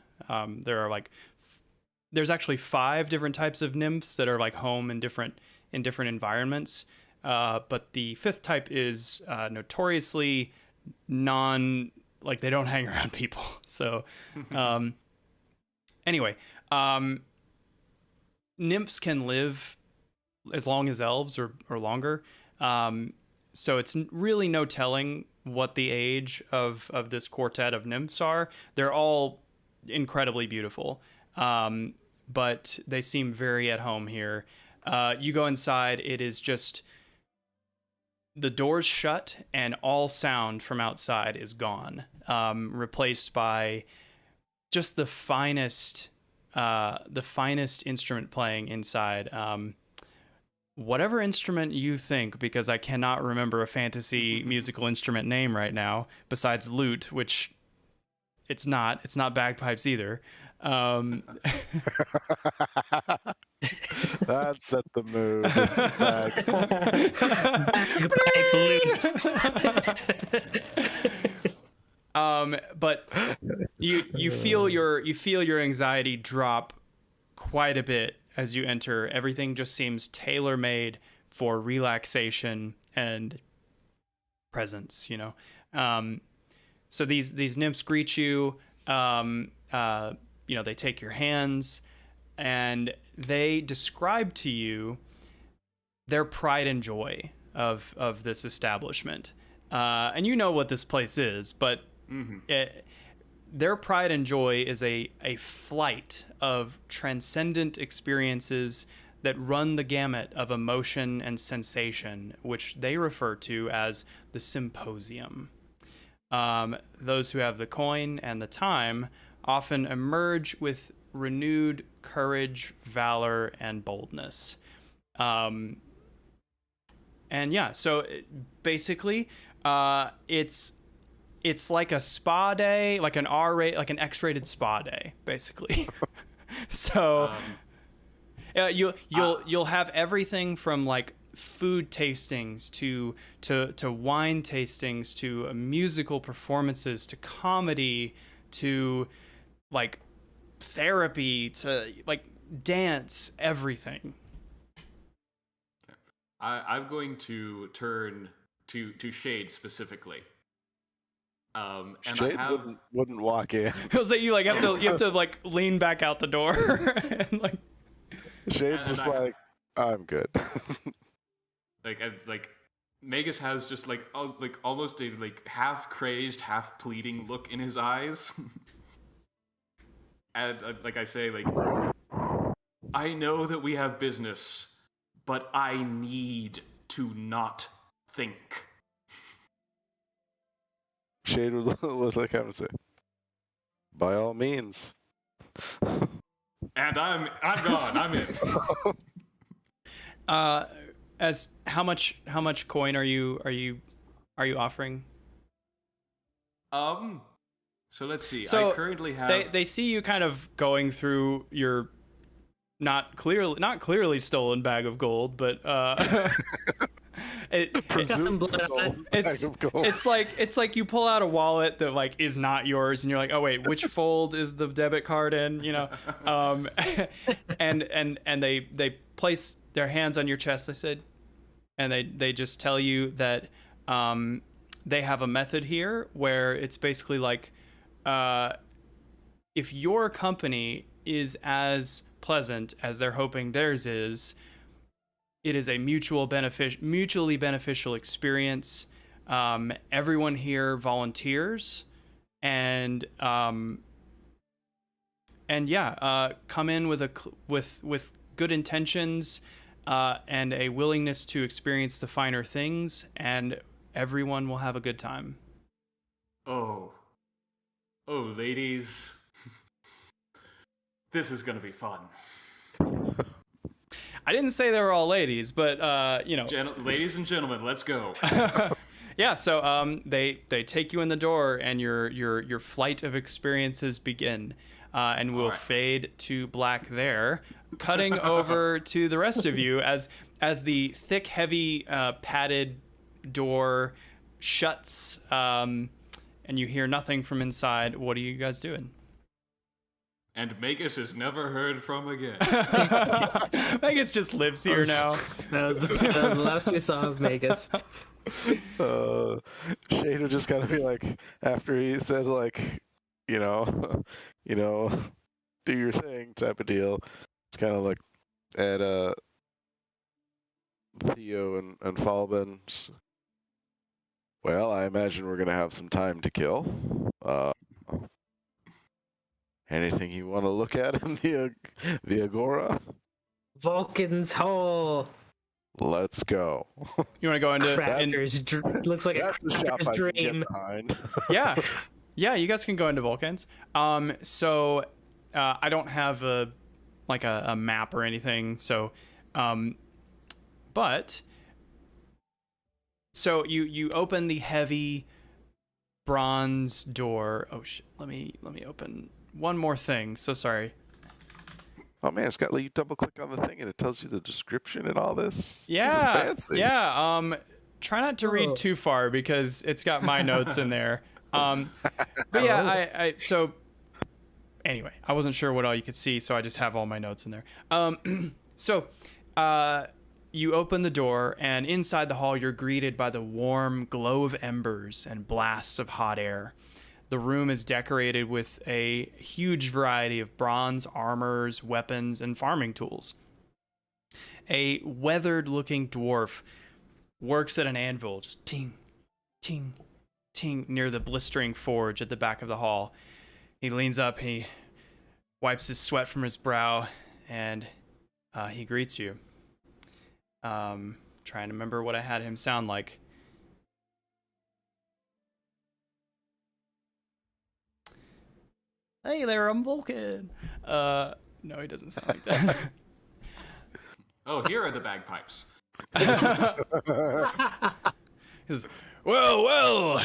There's actually 5 different types of nymphs that are like home in different environments. But the 5th type is notoriously they don't hang around people. So anyway, nymphs can live as long as elves or longer. So it's really no telling what the age of this quartet of nymphs are. They're all incredibly beautiful, but they seem very at home here. You go inside, it is just the doors shut and all sound from outside is gone, replaced by just the finest instrument playing inside. Whatever instrument you think, because I cannot remember a fantasy musical instrument name right now besides lute, which it's not bagpipes either. That set the mood. But you feel your anxiety drop quite a bit as you enter. Everything just seems tailor-made for relaxation and presence, So these nymphs greet you. They take your hands and they describe to you their pride and joy of this establishment. And you know what this place is, but their pride and joy is a flight of transcendent experiences that run the gamut of emotion and sensation, which they refer to as the symposium. Those who have the coin and the time often emerge with renewed courage, valor, and boldness. So basically, it's like a spa day, like an X-rated spa day, basically. So you'll have everything from like food tastings to wine tastings to musical performances to comedy to like therapy to like dance, everything. I'm going to turn to Shade specifically. And Shade wouldn't walk in. I was like, you have to like lean back out the door and like. Shade's just like, I'm good. like Magus has just like almost a like half crazed, half pleading look in his eyes. And like I say, like, I know that we have business, but I need to not think. Shade would look like I would say, by all means. And I'm gone. I'm in. As how much coin are you offering? So let's see. So I currently have. They see you kind of going through your not clearly stolen bag of gold, but it's like you pull out a wallet that like is not yours, and you're like, oh wait, which fold is the debit card in? And they place their hands on your chest. They said, and they just tell you that they have a method here where it's basically like, if your company is as pleasant as they're hoping theirs is, it is a mutually beneficial experience. Everyone here volunteers, and come in with good intentions and a willingness to experience the finer things, and everyone will have a good time. Oh, ladies, this is gonna be fun. I didn't say they were all ladies, but ladies and gentlemen, let's go. Yeah, so they take you in the door, and your flight of experiences begin, and we'll fade to black there, cutting over to the rest of you as the thick, heavy, padded door shuts, and you hear nothing from inside. What are you guys doing? And Magus is never heard from again. Magus just lives here now. That was the last we saw of Magus. Shane would just kind of be like, after he said like, you know, do your thing type of deal. It's kind of like at Theo and Falben. Just, well, I imagine we're gonna have some time to kill. Anything you want to look at in the Agora? Vulcan's Hole. Let's go. You want to go into Crafter's looks like a That's the shop crafter's I can dream. get behind. yeah, you guys can go into Vulcans. So I don't have a map or anything. So, but so you open the heavy bronze door. Oh shit! Let me open one more thing. So sorry. Oh man, it's got like you double click on the thing and it tells you the description and all this. Yeah, this is fancy. Yeah. Try not to read too far because it's got my notes in there. But yeah, I so anyway, I wasn't sure what all you could see, so I just have all my notes in there. So you open the door, and inside the hall, you're greeted by the warm glow of embers and blasts of hot air. The room is decorated with a huge variety of bronze armors, weapons, and farming tools. A weathered-looking dwarf works at an anvil, just ting, ting, ting, near the blistering forge at the back of the hall. He leans up, he wipes his sweat from his brow, and he greets you. Trying to remember what I had him sound like. Hey there, I'm Vulcan. No, he doesn't sound like that. Oh, here are the bagpipes. He says, well,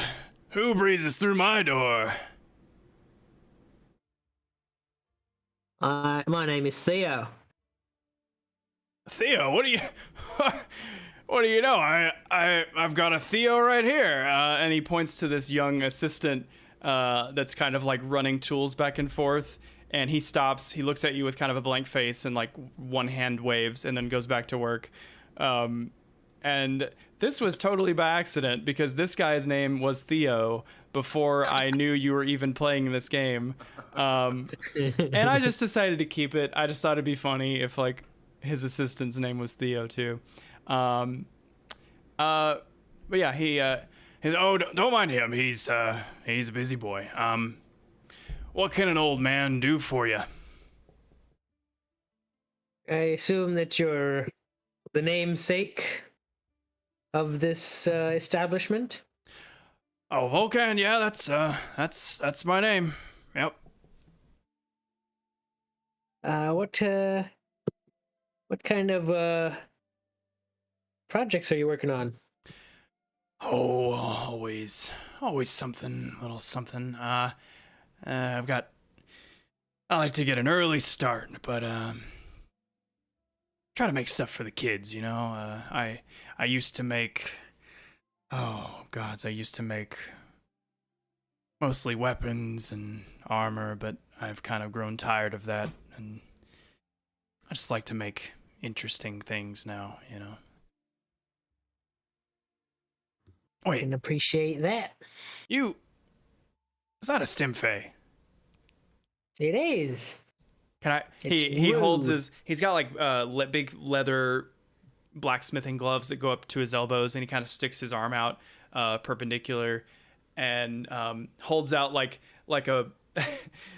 who breezes through my door? My name is Theo. Theo, what do you know? I've got a Theo right here. And he points to this young assistant that's kind of like running tools back and forth. And he stops. He looks at you with kind of a blank face and like one hand waves and then goes back to work. And this was totally by accident because this guy's name was Theo before I knew you were even playing this game. And I just decided to keep it. I just thought it'd be funny if like his assistant's name was Theo too. But yeah, he don't mind him. He's a busy boy. What can an old man do for you? I assume that you're the namesake of this establishment. Oh, Vulcan, yeah, that's my name. Yep. What kind of projects are you working on? Oh, always something, little something. I like to get an early start, but try to make stuff for the kids, you know. I used to make mostly weapons and armor, but I've kind of grown tired of that, and I just like to make interesting things now, you know. I can appreciate that. Is that a Stimfey? It is. Can I? He holds he's got like big leather blacksmithing gloves that go up to his elbows, and he kind of sticks his arm out perpendicular and holds out like a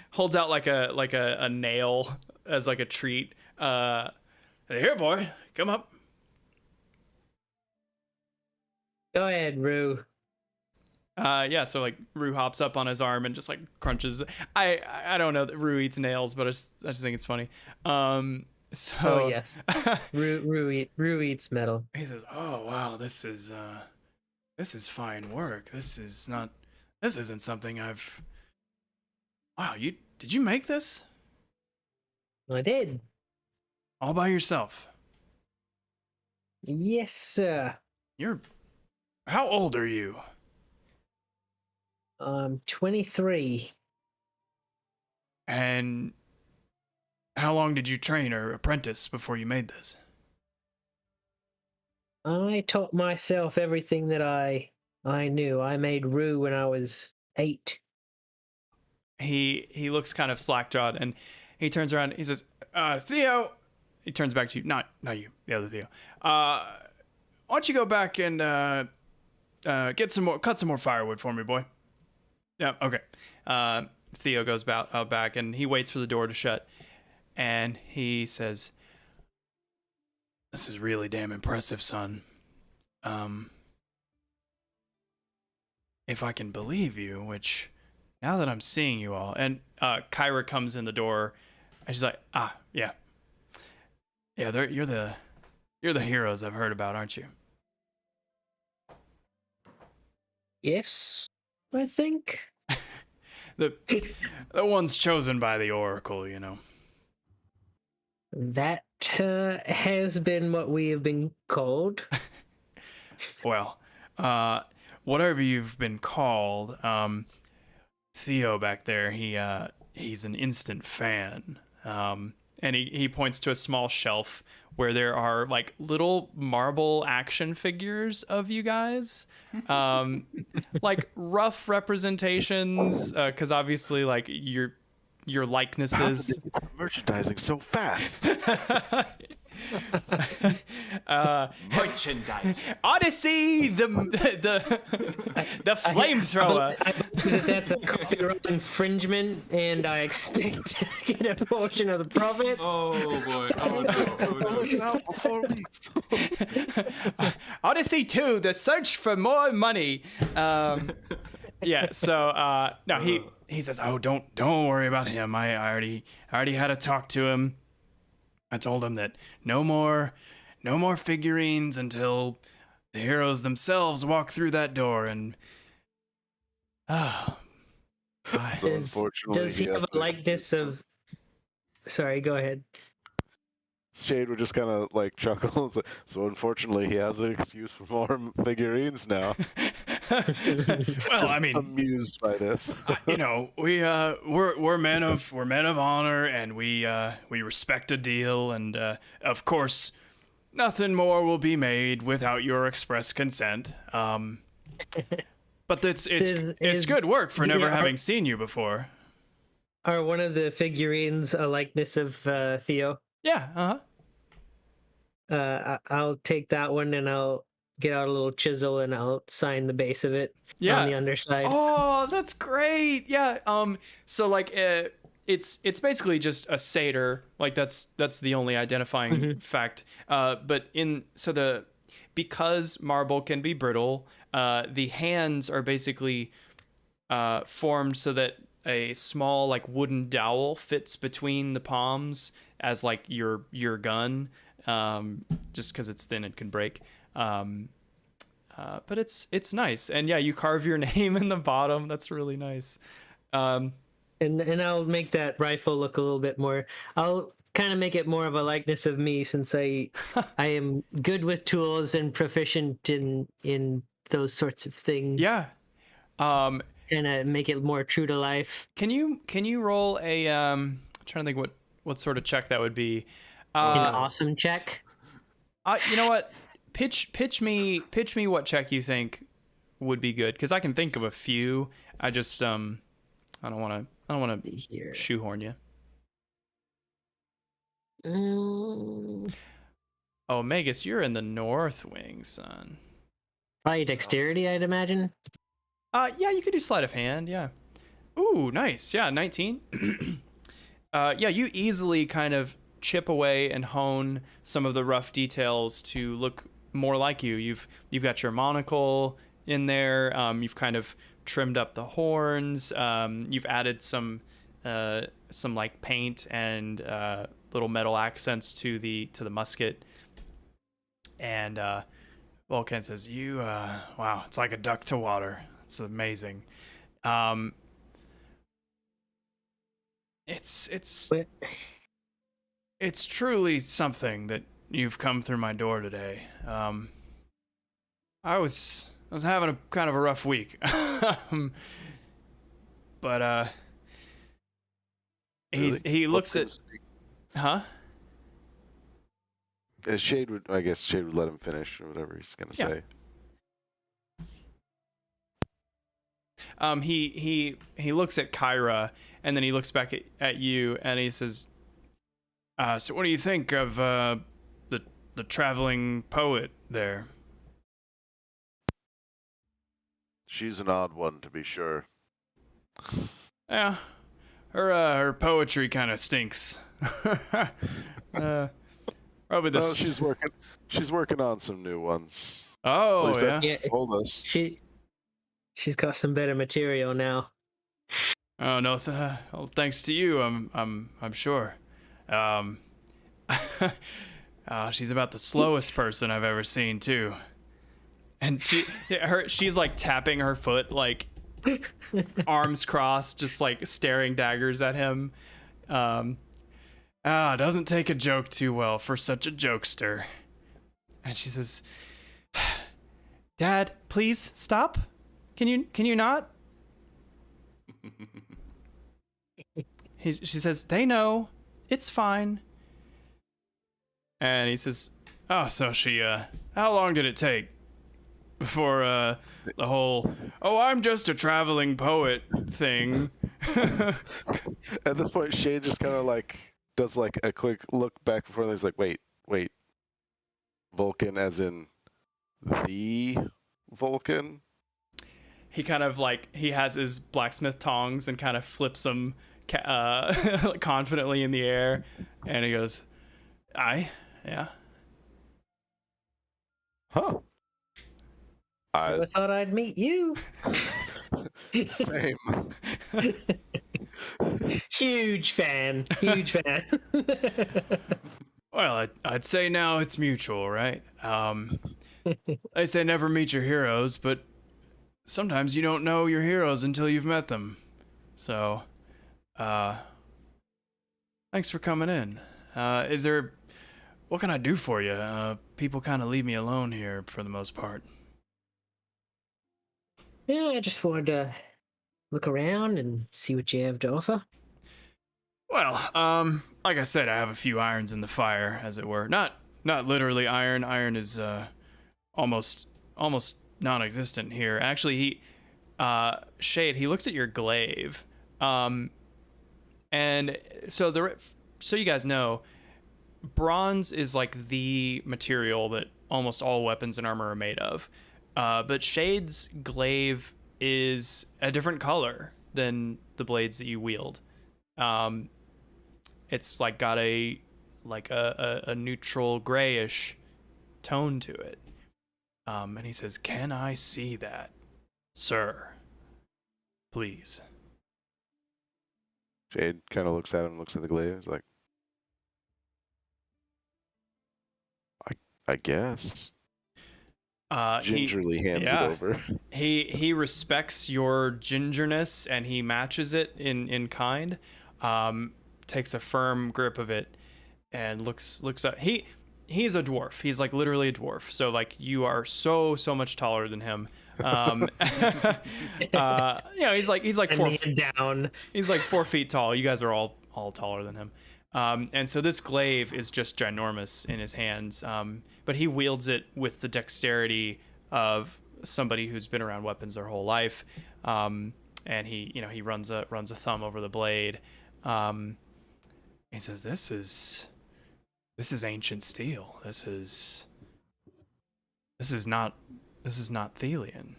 holds out like a nail as like a treat. Here, boy, come up. Go ahead, Rue. Yeah, so like Rue hops up on his arm and just like crunches. I don't know that Rue eats nails, but I just think it's funny. So Oh yes, Rue eats metal. He says, "Oh wow, this is This is fine work. This isn't something I've... Wow, did you make this? I did. All by yourself? Yes, sir. How old are you? I'm 23. And how long did you train or apprentice before you made this? I taught myself everything that I knew. I made Rue when I was 8. He looks kind of slack-jawed, and he turns around. He says, Theo. He turns back to you. Not you, the other Theo. Why don't you go back and cut some more firewood for me, boy? Yeah, okay. Theo goes back, and he waits for the door to shut, and he says, "This is really damn impressive, son. If I can believe you, which now that I'm seeing you all," and Kyra comes in the door, and she's like, yeah, you're the heroes I've heard about, aren't you? Yes, I think. The ones chosen by the Oracle, you know. That has been what we have been called. Well, whatever you've been called, Theo back there, he's an instant fan. And he points to a small shelf where there are like little marble action figures of you guys, like rough representations, because obviously like your likenesses. Merchandising so fast. Merchandise. Odyssey, the flamethrower. I believe that's a copyright infringement, and I expect to get a portion of the profits. Oh boy. Oh no. Looking out before weeks. Odyssey 2, the search for more money. Yeah, so no, he says, "Oh, don't worry about him. I already had a talk to him. I told him that no more figurines until the heroes themselves walk through that door." And So unfortunately, Does he have a likeness of? Sorry, go ahead. Shade would just kind of like chuckle and say, "So unfortunately, he has an excuse for more figurines now." well, Just I mean, amused by this. you know, we're men of honor, and we respect a deal, and of course, nothing more will be made without your express consent. But it's good work for never having seen you before. Are one of the figurines a likeness of Theo? Yeah. I'll take that one, and I'll get out a little chisel, and I'll sign the base of it on the underside. Oh, that's great. Yeah. So like it's basically just a satyr. Like that's the only identifying fact. But because marble can be brittle, the hands are basically formed so that a small like wooden dowel fits between the palms as like your gun, just because it's thin and can break. But it's nice, and yeah, you carve your name in the bottom. That's really nice. And I'll make that rifle look a little bit more. I'll kind of make it more of a likeness of me, since I am good with tools and proficient in those sorts of things. Yeah. Kind of make it more true to life. Can you roll a I'm trying to think what sort of check that would be. An awesome check. You know what? Pitch me what check you think would be good, because I can think of a few. I just I don't want to shoehorn you. Oh, Magus, you're in the North Wing, son. Probably dexterity, I'd imagine. Yeah, you could do sleight of hand. Yeah. Ooh, nice. Yeah, 19. Yeah, you easily kind of chip away and hone some of the rough details to look more like you. You've got your monocle in there. You've kind of trimmed up the horns. You've added some like paint and little metal accents to the musket. And Volcan says, "You, wow, it's like a duck to water. It's amazing. Um, it's But it's truly something that you've come through my door today. I was having a kind of a rough week, but he looks at, huh? I guess Shade would let him finish or whatever he's gonna Yeah. say. He looks at Kyra and then he looks back at you and he says, "So what do you think of the traveling poet there?" She's an odd one, to be sure. Yeah, her poetry kind of stinks. Probably the. Well, she's working on some new ones. At Oh least yeah. yeah, told us. she's got some better material now. Oh no. Well, thanks to you, I'm sure. She's about the slowest person I've ever seen too. And she's like tapping her foot, like arms crossed, just like staring daggers at him. Doesn't take a joke too well for such a jokester. And she says, "Dad, please stop. Can you not?" She says, "They know. It's fine." And he says, "Oh, so she how long did it take before the whole I'm just a traveling poet thing?" At this point, Shade just kind of like does like a quick look back before he's like, wait, Vulcan, as in the Vulcan. He kind of like he has his blacksmith tongs and kind of flips them confidently in the air, and he goes, yeah." Huh. Never thought I'd meet you. Same. Huge fan. Well, I'd say now it's mutual, right? They say never meet your heroes, but sometimes you don't know your heroes until you've met them. So, thanks for coming in. What can I do for you? People kind of leave me alone here for the most part. Yeah, I just wanted to look around and see what you have to offer. Well, like I said, I have a few irons in the fire, as it were. Not literally iron. Iron is almost non-existent here. Actually, Shade, he looks at your glaive, and so you guys know, bronze is like the material that almost all weapons and armor are made of. But Shade's glaive is a different color than the blades that you wield. It's like got a neutral grayish tone to it. And he says, "Can I see that, sir? Please." Shade kind of looks at him, looks at the glaive, is like, I guess. Gingerly hands it over. He respects your gingerness and he matches it in kind. Takes a firm grip of it and looks up. He's a dwarf. He's like literally a dwarf. So like you are so much taller than him. He's like 4 feet down. He's like 4 feet tall. You guys are all taller than him. And so this glaive is just ginormous in his hands. But he wields it with the dexterity of somebody who's been around weapons their whole life. And he runs a thumb over the blade. He says, This is ancient steel. This is not Thelian."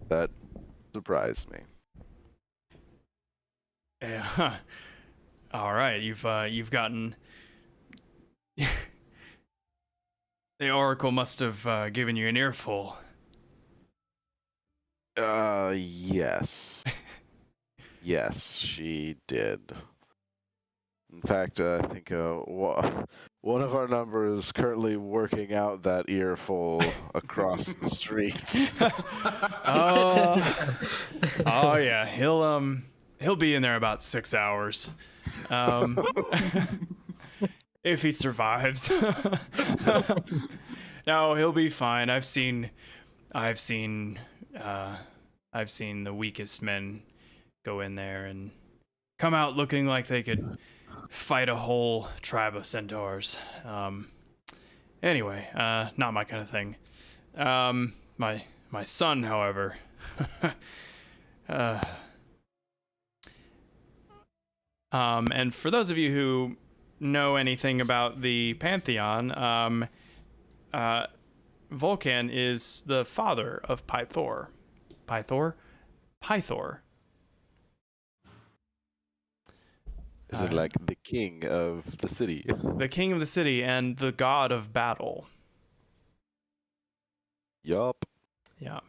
That surprised me. Yeah. All right, you've gotten. The Oracle must have given you an earful. Yes. Yes, she did. In fact, I think one of our numbers is currently working out that earful across the street. Oh yeah, he'll be in there about 6 hours, if he survives. No, he'll be fine. I've seen the weakest men go in there and come out looking like they could fight a whole tribe of centaurs. Anyway, not my kind of thing. My son, however, and for those of you who know anything about the Pantheon, Vulcan is the father of Pythor. Pythor. Is it like the king of the city? The king of the city and the god of battle. Yup. Yeah.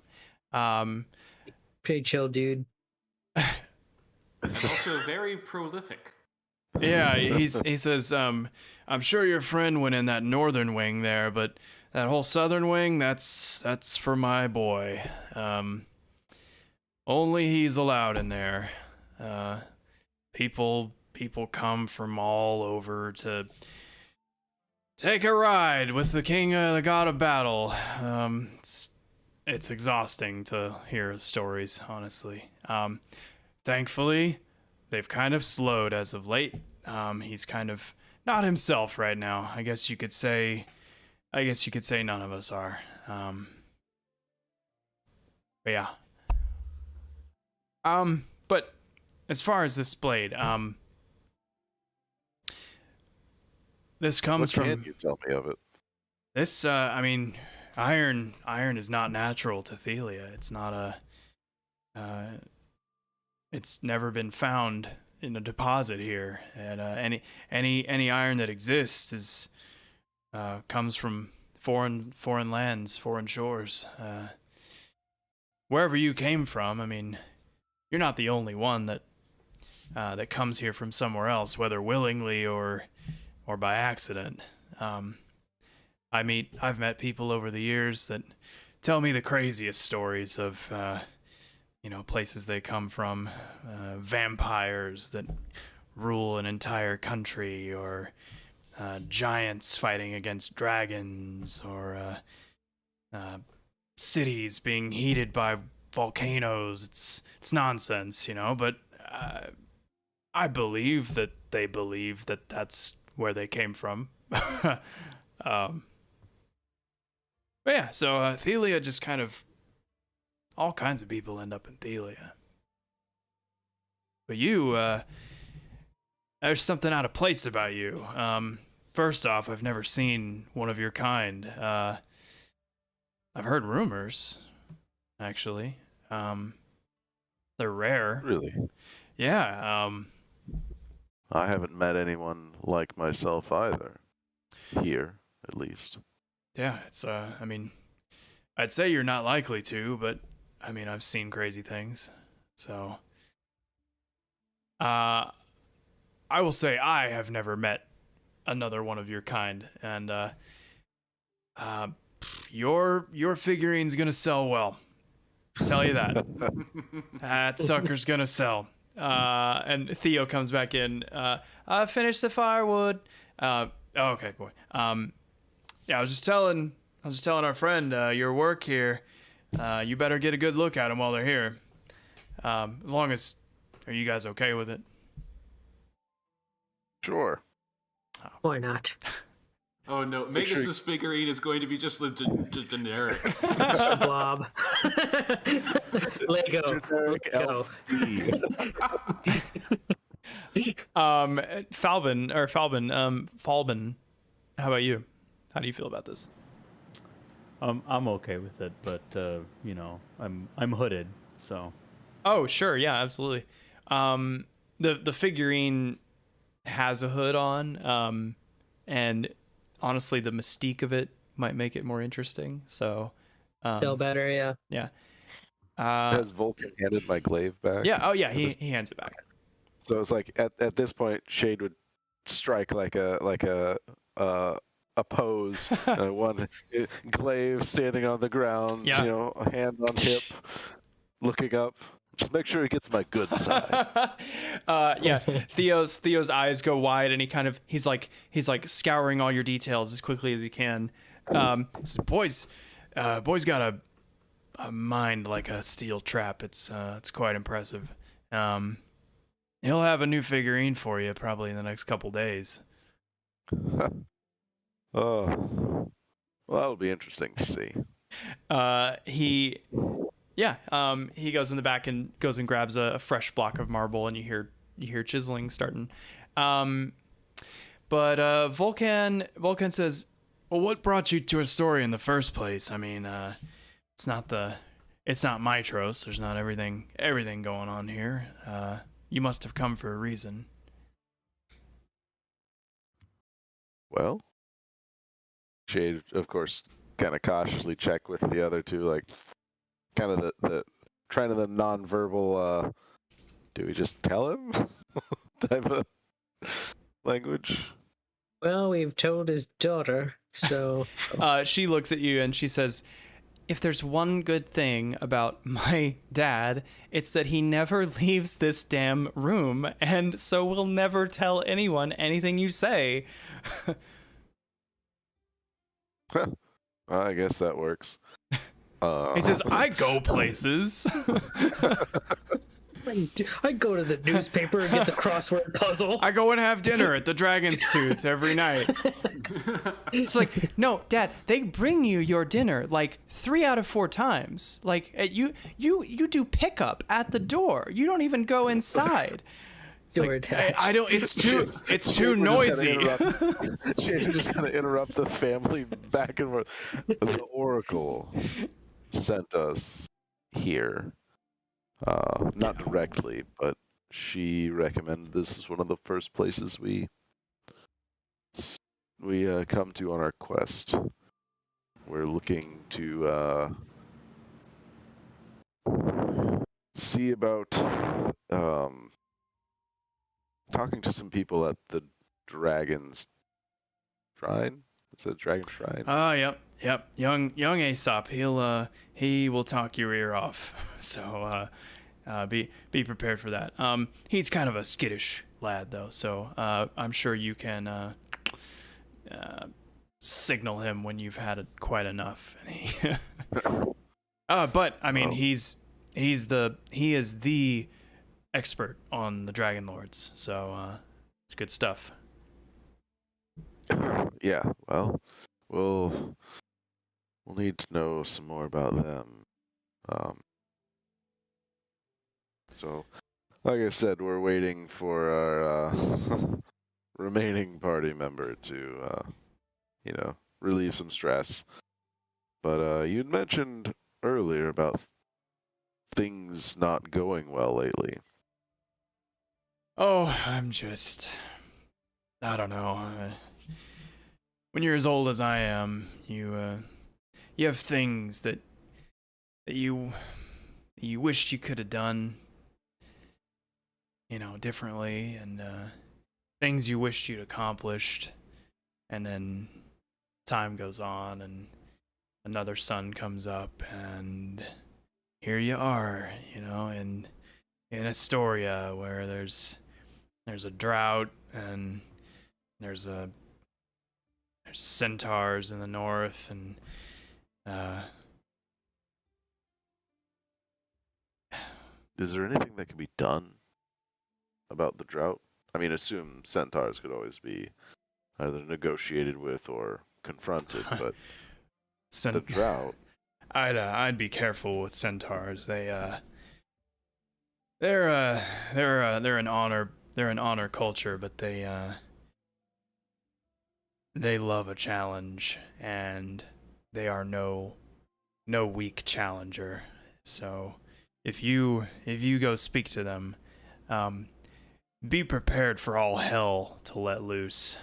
Pretty chill, dude. Also very prolific. Yeah, he says, I'm sure your friend went in that northern wing there, but that whole southern wing, that's for my boy. Only he's allowed in there. People come from all over to take a ride with the king, the god of battle. It's exhausting to hear stories, honestly. Thankfully, they've kind of slowed as of late. He's kind of not himself right now. I guess you could say none of us are. But yeah. But as far as this blade, this comes What from. can you tell me of it? This, I mean, iron is not natural to Thelia. It's not it's never been found in a deposit here. And any iron that exists is comes from foreign lands, foreign shores. Wherever you came from, I mean, you're not the only one that comes here from somewhere else, whether willingly or by accident. I've met people over the years that tell me the craziest stories of places they come from, vampires that rule an entire country, or giants fighting against dragons, or cities being heated by volcanoes. It's nonsense, but I believe that they believe that that's where they came from. But yeah, so Thelia just kind of, all kinds of people end up in Thelia. But you, there's something out of place about you. First off, I've never seen one of your kind. I've heard rumors, actually. They're rare. Really? Yeah. I haven't met anyone like myself either. Here, at least. Yeah, it's, I'd say you're not likely to, but, I've seen crazy things. So, I will say I have never met another one of your kind, and, your figurine's gonna sell well. Tell you that. That sucker's gonna sell. And Theo comes back in. I finished the firewood. Okay, boy. Yeah, I was just telling our friend your work here. You better get a good look at them while they're here. As long as, are you guys okay with it? Sure. Why not? Oh no, Magus's figurine is going to be just generic. Just a blob. Lego. Generic elf. Falbin, how about you? How do you feel about this? I'm okay with it, but I'm hooded, so. Oh, sure, yeah, absolutely. The figurine has a hood on, and honestly, the mystique of it might make it more interesting. So, Still better, yeah. Yeah. Has Vulcan handed my glaive back? Yeah. Oh, yeah. He hands it back. So it's like at this point, Shade would strike like a pose. One glaive standing on the ground, Yeah. a hand on hip, looking up. Just make sure he gets my good side. Yeah, Theo's eyes go wide, and he's like scouring all your details as quickly as he can. So boys got a mind like a steel trap. It's quite impressive. He'll have a new figurine for you probably in the next couple days. Oh, well, that'll be interesting to see. He goes in the back and goes and grabs a fresh block of marble, and you hear chiseling starting. But Volcan says, "Well, what brought you to Astoria in the first place? I mean, it's not Mitros. There's not everything going on here. You must have come for a reason." Well, Shade, of course, kind of cautiously check with the other two, like kind of the trying to the nonverbal. Do we just tell him type of language? Well, we've told his daughter, so She looks at you and she says, "If there's one good thing about my dad, it's that he never leaves this damn room, and so will never tell anyone anything you say." Well, I guess that works. He says, "I go places." I go to the newspaper and get the crossword puzzle. "I go and have dinner at the Dragon's Tooth every night." It's like, "No, Dad, they bring you your dinner like 3 out of 4 times. Like you do pickup at the door. You don't even go inside." It's like, I don't. It's too noisy. We're just gonna interrupt the family back and forth. The Oracle sent us here. Not directly, but she recommended this is one of the first places we come to on our quest. We're looking to see about talking to some people at the Dragon's Shrine. It's a Dragon Shrine. Oh, yep. Young Aesop. He will talk your ear off. So be prepared for that. He's kind of a skittish lad though, so I'm sure you can signal him when you've had quite enough. But I mean, he is the expert on the Dragonlords, so it's good stuff. Yeah, well, we'll need to know some more about them. So, like I said, we're waiting for our remaining party member to, relieve some stress. But you'd mentioned earlier about things not going well lately. Oh, I don't know. When you're as old as I am, you have things that you wished you could have done, differently, and things you wished you'd accomplished, and then time goes on, and another sun comes up, and here you are, in Astoria, where there's a drought, and there's centaurs in the north, and is there anything that can be done about the drought? I mean, assume centaurs could always be either negotiated with or confronted, but the drought. I'd be careful with centaurs. They're an honor culture, but they love a challenge, and they are no weak challenger. So if you go speak to them, be prepared for all hell to let loose.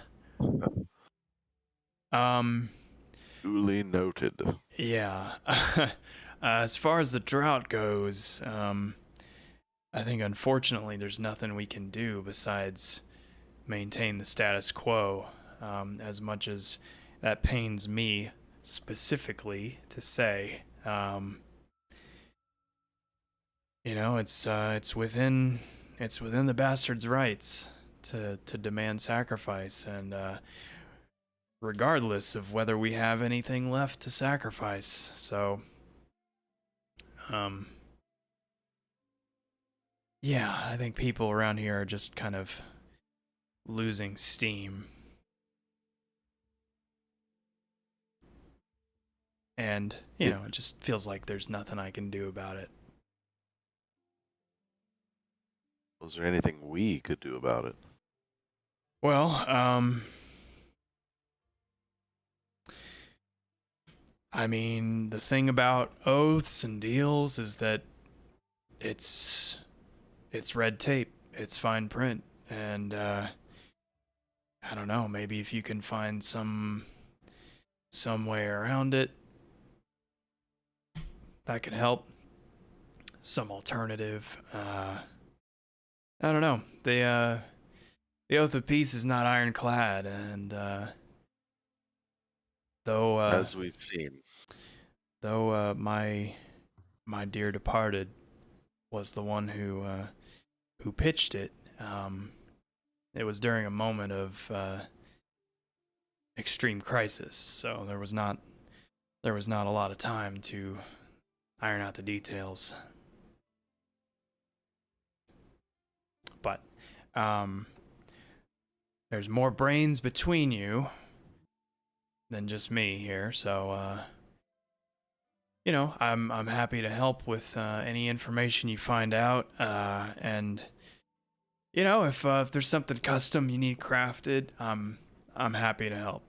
Duly noted. Yeah. As far as the drought goes, I think unfortunately there's nothing we can do besides maintain the status quo, as much as that pains me specifically to say. It's within the bastard's rights to demand sacrifice, and regardless of whether we have anything left to sacrifice. So, yeah, I think people around here are just kind of losing steam. And, it just feels like there's nothing I can do about it. Was there anything we could do about it? Well, I mean, the thing about oaths and deals is that it's red tape, it's fine print, and I don't know, maybe if you can find some way around it, that could help. Some alternative. I don't know. The Oath of Peace is not ironclad, and though as we've seen, though my dear departed was the one who pitched it, it was during a moment of extreme crisis, so there was not a lot of time to iron out the details. But there's more brains between you than just me here, so I'm happy to help with any information you find out, and if there's something custom you need crafted, I'm happy to help.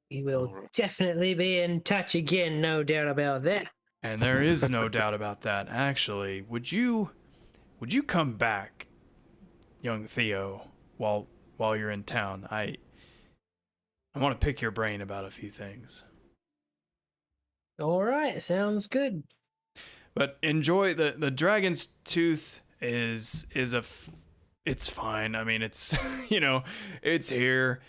We will definitely be in touch again, no doubt about that. And there is no doubt about that. Actually, would you come back, young Theo, while you're in town? I want to pick your brain about a few things. All right, sounds good. But enjoy the Dragon's Tooth is it's fine. I mean, it's it's here.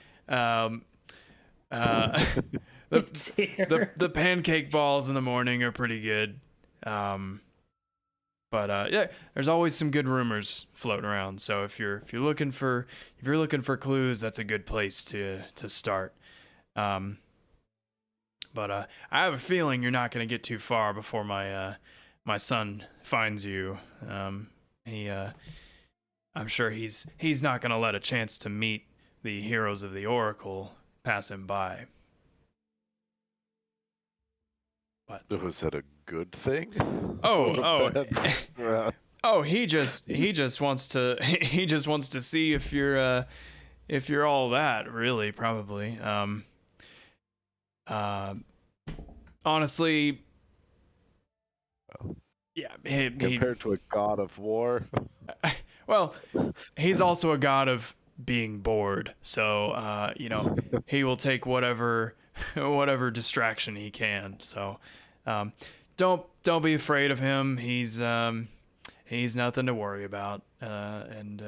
The pancake balls in the morning are pretty good. But yeah, there's always some good rumors floating around. So if you're looking for clues, that's a good place to start. But I have a feeling you're not going to get too far before my son finds you. I'm sure he's not going to let a chance to meet the heroes of the Oracle pass him by. But was that a good thing? He just wants to see if you're all that, really, probably. Honestly, yeah. Compared to a god of war. Well, he's also a god of being bored, so he will take whatever distraction he can. So don't be afraid of him. He's nothing to worry about, and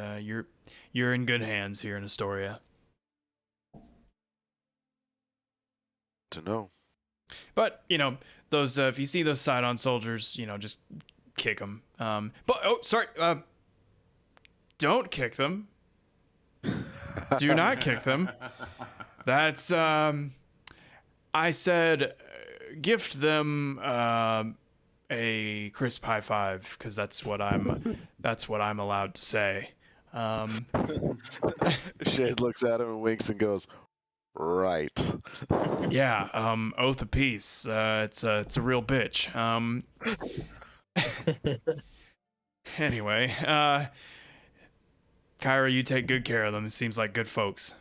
you're in good hands here in Astoria. To know. But those if you see those side-on soldiers, just kick them. Don't kick them. Do not kick them. That's I said gift them a crisp high five, because that's what I'm allowed to say. Shade looks at him and winks and goes, right. Yeah, Oath of Peace. It's a real bitch. Anyway, Kyra, you take good care of them. It seems like good folks.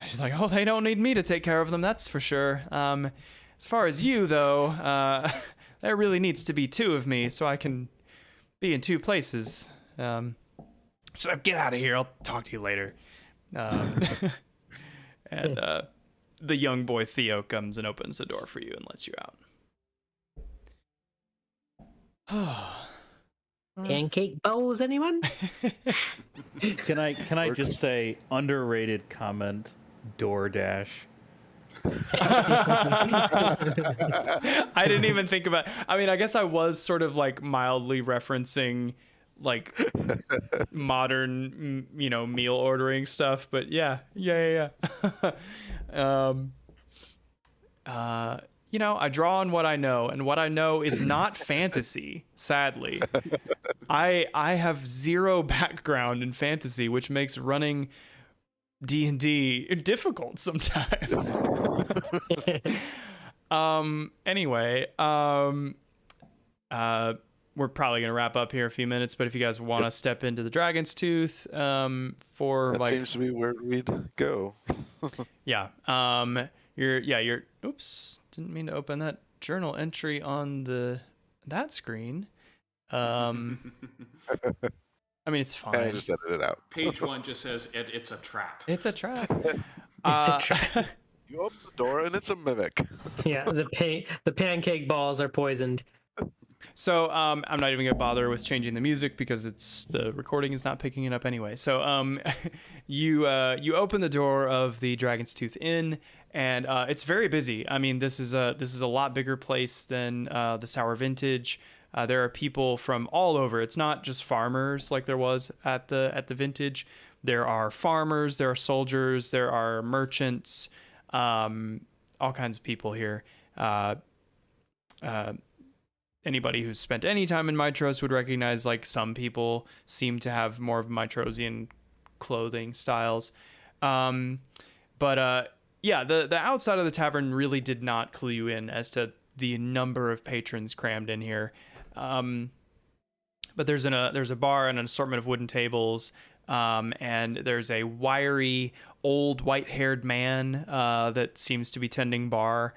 She's like, oh, they don't need me to take care of them, that's for sure. As far as you, though, there really needs to be two of me so I can be in two places. She's like, get out of here. I'll talk to you later. And the young boy Theo comes and opens the door for you and lets you out. Pancake bowls, anyone? Can I just say underrated comment? DoorDash. I didn't even think about. I mean, I guess I was sort of like mildly referencing like modern, meal ordering stuff, but yeah. I draw on what I know, and what I know is not fantasy, sadly. I have zero background in fantasy, which makes running D&D difficult sometimes. Anyway, we're probably gonna wrap up here in a few minutes, but if you guys want to step into the Dragon's Tooth, for that like seems to be where we'd go. yeah, you're oops, didn't mean to open that journal entry on that screen. I mean, it's fine. I just edited it out. Page 1 just says it's a trap. It's a trap. It's a trap. You open the door and it's a mimic. Yeah, the pancake balls are poisoned. So I'm not even gonna bother with changing the music because the recording is not picking it up anyway. So you open the door of the Dragon's Tooth Inn, and it's very busy. I mean, this is a lot bigger place than the Sour Vintage. There are people from all over. It's not just farmers like there was at the Vintage. There are farmers, there are soldiers, there are merchants, all kinds of people here. Anybody who's spent any time in Mitros would recognize, like, some people seem to have more of Mitrosian clothing styles. The outside of the tavern really did not clue you in as to the number of patrons crammed in here. But there's a bar and an assortment of wooden tables, and there's a wiry old white-haired man that seems to be tending bar.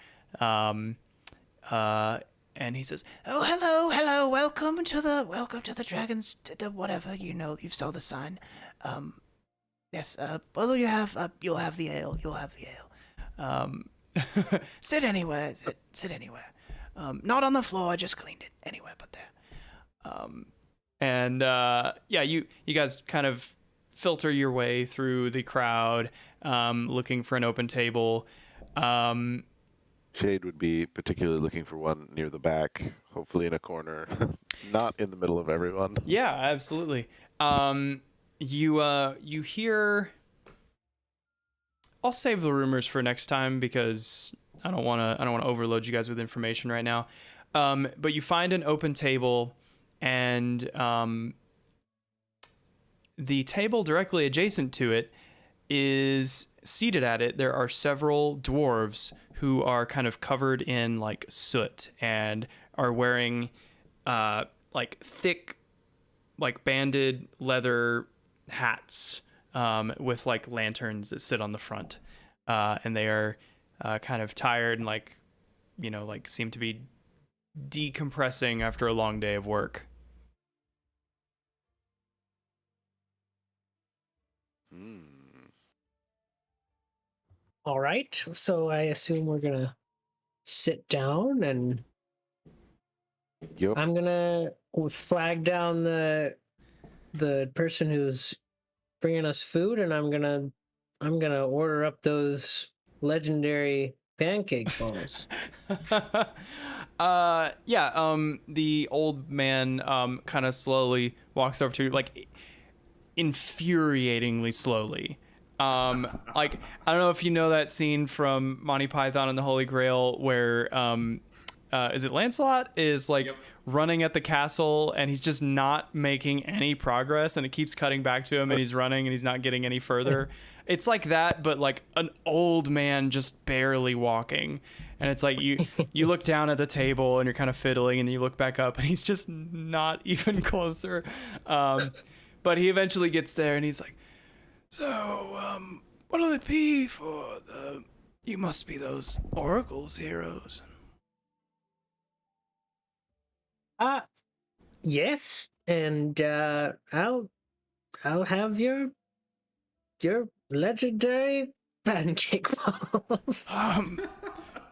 And he says, "Oh, hello, welcome to the Dragons, the whatever, you saw the sign. Yes, what'll you have? You'll have the ale. Sit anywhere, sit anywhere. Not on the floor, I just cleaned it. Anywhere but there." You guys kind of filter your way through the crowd, looking for an open table. Shade would be particularly looking for one near the back, hopefully in a corner, not in the middle of everyone. Yeah, absolutely. You hear. I'll save the rumors for next time because I don't want to overload you guys with information right now. But you find an open table, and the table directly adjacent to it is seated at it. There are several dwarves who are kind of covered in like soot and are wearing like thick, like banded leather hats with like lanterns that sit on the front, and they are kind of tired and like seem to be decompressing after a long day of work. All right, so I assume we're gonna sit down, and Yep. I'm gonna flag down the person who's bringing us food, and I'm gonna order up those legendary pancake balls. The old man kind of slowly walks over to you, like infuriatingly slowly. Like, I don't know if you know that scene from Monty Python and the Holy Grail where is it Lancelot is like running at the castle and he's just not making any progress, and it keeps cutting back to him and he's running and he's not getting any further. It's like that, but like an old man just barely walking. And it's like you look down at the table and you're kind of fiddling, and you look back up and he's just not even closer. But he eventually gets there and he's like, "So, what'll it be for the... You must be those oracles heroes." Yes, and I'll have your legendary pancake balls.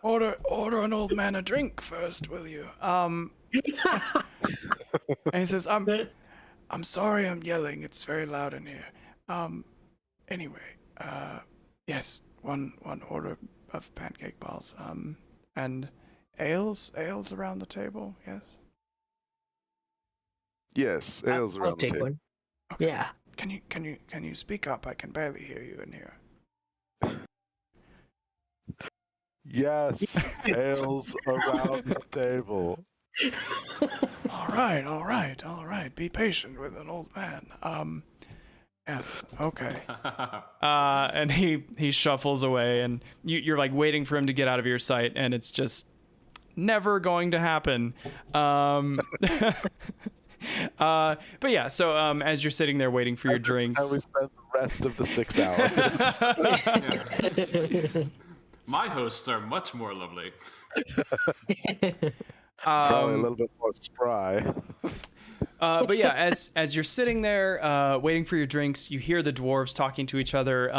Order an old man a drink first, will you? And he says, I'm sorry I'm yelling. It's very loud in here. Anyway, yes, one order of pancake balls. And ales around the table. Yes. Yes, ales I'll around the take table. one. Okay. Yeah. Can you speak up? I can barely hear you in here. Yes, ales around the table. All right. Be patient with an old man. Yes. Okay. And he shuffles away, and you're like waiting for him to get out of your sight, and it's just never going to happen. But yeah, so as you're sitting there waiting for your drinks, How we spend the rest of the 6 hours. My hosts are much more lovely. Probably a little bit more spry. but yeah, as you're sitting there waiting for your drinks, you hear the dwarves talking to each other,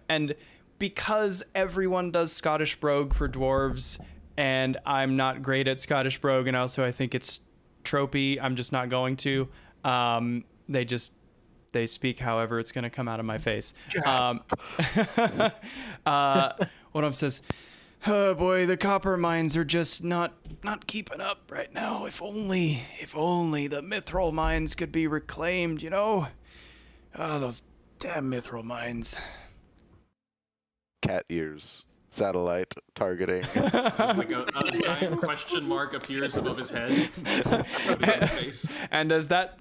and because everyone does Scottish brogue for dwarves, and I'm not great at Scottish brogue, and also I think it's tropey, I'm just not going to. They speak however it's going to come out of my face. One of them says, "Oh boy, the copper mines are just not keeping up right now. If only the mithril mines could be reclaimed, you know? Oh, those damn mithril mines." Cat ears. Satellite targeting. Just like a giant question mark appears above his head. Above his face. And as that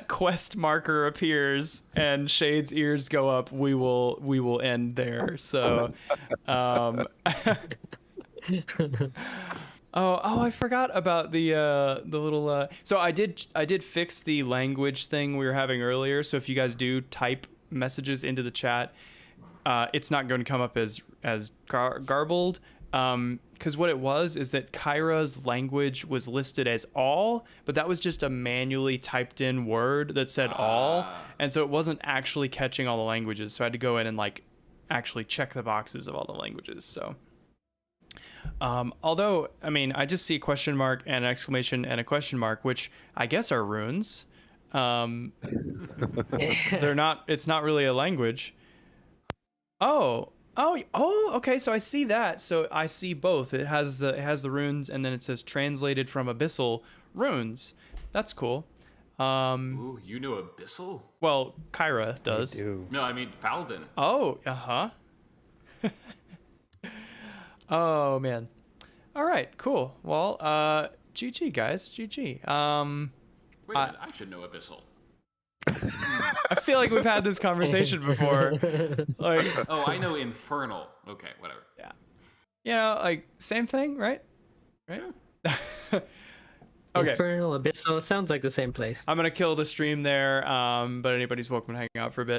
quest marker appears and Shade's ears go up, we will end there. So, oh, I forgot about the little. So I did fix the language thing we were having earlier. So if you guys do type messages into the chat, it's not going to come up as garbled, because what it was is that Kyra's language was listed as all, but that was just a manually typed in word that said all, and so it wasn't actually catching all the languages, so I had to go in and like actually check the boxes of all the languages. So although I mean I just see a question mark and an exclamation and a question mark, which I guess are runes. They're not, it's not really a language. Oh, okay. So I see that. So I see both. It has the runes, and then it says translated from Abyssal runes. That's cool. Ooh, you know Abyssal? Well, Kyra does. do. No, I mean Falden. Oh, oh man. All right, cool. Well, GG guys, GG. Wait a minute, I should know Abyssal. I feel like we've had this conversation before. Like, Oh, I know Infernal. Okay, whatever. yeah, you know, like same thing, right? Right. Okay. Infernal, Abyssal, sounds like the same place. I'm gonna kill the stream there, but anybody's welcome to hang out for a bit.